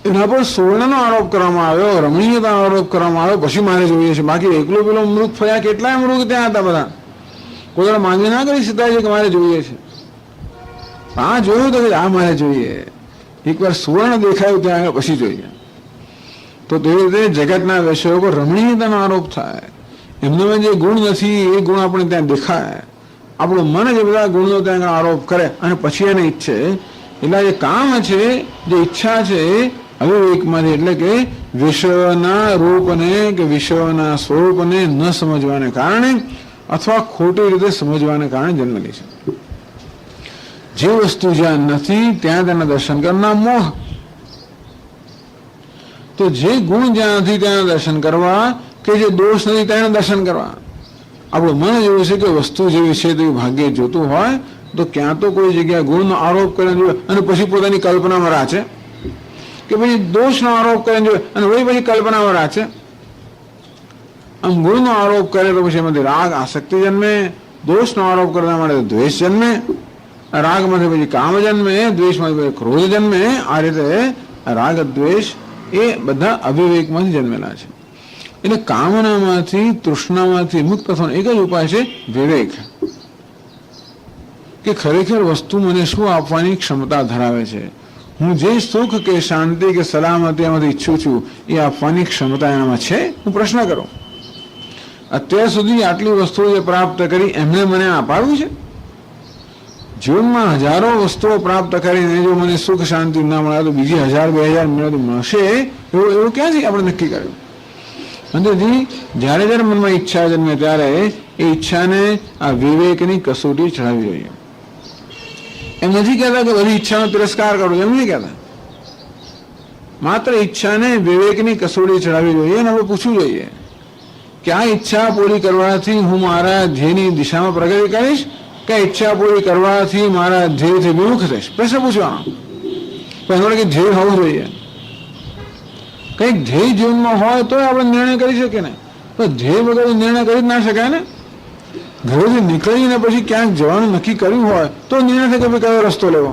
એના પર સુવર્ણનો આરોપ કરવામાં આવ્યો, રમણીયતાનો આરોપ કરવામાં આવ્યો, પછી મારે જોઈએ છે. બાકી એકલો પેલો મૃગ ફર્યા, કેટલાય મૃગ ત્યાં હતા બધા. કોઈ માંગણી ના કરી સીતાજી કે મારે જોઈએ છે. આ જોયું તો આ મારે જોઈએ. એકવાર સુવર્ણ દેખાયું ત્યાં આગળ પછી જોઈએ. તો તેવી રીતે જગતના વિષયો પર રમણીયતાનો આરોપ થાય. એમનામાં જે ગુણ નથી એ ગુણ આપણે ત્યાં દેખાય. આપણું મન જે બધા ગુણનો ત્યાં આરોપ કરે અને પછી એને ઈચ્છે. એટલે જે કામ છે, જે ઈચ્છા છે, અવિવેકમાંથી, એટલે કે વિશ્વના રૂપને કે વિશ્વના સ્વરૂપને ન સમજવાને કારણે અથવા ખોટી રીતે સમજવાને કારણે જન્મેલી છે. જે વસ્તુ જ્યાં નથી ત્યાં તેના દર્શન કરનાર મોહ. તો જે ગુણ જ્યાં નથી ત્યાં દર્શન કરવા, કે જે દોષ નથી ત્યાં દર્શન કરવા. આપણું મન જેવું છે કે વસ્તુ જેવી છે તેવું ભાગ્ય જોતું હોય તો ક્યાં તો કોઈ જગ્યાએ ગુણનો આરોપ કરીને જોઈએ અને પછી પોતાની કલ્પનામાં રાખે, કે પછી દોષનો આરોપ કરીને જોઈએ અને વળી પછી કલ્પનામાં રાખે. આમ ગુણનો આરોપ કરે તો પછી એમાંથી રાગ આસક્તિ જન્મે, દોષનો આરોપ કરવા માટે દ્વેષ જન્મે, રાગમાંથી પછી કામ જન્મે, દ્વેષમાંથી પછી ક્રોધ જન્મે. આ રીતે રાગ દ્વેષ એ બધા અવિવેકમાંથી જન્મેલા છે. એટલે કામનામાંથી, તૃષ્ણામાંથી મુક્ત થવાનો એક જ ઉપાય છે વિવેક. કે ખરેખર વસ્તુ મને શું આપવાની ક્ષમતા ધરાવે છે, હું જે સુખ કે શાંતિ કે સલામતી એમાંથી ઈચ્છું છું એ આપવાની ક્ષમતા એનામાં છે. હું પ્રશ્ન કરું, અત્યાર સુધી આટલી વસ્તુઓ જે પ્રાપ્ત કરી એમને મને અપાવ્યું છે? જીવનમાં હજારો વસ્તુઓ પ્રાપ્ત કરીને જો મને સુખ શાંતિ ના મળે તો બીજી 1000 2000 મળશે એવું ક્યાંથી આપણે નક્કી કર્યું? અંતેથી જ્યારે જ્યારે મનમાં ઈચ્છા જન્મે ત્યારે એ ઈચ્છાને આ વિવેકની કસોટી ચડાવવી જોઈએ. એમ નથી કહેતા કે બધી ઈચ્છાનો તિરસ્કાર કરો, એમ નથી કહેતા. માત્ર ઈચ્છાને વિવેકની કસોટી ચડાવવી જોઈએ અને હવે પૂછવું જોઈએ કે આ ઈચ્છા પૂરી કરવાથી હું મારા ધ્યેયની દિશામાં પ્રગતિ કરીશ કે ઈચ્છા પૂરી કરવાથી મારા ધ્યેયથી વિમુખ થઈશ? પ્રશ્ન પૂછવાનો. પણ એનો કે ધ્યેય હોવું જોઈએ. કંઈક ધ્યેય જીવનમાં હોય તો આપણે નિર્ણય કરી શકીએ ને. તો ધ્યેય વગર નિર્ણય કરી જ ના શકાય ને. ઘરેથી નીકળીને પછી ક્યાંક જવાનું નક્કી કર્યું હોય તો નિર્ણય થાય કે ભાઈ કયો રસ્તો લેવો.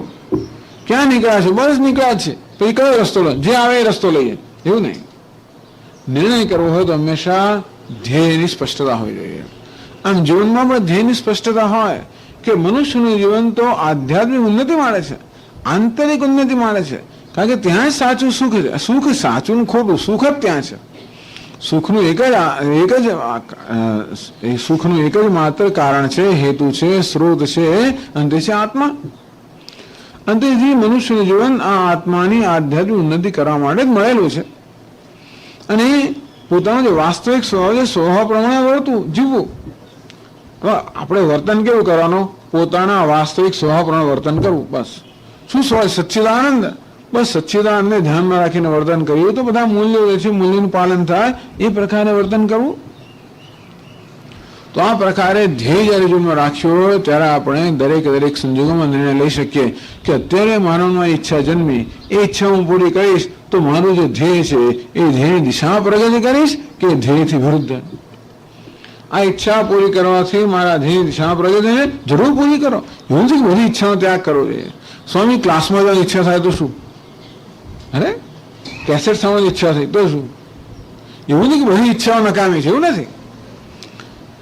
ક્યાં નીકળ્યા છે? બસ નીકળ્યા છે, પછી કયો રસ્તો લો, જે આવે એ રસ્તો લઈએ, એવું નહીં. નિર્ણય કરવો હોય તો હંમેશા ધ્યેયની સ્પષ્ટતા હોવી જોઈએ. આમ જીવનમાં પણ ધ્યેયની સ્પષ્ટતા હોય કે મનુષ્યનું જીવન તો આધ્યાત્મિક ઉન્નતિ મળે છે, આંતરિક ઉન્નતિ મળે છે. કારણ કે ત્યાં જ સાચું સુખ છે. સુખ સાચું ને ખોટું સુખ જ ત્યાં છે. સુખનું સુખનું એક જ માત્ર કારણ છે, હેતુ છે, સ્ત્રોત છે, અંતે છે આત્મા. અંતેથી મનુષ્યનું જીવન આ આત્માની આધ્યાત્મિક ઉન્નતિ કરવા માટે જ મળેલું છે. અને પોતાનું જે વાસ્તવિક સ્વભાવ છે સ્વભાવ પ્રમાણે વર્તવું, જીવવું. આપણે વર્તન કેવું કરવાનું? પોતાના વાસ્તવિક સ્વભાવ પ્રમાણે વર્તન કરવું. બસ. શું સ્વભાવ? સચ્ચિદાનંદ. બસ સચ્ચિદાનંદને ધ્યાનમાં રાખીને વર્તન કર્યું તો બધા મૂલ્યો છે, મૂલ્યનું પાલન થાય એ પ્રકારે વર્તન કરવું. તો આ પ્રકારે ધ્યેય જ્યારે જીવનમાં રાખ્યો હોય ત્યારે આપણે દરેક સંજોગોમાં નિર્ણય લઈ શકીએ કે અત્યારે માનવમાં ઈચ્છા જન્મી, એ ઈચ્છા હું પૂરી કરીશ તો મારું જે ધ્યેય છે એ ધ્યેયની દિશામાં પ્રગતિ કરીશ કે ધ્યેયથી વિરુદ્ધ. આ ઈચ્છા પૂરી કરવાથી મારા ધ્યેય દિશામાં પ્રગતિને જરૂર પૂરી કરો. એવું છે કે બધી ઈચ્છાનો ત્યાગ કરવો જોઈએ. સ્વામી ક્લાસમાં જવાની ઈચ્છા થાય તો શું? અરે કેસેટ સાંભળવાની ઈચ્છા થઈ તો શું? એવું નહીં કે બધી ઈચ્છાઓ નકામી છે, એવું નથી.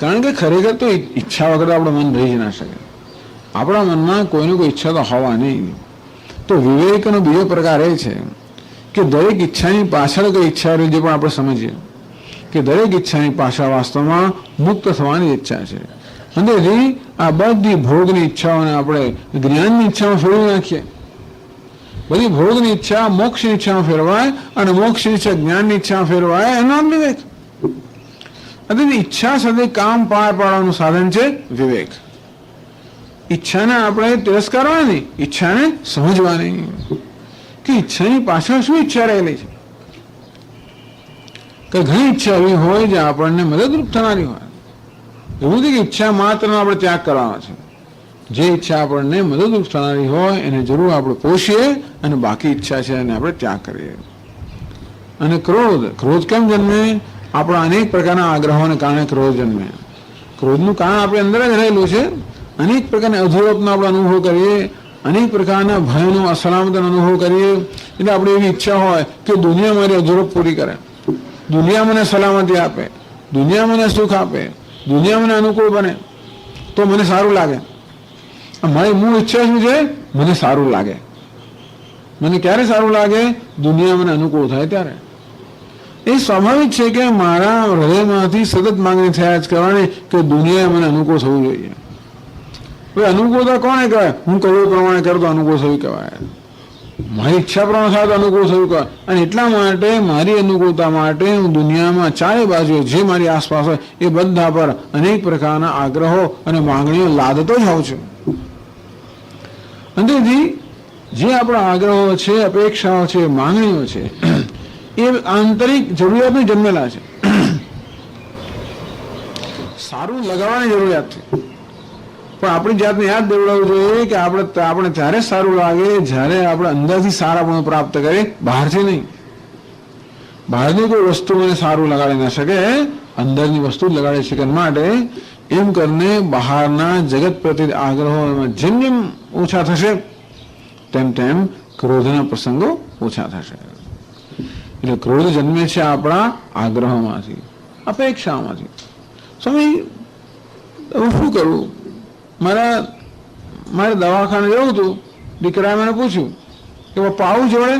કારણ કે ખરેખર તો ઈચ્છા વગર આપણું મન રહી જ ના શકે. આપણા મનમાં કોઈની કોઈ ઈચ્છા તો હોવા નહીં. તો વિવેકનો બીજો પ્રકાર એ છે કે દરેક ઈચ્છાની પાછળ કઈ ઈચ્છા રહી જે પણ આપણે સમજીએ કે દરેક ઈચ્છાની પાછળ વાસ્તવમાં મુક્ત થવાની ઈચ્છા છે. અંદરથી આ બધી ભોગની ઈચ્છાઓને આપણે જ્ઞાનની ઈચ્છામાં ફેરવી નાખીએ. બધી ભોગની ઈચ્છા મોક્ષની ઈચ્છામાં ફેરવાય અને મોક્ષની ઈચ્છા જ્ઞાનની ઈચ્છામાં ફેરવાય, એનો નામ વિવેક. ઈચ્છા સાથે કામ પાર પાડવાનું સાધન છે વિવેક. ઈચ્છાને આપણે તિરસ્કારવાની, ઈચ્છાને સમજવાની કે ઈચ્છાની પાછળ શું ઈચ્છા રહેલી છે. કે ઘણી ઈચ્છા એવી હોય જે આપણને મદદરૂપ થનારી હોય. એવું નથી કે ઈચ્છા માત્રનો આપણે ત્યાગ કરવાનો છે. જે ઈચ્છા આપણને મદદરૂપ થનારી હોય એને જરૂર આપણે પોષીએ અને બાકી ઈચ્છા છે એને આપણે ત્યાગ કરીએ. અને ક્રોધ કેમ જન્મે? આપણા અનેક પ્રકારના આગ્રહોને કારણે ક્રોધ જન્મે. ક્રોધનું કારણ આપણે અંદર જ રહેલું છે. અનેક પ્રકારના અધૂરપનો આપણે અનુભવ કરીએ, અનેક પ્રકારના ભયનો અસલામતનો અનુભવ કરીએ. એટલે આપણે એવી ઈચ્છા હોય કે દુનિયા મારી અધૂરપ પૂરી કરે, દુનિયા મને સલામતી આપે, દુનિયા મને સુખ આપે, દુનિયા મને અનુકૂળ બને તો મને સારું લાગે. મારી મૂળ ઈચ્છા શું છે? મને સારું લાગે. મને ક્યારે સારું લાગે? દુનિયા મને અનુકૂળ થાય ત્યારે. એ સ્વાભાવિક છે કે મારા હૃદયમાંથી સતત માંગણી થયા જ કરવાની કે દુનિયા મને અનુકૂળ થવું જોઈએ. હવે અનુકૂળતા કોને કહેવાય? હું કહું પ્રમાણે કરું તો અનુકૂળ થયું કહેવાય. મારી ઈચ્છા પ્રમાણે થાય તો અનુકૂળ થયું કહેવાય. અને એટલા માટે મારી અનુકૂળતા માટે હું દુનિયામાં ચારે બાજુ જે મારી આસપાસ હોય એ બધા પર અનેક પ્રકારના આગ્રહો અને માંગણીઓ લાદતો જ હોઉં છું. અંતેથી જે આપણા આગ્રહો છે, અપેક્ષાઓ છે, માંગણીઓ છે એ આંતરિક જરૂરિયાતની જન્મેલા છે. સારું લગાવવાની જરૂરિયાત છે. પણ આપણી જાતને યાદ દેવડાવવું જોઈએ કે આપણે ત્યારે સારું લાગે જ્યારે આપણે અંદરથી સારાપણું પ્રાપ્ત કરીએ, બહારથી નહીં. બહારની કોઈ વસ્તુ મને સારું લગાડી ના શકે, અંદરની વસ્તુ જ લગાડી શકે. માટે એમ કરીને બહારના જગત પ્રત્યે આગ્રહો જેમ જેમ ઓછા થશે તેમ તેમ ક્રોધના પ્રસંગો ઓછા થશે. એટલે ક્રોધ જન્મે છે આપણા આગ્રહોમાંથી, અપેક્ષાઓમાંથી. સ્વામી હું શું કરું? મારે દવાખાને જવું હતું. દીકરાએ મને પૂછ્યું કે પપ્પા આવું જોડે?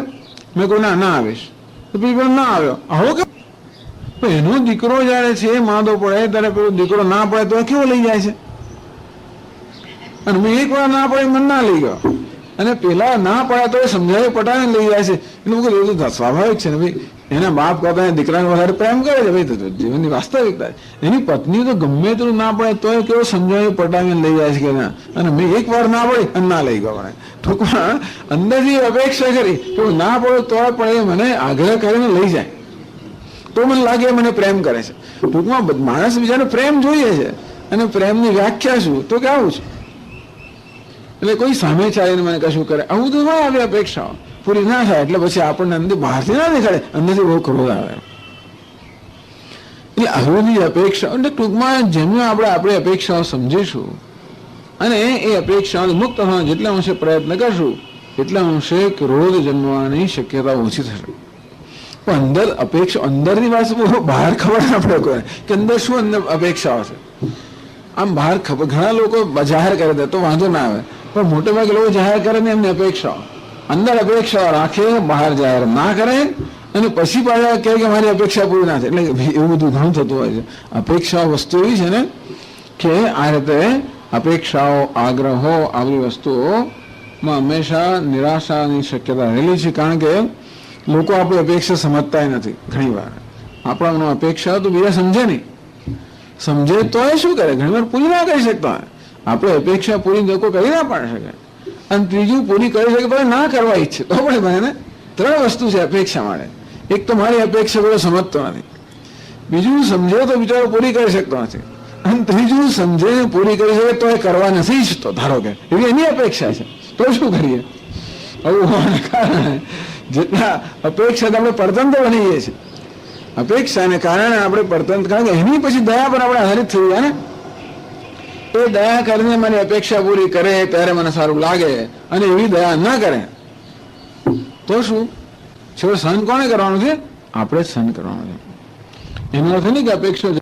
મેં કહ્યું ના આવીશ. તો પેલો ના આવ્યો. આવો કે એનો દીકરો જયારે છે માંદો પડે ત્યારે પેલો દીકરો ના પડે તો કેવો લઈ જાય છે? અને મેં એક વાર ના પડે મને ના લઈ ગયો, અને પેલા ના પડ્યા તો એ સમજાવી પટાવીને લઈ જાય છે. એટલે હું કહ્યું તો સ્વાભાવિક છે ને ભાઈ, એના બાપ કરતા દીકરાને વધારે પ્રેમ કરે છે. ભાઈ જીવનની વાસ્તવિકતા. એની પત્ની તો ગમે તેટલું ના પડે તો એ કેવો સમજાવી પટાવીને લઈ જાય છે કે ના. અને મેં એક વાર ના પડી અને ના લઈ ગયો. મને ટૂંકમાં અંદરથી અપેક્ષા કરી કે ના પડે તો પણ એ મને આગ્રહ કરીને લઈ જાય તો મને લાગે મને પ્રેમ કરે છે. ટૂંકમાં માણસ બીજાને પ્રેમ જોઈએ છે. અને પ્રેમની વ્યાખ્યા શું? તો કે આવું છે. એટલે કોઈ સામે ચાલીને મને કશું કરે આવું તો ના આવે. અપેક્ષાઓ પૂરી ના થાય એટલે પછી આપણને અંદર બહારથી ના દેખાડે, અંદરથી બહુ ક્રોધ આવે. એટલે આવી અપેક્ષા એટલે ટૂંકમાં જેમ આપણે આપણી અપેક્ષાઓ સમજીશું અને એ અપેક્ષાઓ મુક્ત થવાનો જેટલા અંશે પ્રયત્ન કરશું એટલા અંશે ક્રોધ જન્મવાની શક્યતા ઓછી થશે. પણ અંદર અપેક્ષા અંદરની વાત બહાર ખબર ના પડે કોઈ કે અંદર શું અંદર અપેક્ષાઓ છે. આમ બહાર ખબર ઘણા લોકો જાહેર કરી દે તો વાંધો ના આવે, પણ મોટે ભાગે લોકો જાહેર કરે ને એમની અપેક્ષાઓ અંદર અપેક્ષાઓ રાખે, બહાર જાહેર ના કરે અને પછી પાછા કહે કે મારી અપેક્ષા પૂરી ના થાય. એટલે એવું બધું ઘણું થતું હોય છે. અપેક્ષા વસ્તુ એવી છે ને કે આ રીતે અપેક્ષાઓ, આગ્રહો આવી વસ્તુઓમાં હંમેશા નિરાશાની શક્યતા રહેલી છે. કારણ કે લોકો આપણી અપેક્ષા સમજતા નથી. ઘણી વાર આપણા અપેક્ષા તો બીજા સમજે નહીં, સમજે તો એ શું કરે? ઘણી વાર પૂરી ના કરી શકતા હોય. આપણે અપેક્ષા પૂરી લોકો કરી ના પાડી શકે. અને ત્રીજું પૂરી કરી શકે તો ના કરવા ઈચ્છે તો પણ મને 3 વસ્તુ છે અપેક્ષા માટે. એક તો મારી અપેક્ષા કોઈ સમજતો નથી, બીજું સમજે તો બિચારો પૂરી કરી શકતો નથી, અને ત્રીજું સમજે પૂરી કરી શકે તો એ કરવા નથી ઈચ્છતો. ધારો કે એવી એની અપેક્ષા છે તો શું કરીએ? આવું હોવાના કારણે જેટલા અપેક્ષા આપણે પરતંત્ર બની જઈએ છીએ. અપેક્ષાને કારણે આપણે પરતંત્ર, કારણ કે એની પછી દયા પર આપણે આધારિત થઈ જાય ને. એ દયા કરીને મારી અપેક્ષા પૂરી કરે ત્યારે મને સારું લાગે, અને એવી દયા ના કરે તો શું? સહન કોને કરવાનું છે? આપણે જ સહન કરવાનું છે. એનો અર્થ નહીં કે અપેક્ષા